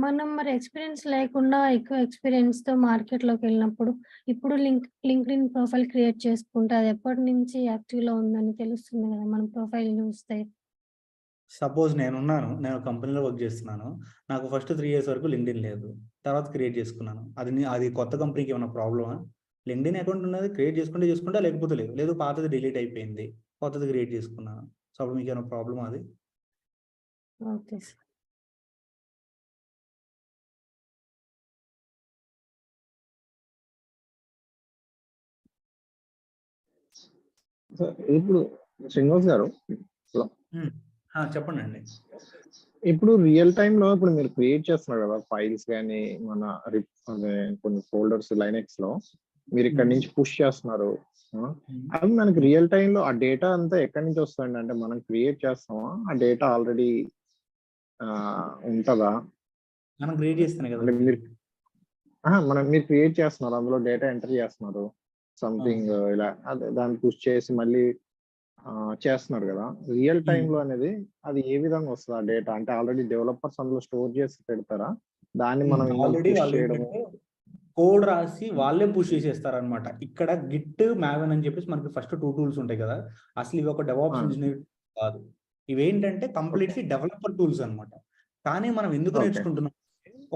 మనం మరి ఎక్స్పీరియన్స్ లేకుండా ఎక్కువ ఎక్స్పీరియన్స్ తో మార్కెట్ లోకి వెళ్ళినప్పుడు ఇప్పుడు లింక్డ్ఇన్ ప్రొఫైల్ క్రియేట్ చేసుకుంటే అది ఎప్పటి నుంచి యాక్టివ్ లో ఉందని తెలుస్తుంది కదా మనం ప్రొఫైల్ చూస్తే. సపోజ్ నేను కంపెనీలో వర్క్ చేస్తున్నాను, నాకు ఫస్ట్ 3 years వరకు లింక్డ్ఇన్ లేదు, తర్వాత క్రియేట్ చేసుకున్నాను. అది కొత్త కంపెనీకి ఏమైనా ప్రాబ్లమా? లింక్డ్ఇన్ అకౌంట్ ఉన్నది క్రియేట్ చేసుకుంటా, లేకపోతే లేదు పాతది డిలీట్ అయిపోయింది, కొత్తది క్రియేట్ చేసుకున్నాను. సో అప్పుడు మీకు ఏమైనా ప్రాబ్లమ్ అది? Okay sir. ఇప్పుడు శ్రీనివాస్ గారు, హలో. చెప్పండి అండి. ఇప్పుడు రియల్ టైమ్ లో ఇప్పుడు మీరు క్రియేట్ చేస్తున్నారు కదా ఫైల్స్ కానీ మన అదే కొన్ని ఫోల్డర్స్ లైనెక్స్ లో మీరు ఇక్కడ నుంచి పుష్ చేస్తున్నారు. అవి మనకి రియల్ టైమ్ లో ఆ డేటా అంతా ఎక్కడి నుంచి వస్తుంది? అంటే మనం క్రియేట్ చేస్తామా, ఆ డేటా ఆల్రెడీ ఉంటుందా? మనం క్రియేట్ చేస్తానే కదా. అంటే మీరు క్రియేట్ చేస్తున్నారు, అందులో డేటా ఎంటర్ చేస్తున్నారు సంథింగ్ ఇలా, అదే దాన్ని పుష్ చేసి మళ్ళీ చేస్తున్నారు కదా. రియల్ టైమ్ లో అనేది అది ఏ విధంగా వస్తుంది ఆ డేటా? అంటే ఆల్రెడీ డెవలపర్స్ అందులో స్టోర్ చేసి పెడతారా, దాన్ని మనం ఆల్రెడీ పుష్ వాళ్ళు చేయడము? ఏంటంటే కోడ్ రాసి వాళ్ళే పుష్ చేసేస్తారు అనమాట. ఇక్కడ గిట్ మ్యావెన్ అని చెప్పేసి మనకి ఫస్ట్ 2 టూల్స్ ఉంటాయి కదా. అసలు ఇవి ఒక డెవాప్స్ ఇంజనీర్ కాదు, ఇవేంటంటే కంప్లీట్లీ డెవలపర్ టూల్స్ అనమాట. కానీ మనం ఎందుకు నేర్చుకుంటున్నాం,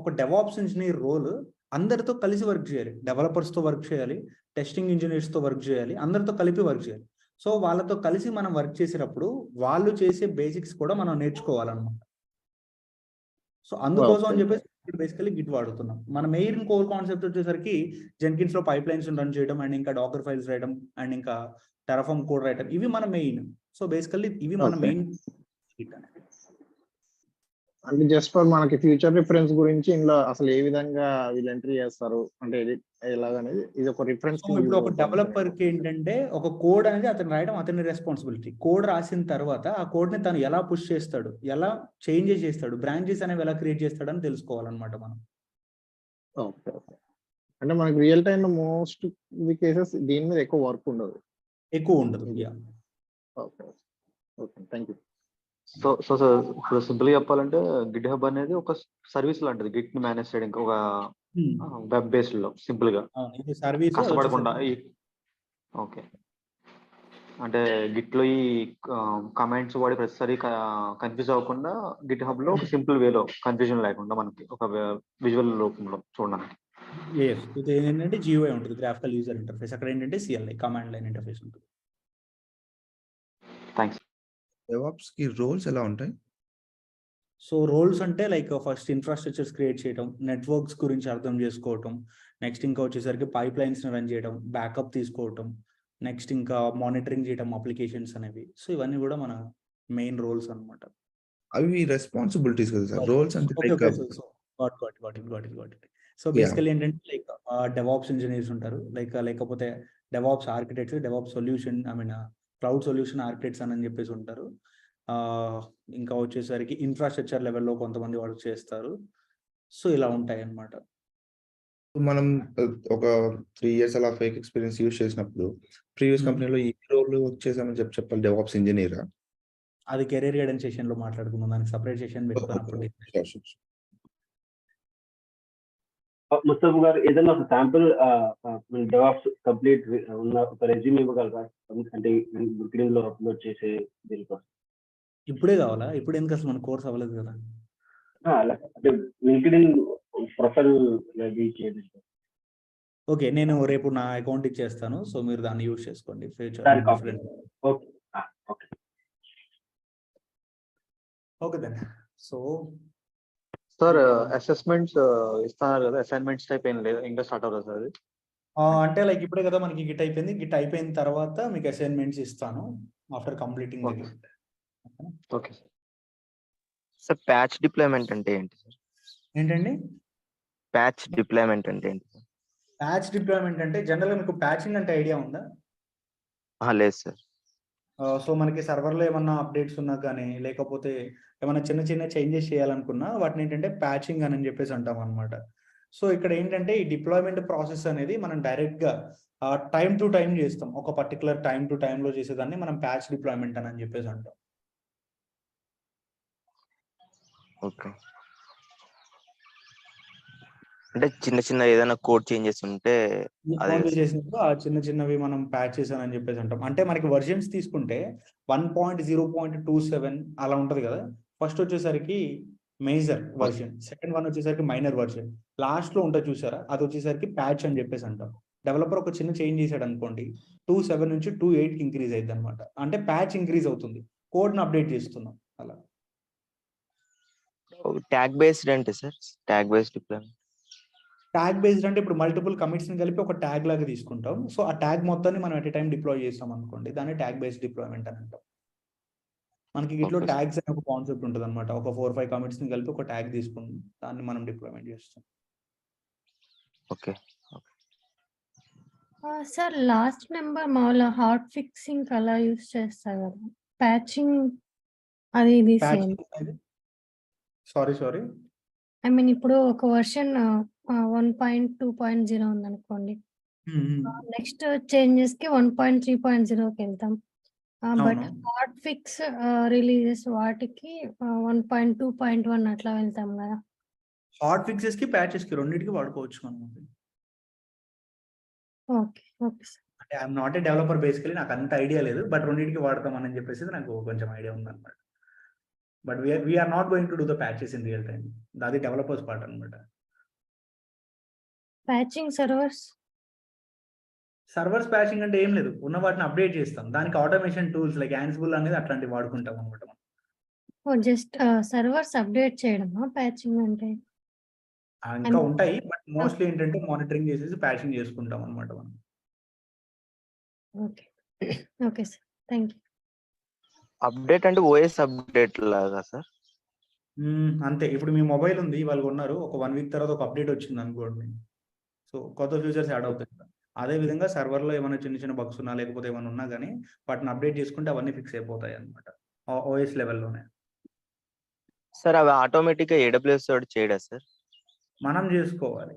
ఒక డెవాప్స్ ఇంజనీర్ రోల్ అందరితో కలిసి వర్క్ చేయాలి. డెవలపర్స్ తో వర్క్ చేయాలి, టెస్టింగ్ ఇంజనీర్స్ తో వర్క్ చేయాలి, అందరితో కలిపి వర్క్ చేయాలి. సో వాళ్ళతో కలిసి మనం వర్క్ చేసేటప్పుడు వాళ్ళు చేసే బేసిక్స్ కూడా మనం నేర్చుకోవాలన్నమాట. సో అందుకోసం అని చెప్పేసి బేసికలీ గిట్ వాడుతున్నాం. మన మెయిన్ కోర్ కాన్సెప్ట్ వచ్చేసరికి జెన్కిన్స్ లో పైప్ లైన్స్ రన్ చేయడం, అండ్ ఇంకా డాకర్ ఫైల్స్ రాయడం, అండ్ ఇంకా టెరాఫార్మ్ కోడ్ రాయడం, ఇవి మన మెయిన్. సో బేసికల్లీ ఇవి మన మెయిన్ గిట్ అనేది. అంటే జస్ట్ ఫర్ మనకి ఫ్యూచర్ రిఫరెన్స్ గురించి ఇందులో అసలు ఏ విధంగా వీళ్ళు ఎంట్రీ చేస్తారు అంటే ఎలాగనేది ఇది ఒక రిఫరెన్స్. ఇప్పుడు ఒక డెవలపర్ కి ఏంటంటే ఒక కోడ్ అనేది అతను రాయడం అతని రెస్పాన్సిబిలిటీ. కోడ్ రాసిన తర్వాత ఆ కోడ్ ని తను ఎలా పుష్ చేస్తాడు, ఎలా చేంజెస్ చేస్తాడు, బ్రాంచెస్ అనేవి ఎలా క్రియేట్ చేస్తాడు అని తెలుసుకోవాలన్నమాట మనం. Okay okay. అంటే మనకి రియల్ టైమ్ లో మోస్ట్ కేసెస్ దీని మీద ఎక్కువ వర్క్ ఉండదు. Okay okay, thank you. So ఇప్పుడు సింపుల్ చెప్పాలంటే గిట్ హబ్ అనేది ఒక సర్వీస్ లాంటిది, గిట్ ని మేనేజ్ చేయడానికి ఒక వెబ్ బేస్డ్ లో సింపుల్ గా కష్టపడకుండా. ఓకే, అంటే గిట్ లో ఈ కమాండ్స్ వాడి ప్రతిసారి కన్ఫ్యూజ్ అవ్వకుండా గిట్ హబ్ లో ఒక సింపుల్ వేలో కన్ఫ్యూజన్ లేకుండా మనకి ఒక విజువల్ రూపంలో చూడడానికి. ఇది ఏంటంటే GUI ఉంటుంది, గ్రాఫికల్ యూజర్ ఇంటర్ఫేస్. అక్కడ ఏంటంటే CLI కమాండ్ లైన్ ఇంటర్ఫేస్ ఉంటుంది. థ్యాంక్స్. డెవాప్స్ కి రోల్స్ ఎలా ఉంటాయి? సో రోల్స్ అంటే లైక్ ఫస్ట్ ఇన్ఫ్రాస్ట్రక్చర్స్ క్రియేట్ చేయడం, నెట్వర్క్స్ గురించి అర్థం చేసుకోవటం, నెక్స్ట్ ఇంకా వచ్చేసరికి పైప్ లైన్స్ రన్ చేయడం, బ్యాకప్ తీసుకోవటం, నెక్స్ట్ ఇంకా మానిటరింగ్ చేయడం అప్లికేషన్స్ అనేవి. సో ఇవన్నీ కూడా మన మెయిన్ రోల్స్ అన్నమాట. అవి రెస్పాన్సిబిలిటీస్ కదా సార్. రోల్స్ అంటే సో బేసికల్లీ ఏంటంటే లైక్ డెవాప్స్ ఇంజనీర్స్ ఉంటారు, లేకపోతే DevOps architects, DevOps solution cloud solution architects అని చెప్పేసి ఉంటారు. ఇంకా వచ్చేసరికి ఇన్ఫ్రాస్ట్రక్చర్ లెవెల్లో కొంతమంది వర్క్ చేస్తారు. సో ఇలా ఉంటాయి అన్నమాట. మనం ఒక 3 years అలా ఫేక్ ఎక్స్పీరియన్స్ యూజ్ చేసినప్పుడు ప్రీవియస్ కంపెనీలో ఈ రోల్ వర్క్ చేసామని చెప్పాలి, డెవాప్స్ ఇంజనీరా? అది కెరీర్ గైడెన్స్ సెషన్ లో మాట్లాడుకుందాం, దానికి సపరేట్ సెషన్ పెట్టుకున్నప్పుడు. ముస్తఫా గారు, ఏదైనా ఒక శాంపుల్ డెవాప్స్ కంప్లీట్ ఉన్న ఒక రెజ్యూమ్ ఇవ్వగలరా? అంటే లింక్డ్ఇన్ లో అప్లోడ్ చేసే దీనికోసం. ఇప్పుడే కావాలా? ఇప్పుడు ఎందుకు, అసలు మన కోర్స్ అవ్వలేదు కదా. అంటే లింక్డ్ఇన్ ప్రొఫైల్ చేయదు. ఓకే, నేను రేపు నా అకౌంట్ ఇచ్చేస్తాను, సో మీరు దాన్ని యూజ్ చేసుకోండి future. Okay then. So sir assessments ఇస్తున్నారు కదా, అసైన్మెంట్స్ టైప్ ఏం లేదు ఇంకా స్టార్ట్ అవుతుంది సార్ అది? అంటే లైక్ ఇప్పుడే కదా మనకి గిట్ అయిపోయింది, గిట్ అయిపోయిన తర్వాత మీకు అసైన్మెంట్స్ ఇస్తాను after completing. Okay sir. Patch deployment అంటే ఏంటి సార్? ఏంటండి ప్యాచ్ డిప్లాయ్మెంట్ అంటే ఏంటి? ప్యాచ్ డిప్లాయ్మెంట్ అంటే జనరల్గా మీకు ప్యాచింగ్ అంటే ఐడియా ఉందా? లేదు సార్. సో మనకి సర్వర్లో ఏమన్నా అప్డేట్స్ ఉన్నా కానీ, లేకపోతే ఏమైనా చిన్న చిన్న చేంజెస్ చేయాలనుకున్నా వాటిని ఏంటంటే ప్యాచింగ్ అని చెప్పేసి అంటాం అనమాట. సో ఇక్కడ ఏంటంటే ఈ డిప్లాయ్మెంట్ ప్రాసెస్ అనేది మనం డైరెక్ట్గా టైం టు టైం చేస్తాం. ఒక పర్టికులర్ టైం టు టైంలో చేసేదాన్ని మనం ప్యాచ్ డిప్లాయ్మెంట్ అని చెప్పేసి అంటాం. ఓకే, అంటే చిన్న చిన్న ఏదైనా కోడ్ చేంజెస్ ఉంటే చేసినప్పుడు ఆ చిన్న చిన్నవి మనం ప్యాచ్ చేసానని చెప్పేసి అంటాం. అంటే మనకి వర్జన్స్ తీసుకుంటే 1.0.27 అలా ఉంటది కదా. ఫస్ట్ వచ్చేసరికి మేజర్ వర్షన్, సెకండ్ వన్ వచ్చేసరికి మైనర్ వర్షన్, లాస్ట్ లో ఉంటుంది చూసారా, అది వచ్చేసరికి ప్యాచ్ అని చెప్పేసి అంటాం. డెవలపర్ ఒక చిన్న చేంజ్ చేశాడు అనుకోండి, 2.7 నుంచి 2.8 ఇంక్రీజ్ అయింది అనమాట. అంటే ప్యాచ్ ఇంక్రీజ్ అవుతుంది, కోడ్ ను అప్డేట్ చేస్తున్నాం అలా. ట్యాగ్ బేస్డ్ అంటే sir tag based deployment. Tag based అంటే ఇప్పుడు మల్టిపుల్ కమిట్స్ ని కలిపి ఒక ట్యాగ్ లాగా తీసుకుంటాం. సో ఆ ట్యాగ్ మొత్తాన్ని మనం ఎట్ టైం డిప్లాయ్ చేస్తాం అనుకోండి, దాన్ని ట్యాగ్ బేస్డ్ డిప్లాయ్మెంట్ అని అంటాం. మనకి గిట్లో ట్యాగ్స్ అనే ఒక కాన్సెప్ట్ ఉంటుంది అనమాట. ఒక 4-5 కమిట్స్ ని కలిపి ఒక ట్యాగ్ తీసుకుని దాన్ని మనం డిప్లాయ్మెంట్ చేస్తాం. ఓకే. సార్ లాస్ట్ నెంబర్ మామూలుగా హాట్ ఫిక్సింగ్ అలా యూస్ చేస్తారు కదా, ప్యాచింగ్ అది ఇది సేమ్. సారీ ఐ మీన్ ఇప్పుడు ఒక వర్షన్ 1.2.0 ఉందనుకోండి, నెక్స్ట్ చేంజెస్ కి 1.3.0కి వెళ్తాం. బట్ హాట్ ఫిక్స్ రిలీజెస్ వాటికి 1.2.1 అట్లా వెళ్తాం కదా. హాట్ ఫిక్సెస్ కి ప్యాచెస్ కి రెండింటికి వాడుకోవచ్చు మనం. Okay okay sir. అంటే I'm not a developer basically, నాకు అంత ఐడియా లేదు, బట్ రెండింటికి వాడతామని చెప్పేసి నాకు కొంచెం ఐడియా ఉందన్నమాట. But we're not going to do the patches in real time, అది డెవలపర్స్ పార్ట్ అనమాట. ప్యాచింగ్ సర్వర్స్ ప్యాచింగ్ అంటే ఏం లేదు, ఉన్న వాటిని అప్డేట్ చేస్తాం. దానికి ఆటోమేషన్ టూల్స్ లైక్ యాన్సిబుల్ అనేది అట్లాంటివి వాడుకుంటాం అనమాట. జస్ట్ సర్వర్స్ అప్డేట్ చేయడమా ప్యాచింగ్ అంటే? ఇంకా ఉంటాయి, బట్ మోస్ట్లీ ఏంటంటే మానిటరింగ్ చేసేసి ప్యాచింగ్ చేసుకుంటాం అనమాట మనం. Okay okay sir, thank you. Update అంటే ఓఎస్ అప్డేట్ లాగా సార్? అంతే. ఇప్పుడు మీ మొబైల్ ఉంది, ఇవాళ కొన్నారు, ఒక 1 వీక్ తర్వాత ఒక అప్డేట్ వచ్చింది అనుకోండి, సో కొత్త ఫీచర్స్ యాడ్ అవుతాయి. అదే విధంగా సర్వర్లో ఏమైనా చిన్న చిన్న బగ్స్ ఉన్నా లేకపోతే ఏమైనా ఉన్నా కానీ వాటిని అప్డేట్ చేసుకుంటే అవన్నీ ఫిక్స్ అయిపోతాయి అనమాట ఓఎస్ లెవెల్లోనే. సార్ అవి ఆటోమేటిక్గా AWS తోటి చేయడా సార్? మనం చేసుకోవాలి.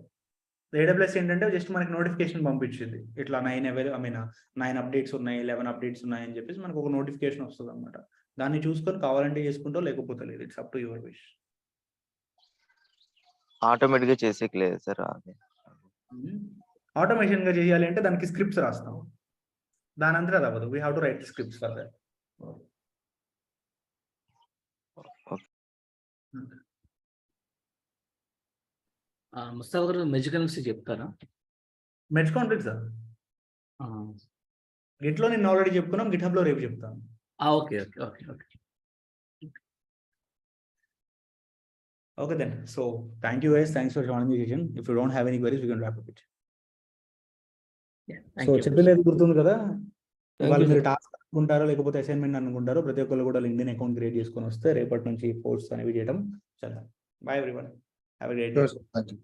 AWS ఏంటంటే జస్ట్ మనకి నోటిఫికేషన్ పంపించింది, ఇట్లా 9 అప్డేట్స్ ఉన్నాయి, 11 అప్డేట్స్ ఉన్నాయి అని చెప్పేసి మనకు ఒక నోటిఫికేషన్ వస్తుంది అనమాట. దాన్ని చూసుకొని కావాలంటే చేసుకుంటాం, లేకపోతే లేదు. It's up to your wish. ఆటోమేటిక్గా చేసేకి లేదు సార్. ఆటోమేషన్ గా చేయాలి అంటే దానికి స్క్రిప్ట్స్ రాస్తాం, దాని అంతా అది అవ్వదు. We have to right scripts for that. Mustafa గారు మెజ్ కాన్ఫిగ్స్ చెప్తారా? మెజ్ కాన్ఫిగ్స్ గిట్లో నేను ఆల్రెడీ చెప్పుకున్నాం, గిట్హబ్ లో రేపు చెప్తాను. Okay okay okay okay okay then. So thank you guys, thanks for joining the session. If you don't have any queries we can wrap up it. So చెప్పలేదు గుర్తుంది కదా, వాళ్ళు మీరు టాస్క్ అనుకుంటారో లేకపోతే అసైన్మెంట్ అనుకుంటారో, ప్రతి ఒక్కరు కూడా లింక్డ్ఇన్ అకౌంట్ క్రియేట్ చేసుకొని వస్తే రేపటి నుంచి పోస్ట్స్ అనేవి చేయడం చేద్దాం. By everyone, have a great day.